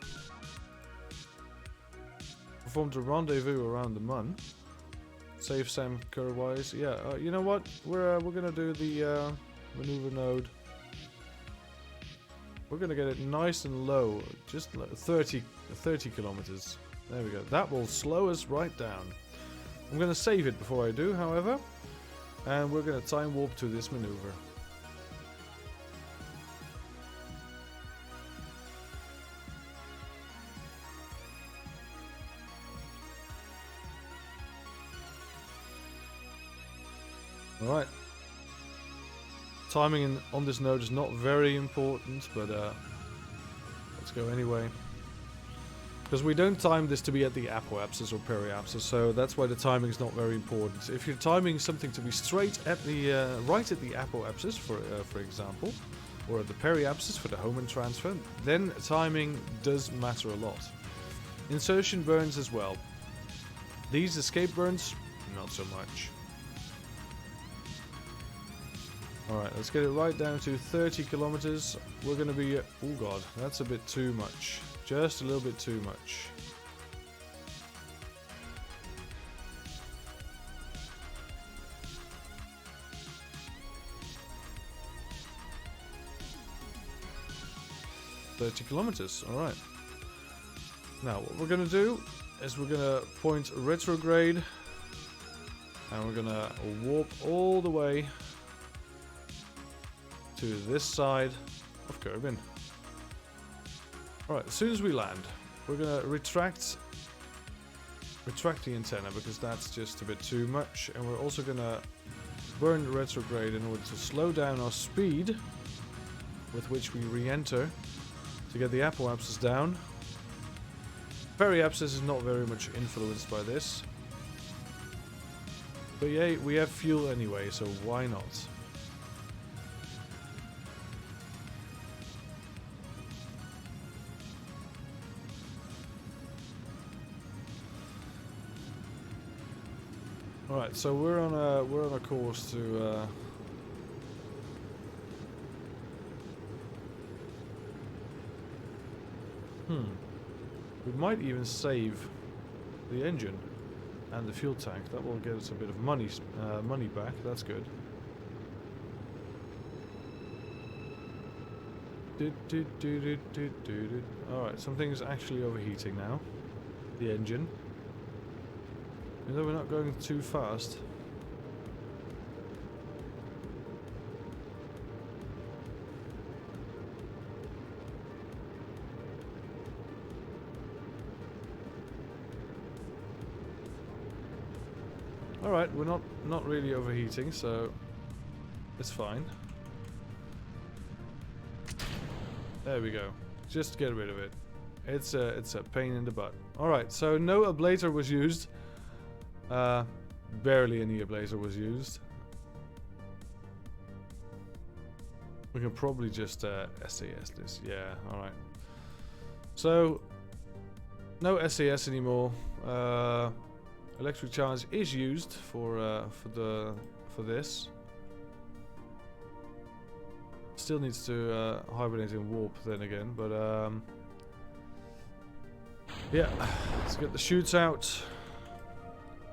Performed a rendezvous around the Mun. Save Sam Kerwise. Yeah, you know what? We're gonna do the maneuver node. We're gonna get it nice and low, just 30 kilometers. There we go. That will slow us right down. I'm gonna save it before I do, however, and we're gonna time warp to this maneuver. Alright. Timing on this node is not very important, but let's go anyway. Because we don't time this to be at the apoapsis or periapsis, so that's why the timing is not very important. If you're timing something to be straight at the right at the apoapsis, for example, or at the periapsis for the Hohmann transfer, then timing does matter a lot. Insertion burns as well. These escape burns, not so much. Alright, let's get it right down to 30 kilometers. We're going to be... oh god, that's a bit too much. Just a little bit too much. kilometers, alright. Now, what we're going to do is we're going to point retrograde. And we're going to warp all the way to this side of Kerbal. Alright, as soon as we land, we're gonna retract the antenna because that's just a bit too much, and we're also gonna burn the retrograde in order to slow down our speed with which we re-enter to get the apoapsis down. Periapsis is not very much influenced by this. But yeah, we have fuel anyway, so why not? Alright, so we're on a course to we might even save the engine and the fuel tank. That will get us a bit of money back. That's good. Alright, something's actually overheating now. The engine. Although we're not going too fast. Alright, we're not really overheating, so it's fine. There we go. Just get rid of it. It's a pain in the butt. Alright, so no ablator was used. Barely any ablator was used. We can probably just SAS this. Yeah, alright. So no SAS anymore. Electric charge is used for this. Still needs to hibernate and warp then again, but yeah, let's get the chutes out.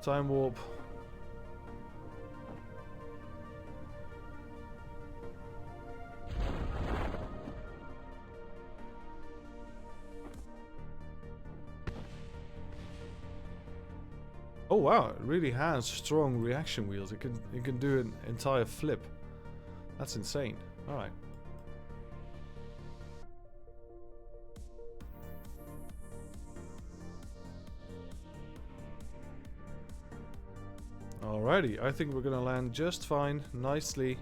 Time warp. Oh wow, it really has strong reaction wheels. It can do an entire flip. That's insane. All right. Alrighty, I think we're gonna land just fine, nicely.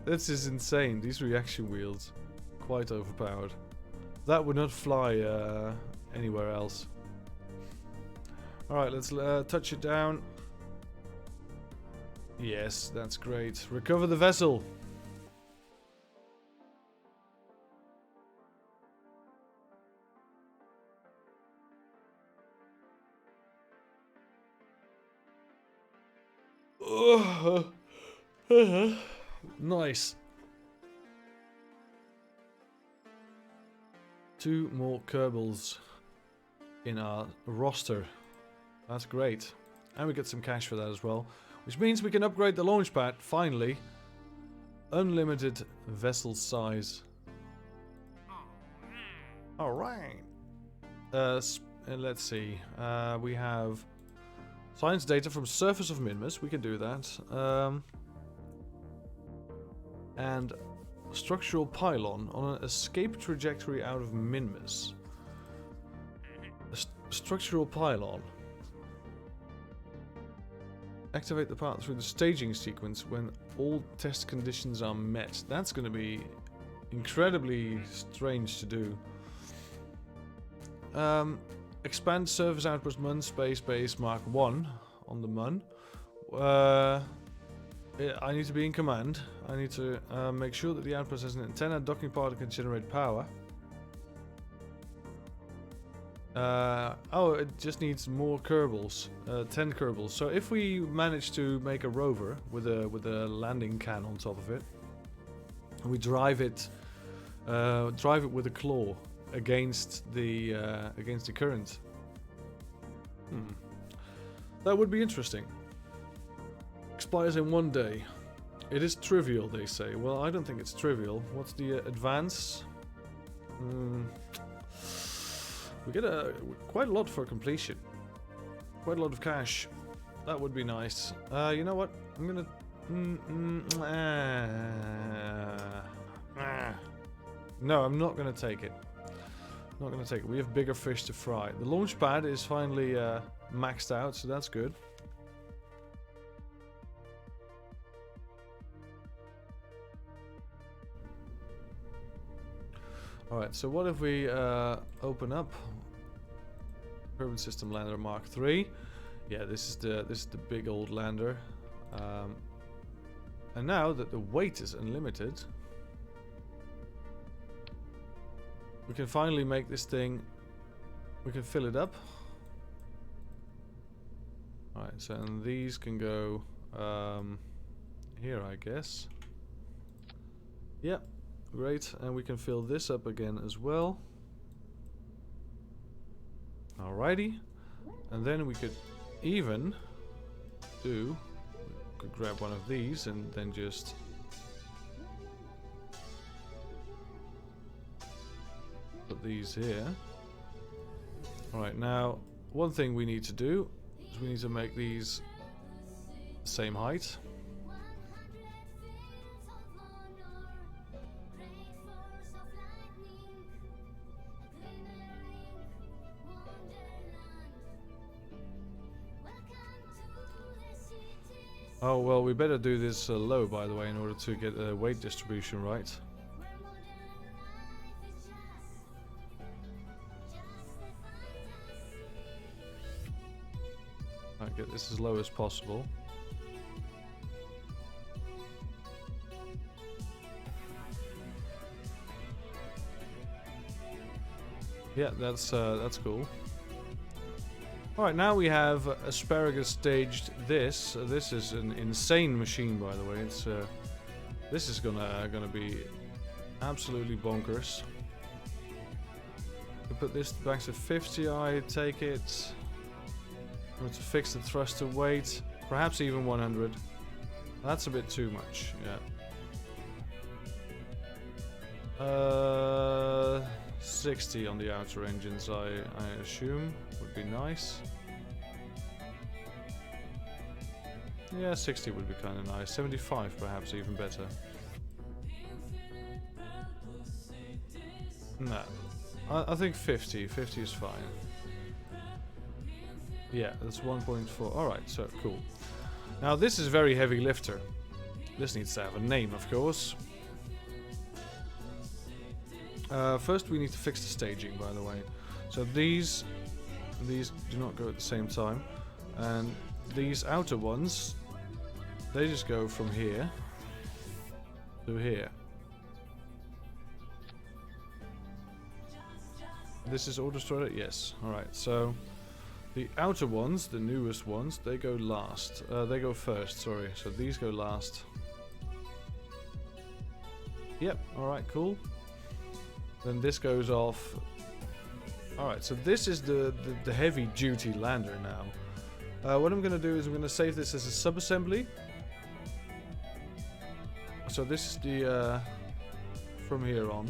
This is insane. These reaction wheels, quite overpowered. That would not fly anywhere else. Alright, let's touch it down. Yes, that's great. Recover the vessel. Nice. 2 more Kerbals in our roster. That's great. And we get some cash for that as well. Which means we can upgrade the launch pad, finally. Unlimited vessel size. Alright. Let's see. We have science data from surface of Minmus. We can do that. And structural pylon on an escape trajectory out of Minmus. Structural pylon. Activate the path through the staging sequence when all test conditions are met. That's going to be incredibly strange to do. Expand surface outpost Mun space base Mark 1 on the Mun. I need to be in command. I need to make sure that the outpost has an antenna, docking part, and can generate power. Oh, it just needs more Kerbals. 10 Kerbals. So if we manage to make a rover with a landing can on top of it, and we drive it with a claw against the current. That would be interesting. Expires in 1 day. It is trivial, they say. Well, I don't think it's trivial. What's the advance? We get quite a lot for completion. Quite a lot of cash. That would be nice. You know what? I'm gonna... No, I'm not gonna take it. Not gonna take it. We have bigger fish to fry. The launch pad is finally maxed out, so that's good. Alright, so what if we open up Urban System Lander Mark III? Yeah, this is the big old lander. And now that the weight is unlimited, we can finally make this thing, we can fill it up. Alright, so and these can go here, I guess. Yep. Great, and we can fill this up again as well. Alrighty, and then we could even could grab one of these and then just put these here. Alright, now one thing we need to do is we need to make these the same height. Oh well, we better do this low, by the way, in order to get the weight distribution right. I'll get this as low as possible. Yeah, that's cool. Alright, now we have Asparagus staged this. This is an insane machine, by the way. It's this is gonna be absolutely bonkers. We put this back to 50, I take it. I'm going to fix the thruster weight, perhaps even 100. That's a bit too much, yeah. 60 on the outer engines, I assume, would be nice. Yeah, 60 would be kind of nice. 75 perhaps even better. No, I think 50. 50 is fine. Yeah, that's 1.4. Alright, so cool. Now this is a very heavy lifter. This needs to have a name, of course. First we need to fix the staging, by the way. So these do not go at the same time, and these outer ones, they just go from here to here. This is auto-destroyer? Yes. Alright, so the outer ones, the newest ones, they go last. They go first, sorry. So these go last. Yep, alright, cool. Then this goes off. Alright, so this is the heavy duty lander now. What I'm going to do is I'm going to save this as a sub-assembly. So this is the from here on.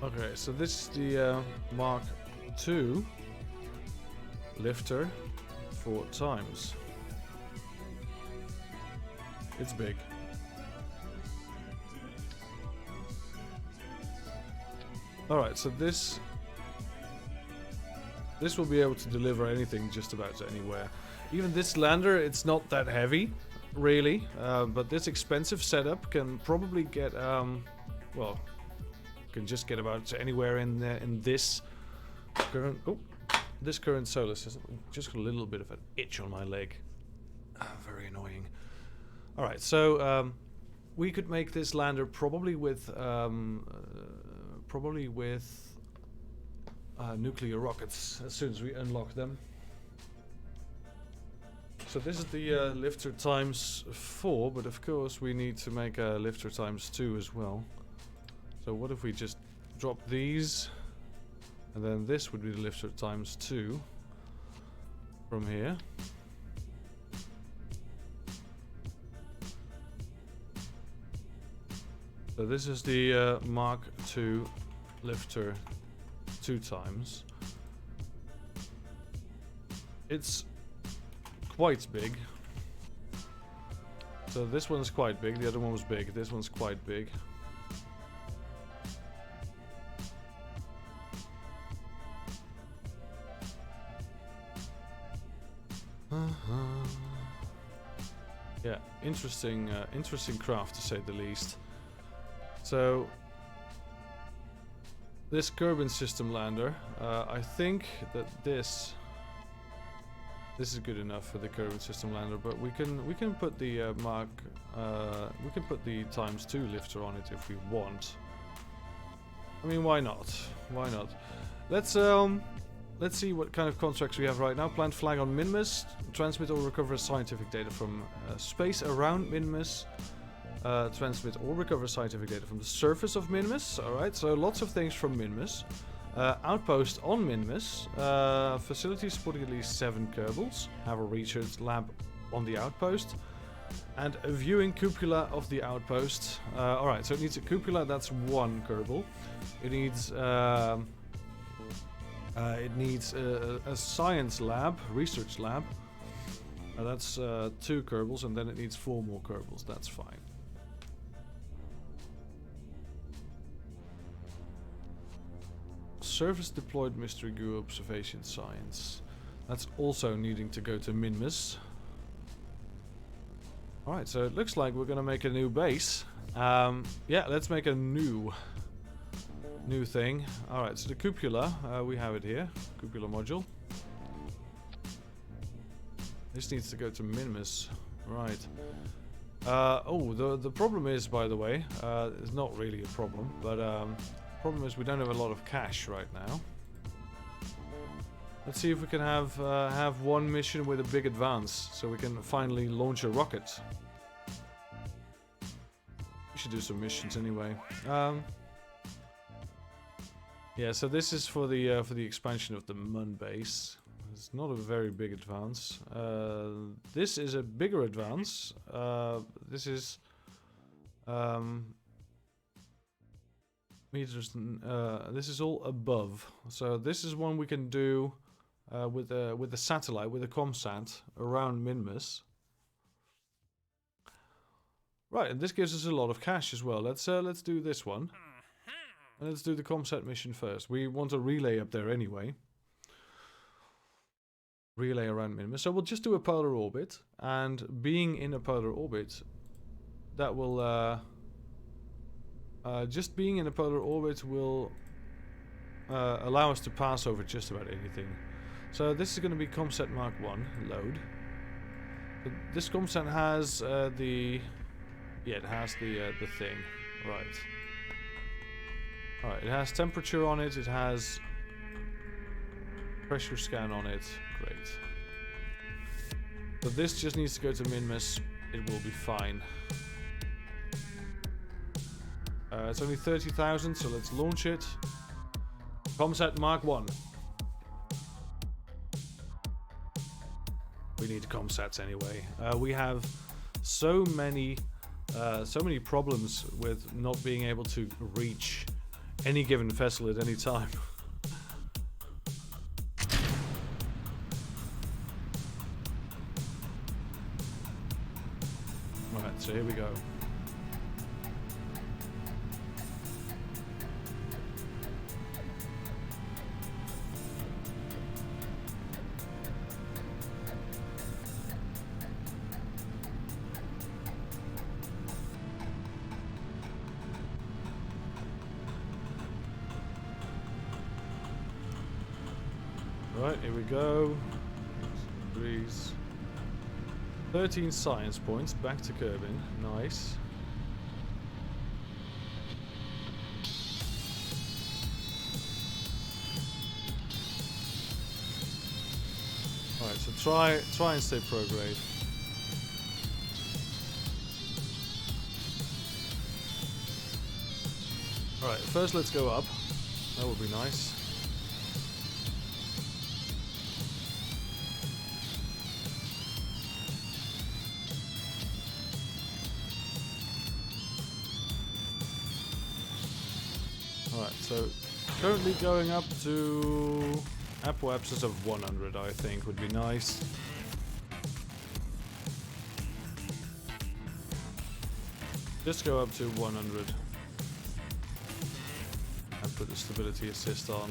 Okay, so this is the Mark II lifter 4 times. It's big. Alright, so this will be able to deliver anything just about to anywhere. Even this lander, it's not that heavy, really, but this expensive setup can probably get, well, can just get about to anywhere in this current, this current solar system. Just got a little bit of an itch on my leg. Very annoying. Alright, so we could make this lander probably with nuclear rockets as soon as we unlock them. So this is the lifter times 4, but of course we need to make a lifter times 2 as well. So what if we just drop these, and then this would be the lifter times 2 from here. So this is the Mark II lifter 2 times. It's quite big. So this one's quite big, the other one was big, this one's quite big. Yeah, interesting craft to say the least. So this Kerbal system lander, I think that this is good enough for the Kerbal system lander, but we can put the we can put the times 2 lifter on it if we want. I mean, why not? Why not? Let's see what kind of contracts we have right now. Plant flag on Minmus. Transmit or recover scientific data from space around Minmus. Transmit or recover scientific data from the surface of Minmus. Alright, so lots of things from Minmus. Outpost on Minmus. Facilities supporting at least 7 Kerbals. Have a research lab on the outpost. And a viewing cupola of the outpost. Alright, so it needs a cupola, that's 1 Kerbal. It needs a science lab, research lab. That's 2 Kerbals, and then it needs 4 more Kerbals. That's fine. Surface deployed mystery goo observation science. That's also needing to go to Minmus. Alright, so it looks like we're gonna make a new base. Yeah, let's make a new thing. Alright, so the cupola, we have it here. Cupola module. This needs to go to Minmus. Right. Oh, the problem is, by the way, it's not really a problem, but problem is we don't have a lot of cash right now. Let's see if we can have one mission with a big advance, so we can finally launch a rocket. We should do some missions anyway. Yeah, so this is for the expansion of the Mun base. It's not a very big advance. This is a bigger advance. This is meters. This is all above. So this is one we can do with the satellite, with the ComSat around Minmus. Right, and this gives us a lot of cash as well. Let's do this one. And let's do the ComSat mission first. We want a relay up there anyway. relay around Minmus. So we'll just do a polar orbit, and being in a polar orbit, that will just being in a polar orbit will allow us to pass over just about anything. So this is going to be ComSat Mark 1 load. But this ComSat has the thing, right? All right, it has temperature on it. It has pressure scan on it. Great. But this just needs to go to Minmus. It will be fine. It's only 30,000, so let's launch it. ComSat Mark 1. We need ComSats anyway. We have so many problems with not being able to reach any given vessel at any time. Right, so here we go. Right, here we go. Degrees. 13 science points back to Kerbin. Nice. Alright, so try and stay prograde. Alright, first let's go up. That would be nice. Alright, so currently going up to apoapsis of 100, I think, would be nice. Just go up to 100 and put the stability assist on.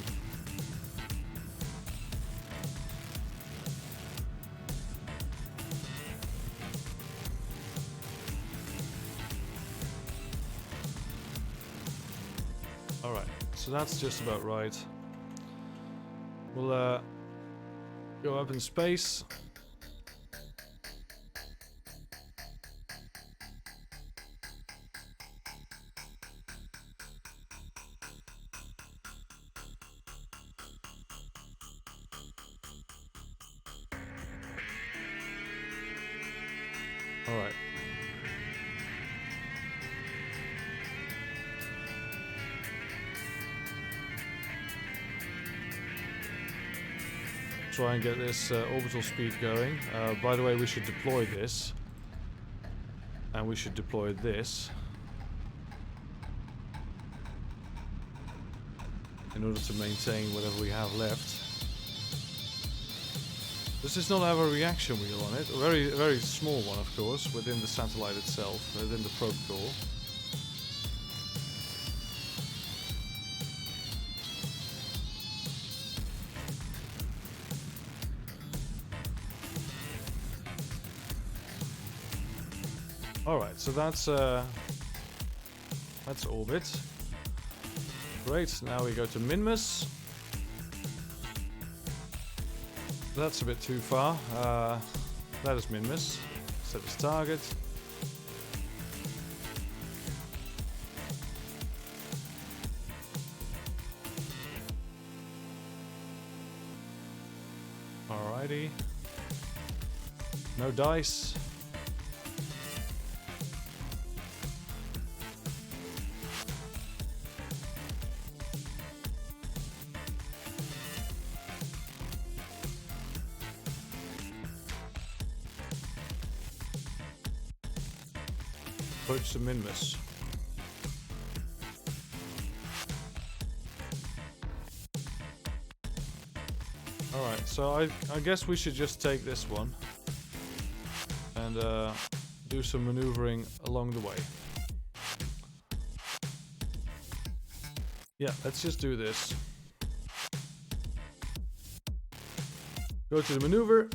Alright, so that's just about right. We'll go up in space. Alright. Try and get this orbital speed going. By the way, we should deploy this. And we should deploy this. In order to maintain whatever we have left. This does not have a reaction wheel on it. A very small one, of course, within the satellite itself, within the probe core. Alright, so that's orbit. Great, now we go to Minmus. That's a bit too far. That is Minmus. Set as target. Alrighty. No dice. Approach to Minmus. Alright, so I guess we should just take this one and do some maneuvering along the way. Yeah, let's just do this. Go to the maneuver.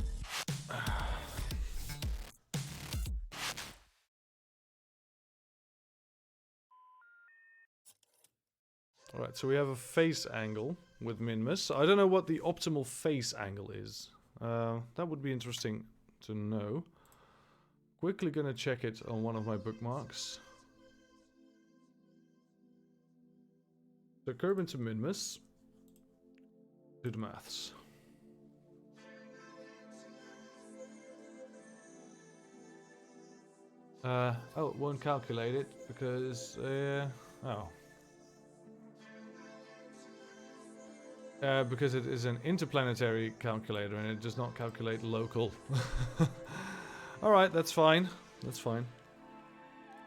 Alright, so we have a face angle with Minmus. I don't know what the optimal face angle is. That would be interesting to know. Quickly gonna check it on one of my bookmarks. So curve into Minmus. Do the maths. Oh, it won't calculate it because, because it is an interplanetary calculator and it does not calculate local. Alright, that's fine. That's fine.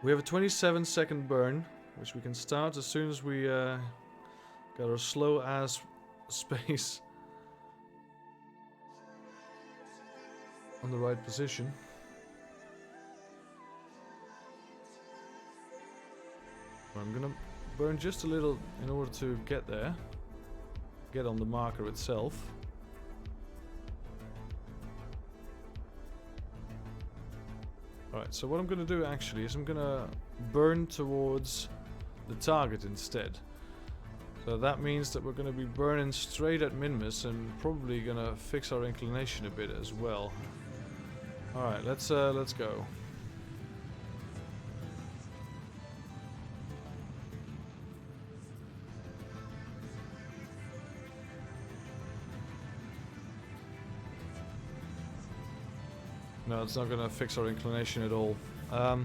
We have a 27-second burn, which we can start as soon as we got our slow-ass space on the right position. I'm gonna burn just a little in order to get there. Get on the marker itself. Alright, so what I'm gonna do actually is I'm gonna burn towards the target instead. So that means that we're gonna be burning straight at Minmus and probably gonna fix our inclination a bit as well. Alright, let's go. No, it's not gonna fix our inclination at all. I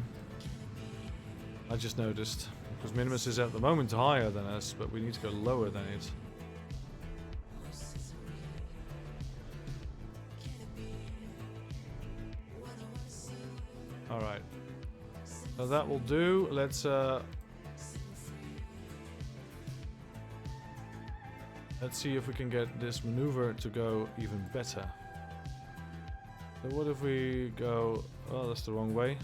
just noticed. Because Minimus is at the moment higher than us, but we need to go lower than it. Alright. So that will do. Let's see if we can get this maneuver to go even better. So what if we go... Oh, that's the wrong way.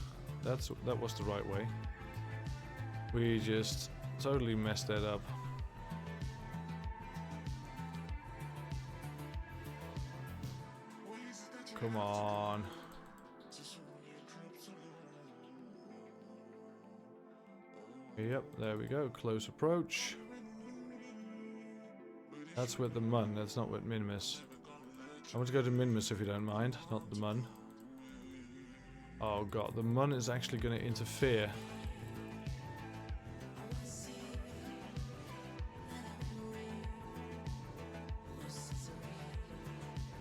That was the right way. We just totally messed that up. Come on. Yep, there we go. Close approach. That's with the Mun, that's not with Minimus. I want to go to Minmus if you don't mind, not the Mun. Oh god, the Mun is actually going to interfere.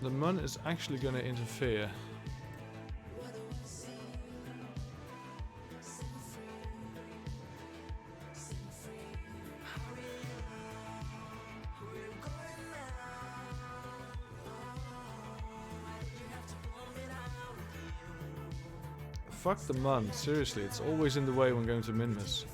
The Mun is actually going to interfere. Fuck the Mun, seriously, it's always in the way when going to Minmus.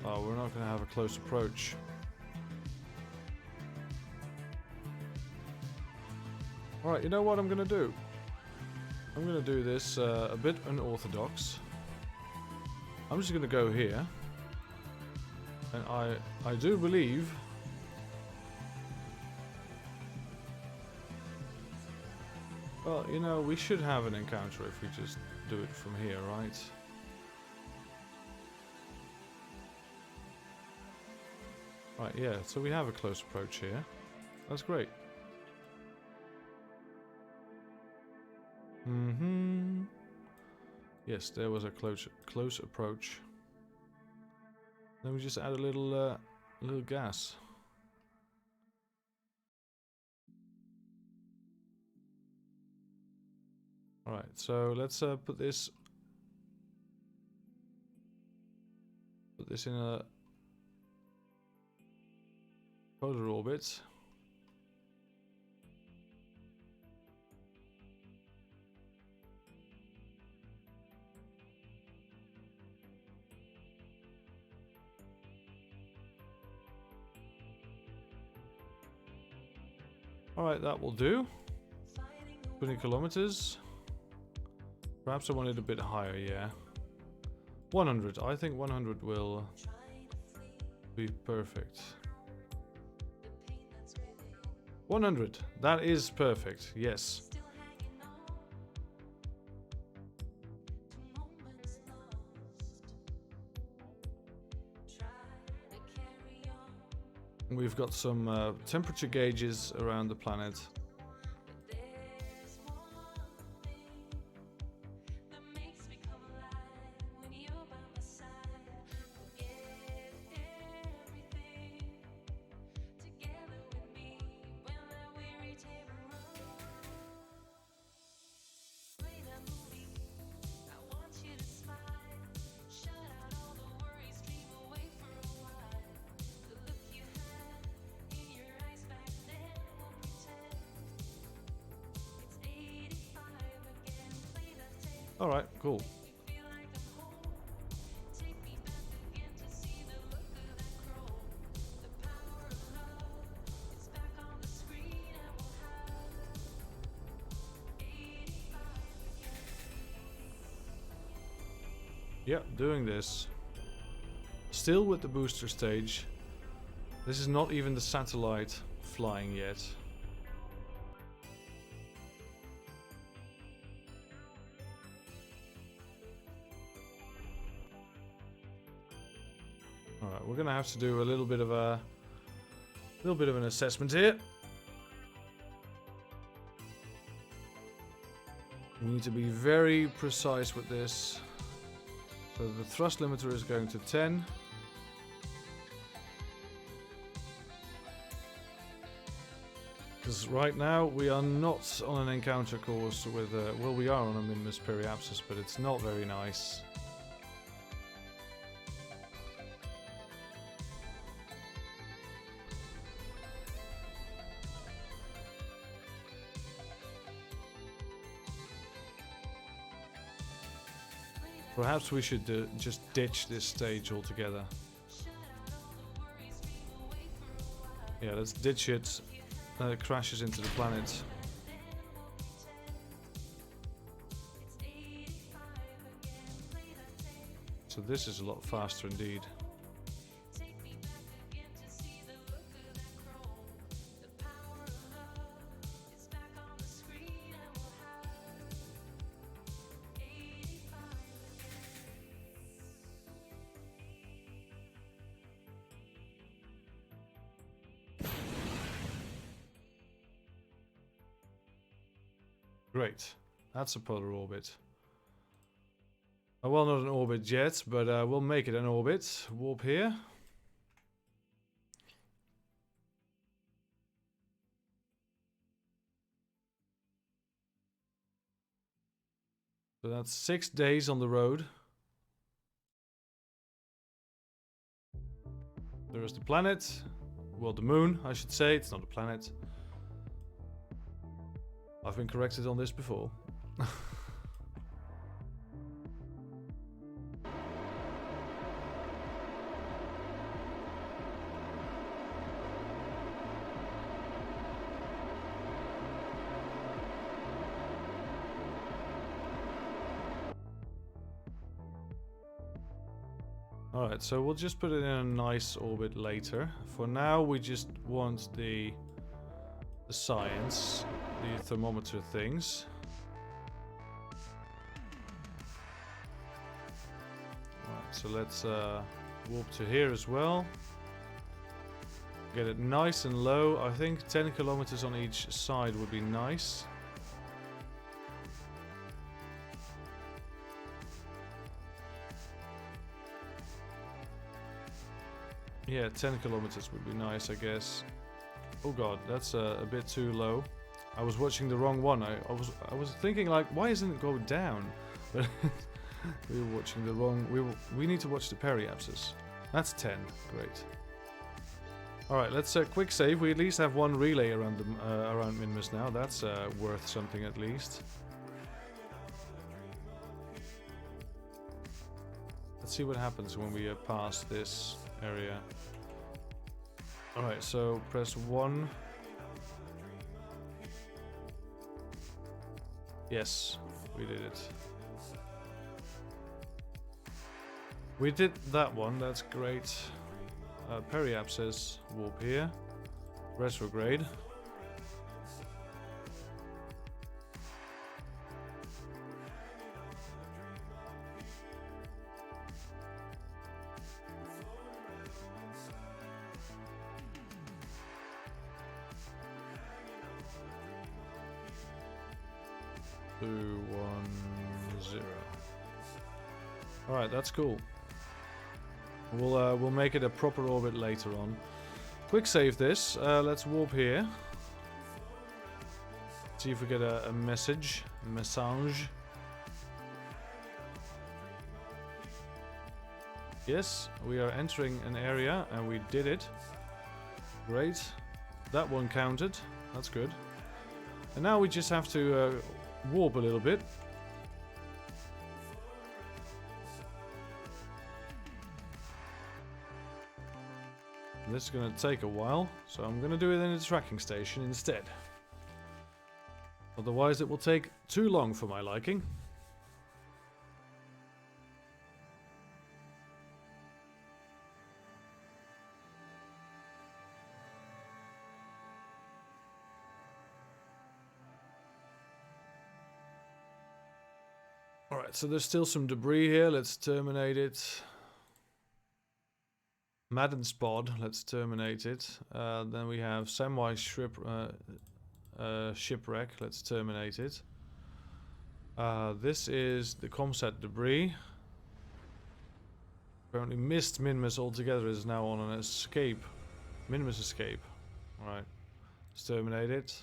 Oh, we're not going to have a close approach. Alright, you know what I'm going to do? I'm going to do this a bit unorthodox. I'm just going to go here. And I do believe... Well, you know, we should have an encounter if we just do it from here, right? Right, yeah, so we have a close approach here. That's great. Mm-hmm. Yes, there was a close approach. Then we just add a little gas. All right, so let's put this in a polar orbit. Alright, that will do. 20 kilometers. Perhaps I want it a bit higher, yeah. 100. I think 100 will be perfect. 100. That is perfect. Yes. We've got some temperature gauges around the planet. Alright, cool. Yep, doing this. Still with the booster stage. This is not even the satellite flying yet. Alright, we're gonna have to do a little bit of an assessment here. We need to be very precise with this. So the thrust limiter is going to 10. Because right now we are not on an encounter course with, well, we are on a Minmus Periapsis, but it's not very nice. Perhaps we should just ditch this stage altogether. Yeah, let's ditch it. It crashes into the planet. So this is a lot faster indeed. Great. That's a polar orbit. Well, not an orbit yet, but we'll make it an orbit. Warp here. So that's 6 days on the road. There is the planet. Well, the moon, I should say. It's not a planet. I've been corrected on this before. Alright, so we'll just put it in a nice orbit later. For now, we just want the science, the thermometer things. Right, so let's warp to here as well. Get it nice and low. I think 10 kilometers on each side would be nice. Yeah, 10 kilometers would be nice, I guess. Oh god, that's a bit too low. I was watching the wrong one. I was thinking like, why isn't it going down? But we were watching the wrong. We need to watch the periapsis. That's 10. Great. All right, let's quick save. We at least have one relay around the around Minmus now. That's worth something at least. Let's see what happens when we pass this area. Alright, so press 1. Yes, we did it. We did that one, that's great. Periapsis, warp here. Retrograde. Two, 1, 0. All right, that's cool. We'll make it a proper orbit later on. Quick save this. Let's warp here. See if we get a message. Yes, we are entering an area and we did it. Great. That one counted. That's good. And now we just have to warp a little bit. This is going to take a while, so I'm going to do it in the tracking station instead. Otherwise it will take too long for my liking. Alright, so there's still some debris here. Let's terminate it. Madden Spod, let's terminate it. Then we have Samwise Shipwreck, let's terminate it. This is the comsat debris. Apparently missed Minmus altogether, is now on an escape. Minmus escape. Alright, let's terminate it.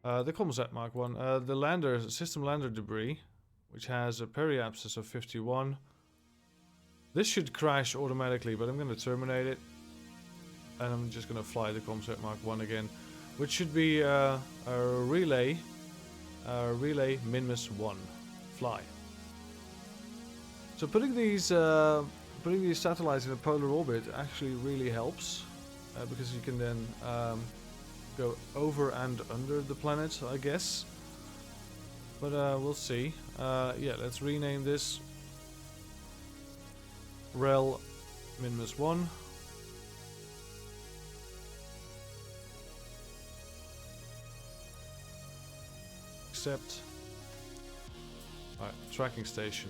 The comsat Mark 1. The lander, system lander debris, which has a periapsis of 51. This should crash automatically, but I'm going to terminate it. And I'm just going to fly the Comsat Mark 1 again. Which should be a relay Minmus 1. Fly. So putting these satellites in a polar orbit actually really helps. Because you can then go over and under the planet, I guess. But we'll see. Yeah, let's rename this Rel Minmus 1. Accept. Alright, tracking station.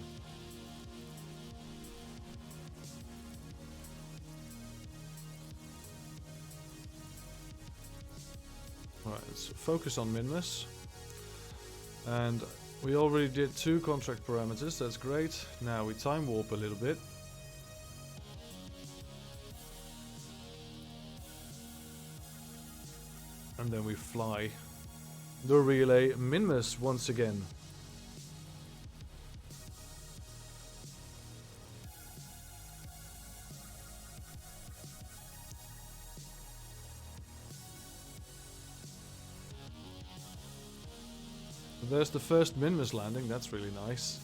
Alright, let's focus on Minmus. And we already did 2 contract parameters, that's great. Now we time warp a little bit. And then we fly the relay Minmus once again. There's the first Minmus landing, that's really nice.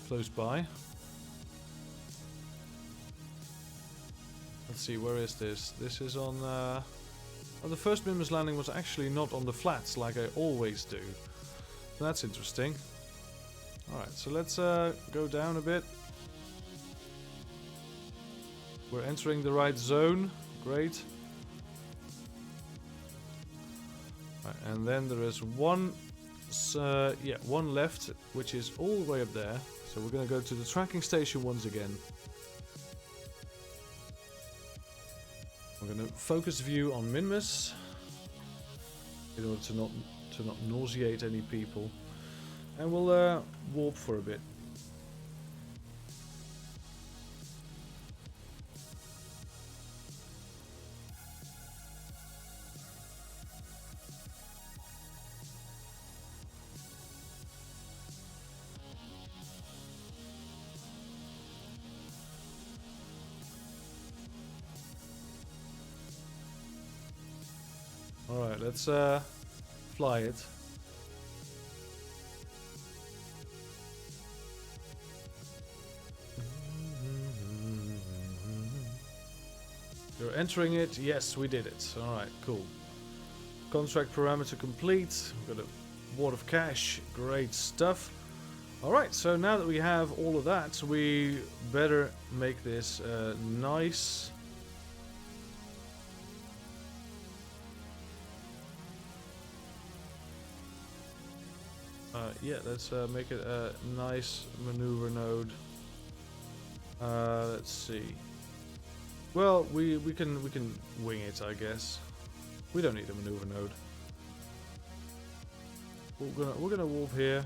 Close by. Let's see, where is this? This is on... Oh, the first Minmus landing was actually not on the flats like I always do. That's interesting. Alright, so let's go down a bit. We're entering the right zone. Great. Right, and then there is one left, which is all the way up there. So we're going to go to the tracking station once again. We're going to focus view on Minmus in order to not nauseate any people, and we'll warp for a bit. Alright, let's fly it. You're entering it? Yes, we did it. Alright, cool. Contract parameter complete. We've got a wad of cash. Great stuff. Alright, so now that we have all of that, we better make this nice. Yeah, let's make it a nice maneuver node. Let's see. Well, we can wing it, I guess. We don't need a maneuver node. We're gonna warp here.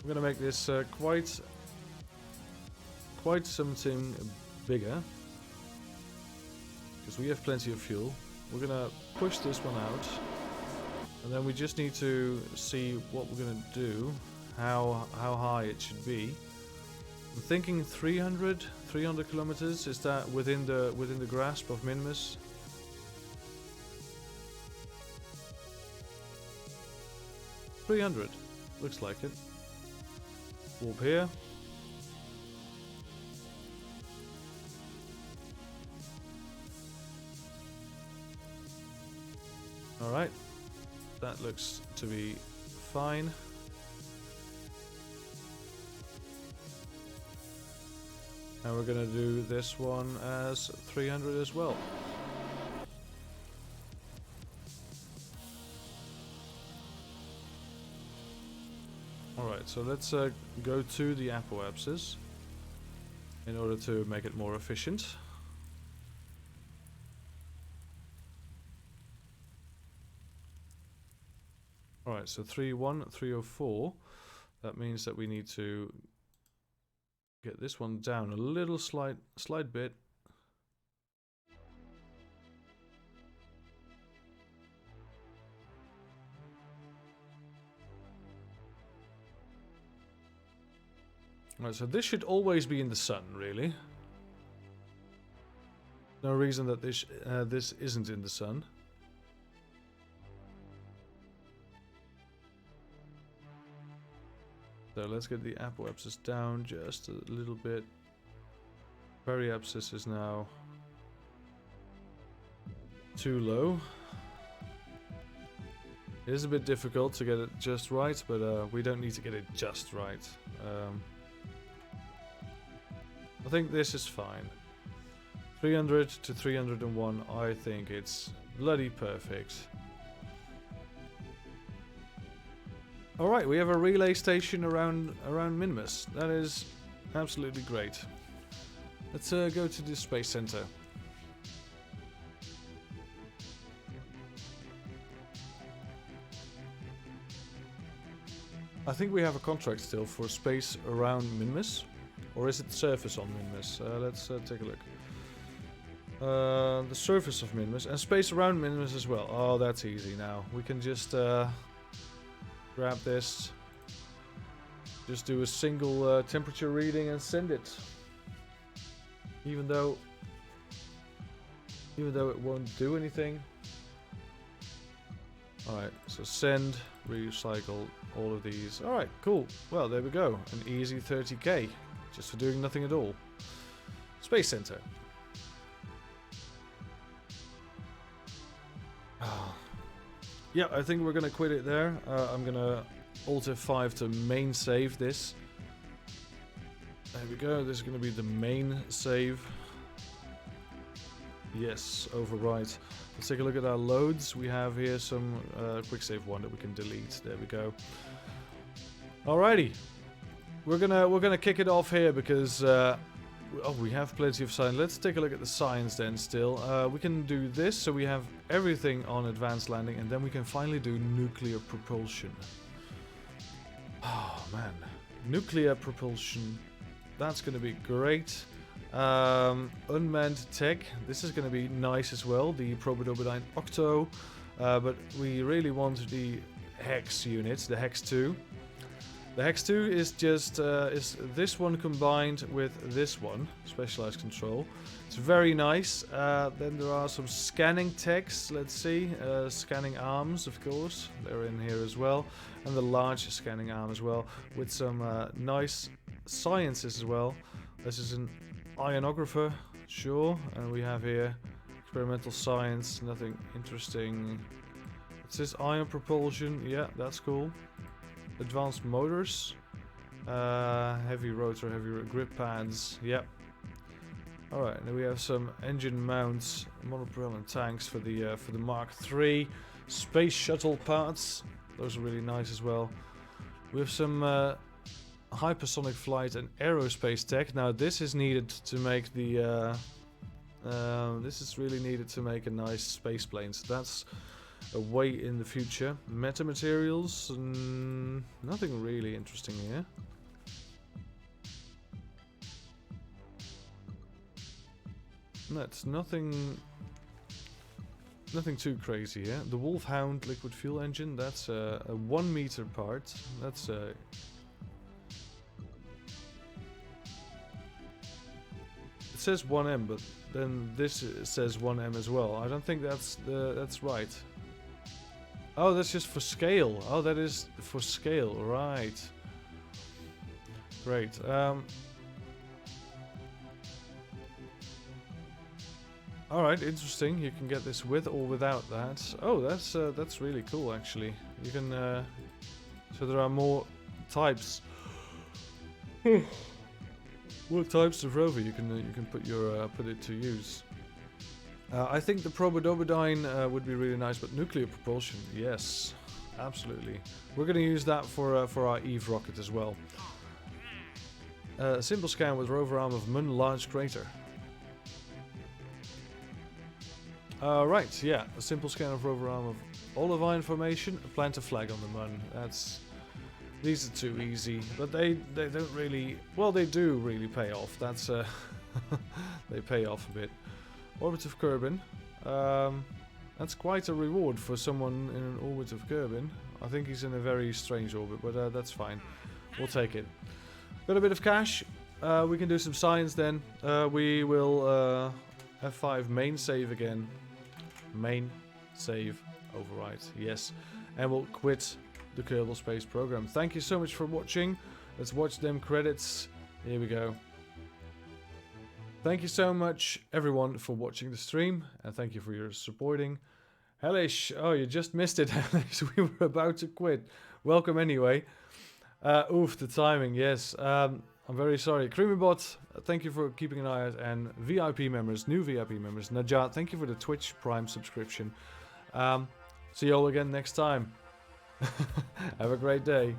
We're gonna make this quite something bigger, because we have plenty of fuel. We're gonna push this one out, and then we just need to see what we're gonna do, how high it should be. I'm thinking 300 kilometers. Is that within the grasp of Minimus? $300 looks like it. Warp here. Alright, that looks to be fine. And we're gonna do this one as 300 as well. Alright, so let's go to the apoapsis in order to make it more efficient. Alright, so 304. That means that we need to get this one down a little slight bit. Alright, so this should always be in the sun, really. No reason that this isn't in the sun. So let's get the apoapsis down just a little bit. Periapsis is now too low. It is a bit difficult to get it just right, but we don't need to get it just right. I think this is fine. 300 to 301, I think it's bloody perfect. Alright, we have a relay station around Minimus. That is absolutely great. Let's go to the space center. I think we have a contract still for space around Minimus. Or is it surface on Minimus? Let's take a look. The surface of Minimus and space around Minimus as well. Oh, that's easy now. We can just grab this, just do a single temperature reading and send it. Even though it won't do anything. Alright, so send, recycle all of these. Alright, cool. Well, there we go. An easy 30k. Just for doing nothing at all. Space Center. Yeah, I think we're gonna quit it there. I'm gonna Alt F5 to main save this. There we go. This is gonna be the main save. Yes, overwrite. Let's take a look at our loads. We have here some quick save one that we can delete. There we go. Alrighty. We're gonna kick it off here because we have plenty of science. Let's take a look at the science then still. We can do this, so we have everything on advanced landing, and then we can finally do nuclear propulsion. Oh man, nuclear propulsion. That's gonna be great. Unmanned tech. This is gonna be nice as well. The Probodobodine Octo, but we really want the Hex units, the Hex 2. The Hex 2 is just is this one combined with this one, specialized control. It's very nice. Then there are some scanning techs. Let's see, scanning arms, of course, they're in here as well, and the large scanning arm as well, with some nice sciences as well. This is an ionographer, sure, and we have here experimental science. Nothing interesting. It says ion propulsion. Yeah, that's cool. advanced motors. Heavy rotor, grip pads. Yep. Alright, then we have some engine mounts, monopropellant tanks for the Mark III. Space shuttle parts. Those are really nice as well. We have some hypersonic flight and aerospace tech. Now this is needed to make the this is really needed to make a nice space plane. So that's a way in the future. Metamaterials, nothing really interesting here. That's nothing too crazy here. The Wolfhound liquid fuel engine, that's a 1 meter part. That's it says 1M, but then this says 1M as well. I don't think that's right. Oh, that's just for scale. Oh, that is for scale, right. Great. Alright, interesting. You can get this with or without that. Oh, that's really cool actually. You can so there are more types. More types of rover you can put it to use. I think the Probodobodyne would be really nice, but nuclear propulsion, yes, absolutely. We're going to use that for our Eve rocket as well. Simple scan with rover arm of Munnie large crater. Right, yeah, a simple scan of rover arm of olive iron formation, plant a flag on the Mun. These are too easy, but they don't really, well, they do really pay off. That's they pay off a bit. Orbit of Kerbin. That's quite a reward for someone in an orbit of Kerbin. I think he's in a very strange orbit, but that's fine. We'll take it. Got a bit of cash. We can do some science then. We will F5 main save again. Main save override, yes. And we'll quit the Kerbal Space program. Thank you so much for watching. Let's watch them credits. Here we go. Thank you so much everyone for watching the stream, and thank you for your supporting. Hellish, oh, you just missed it, Hellish. We were about to quit. Welcome anyway. Oof, the timing, yes. I'm very sorry. CrimiBot, thank you for keeping an eye out, and VIP members, new VIP members. Najat, thank you for the Twitch Prime subscription. See you all again next time. Have a great day.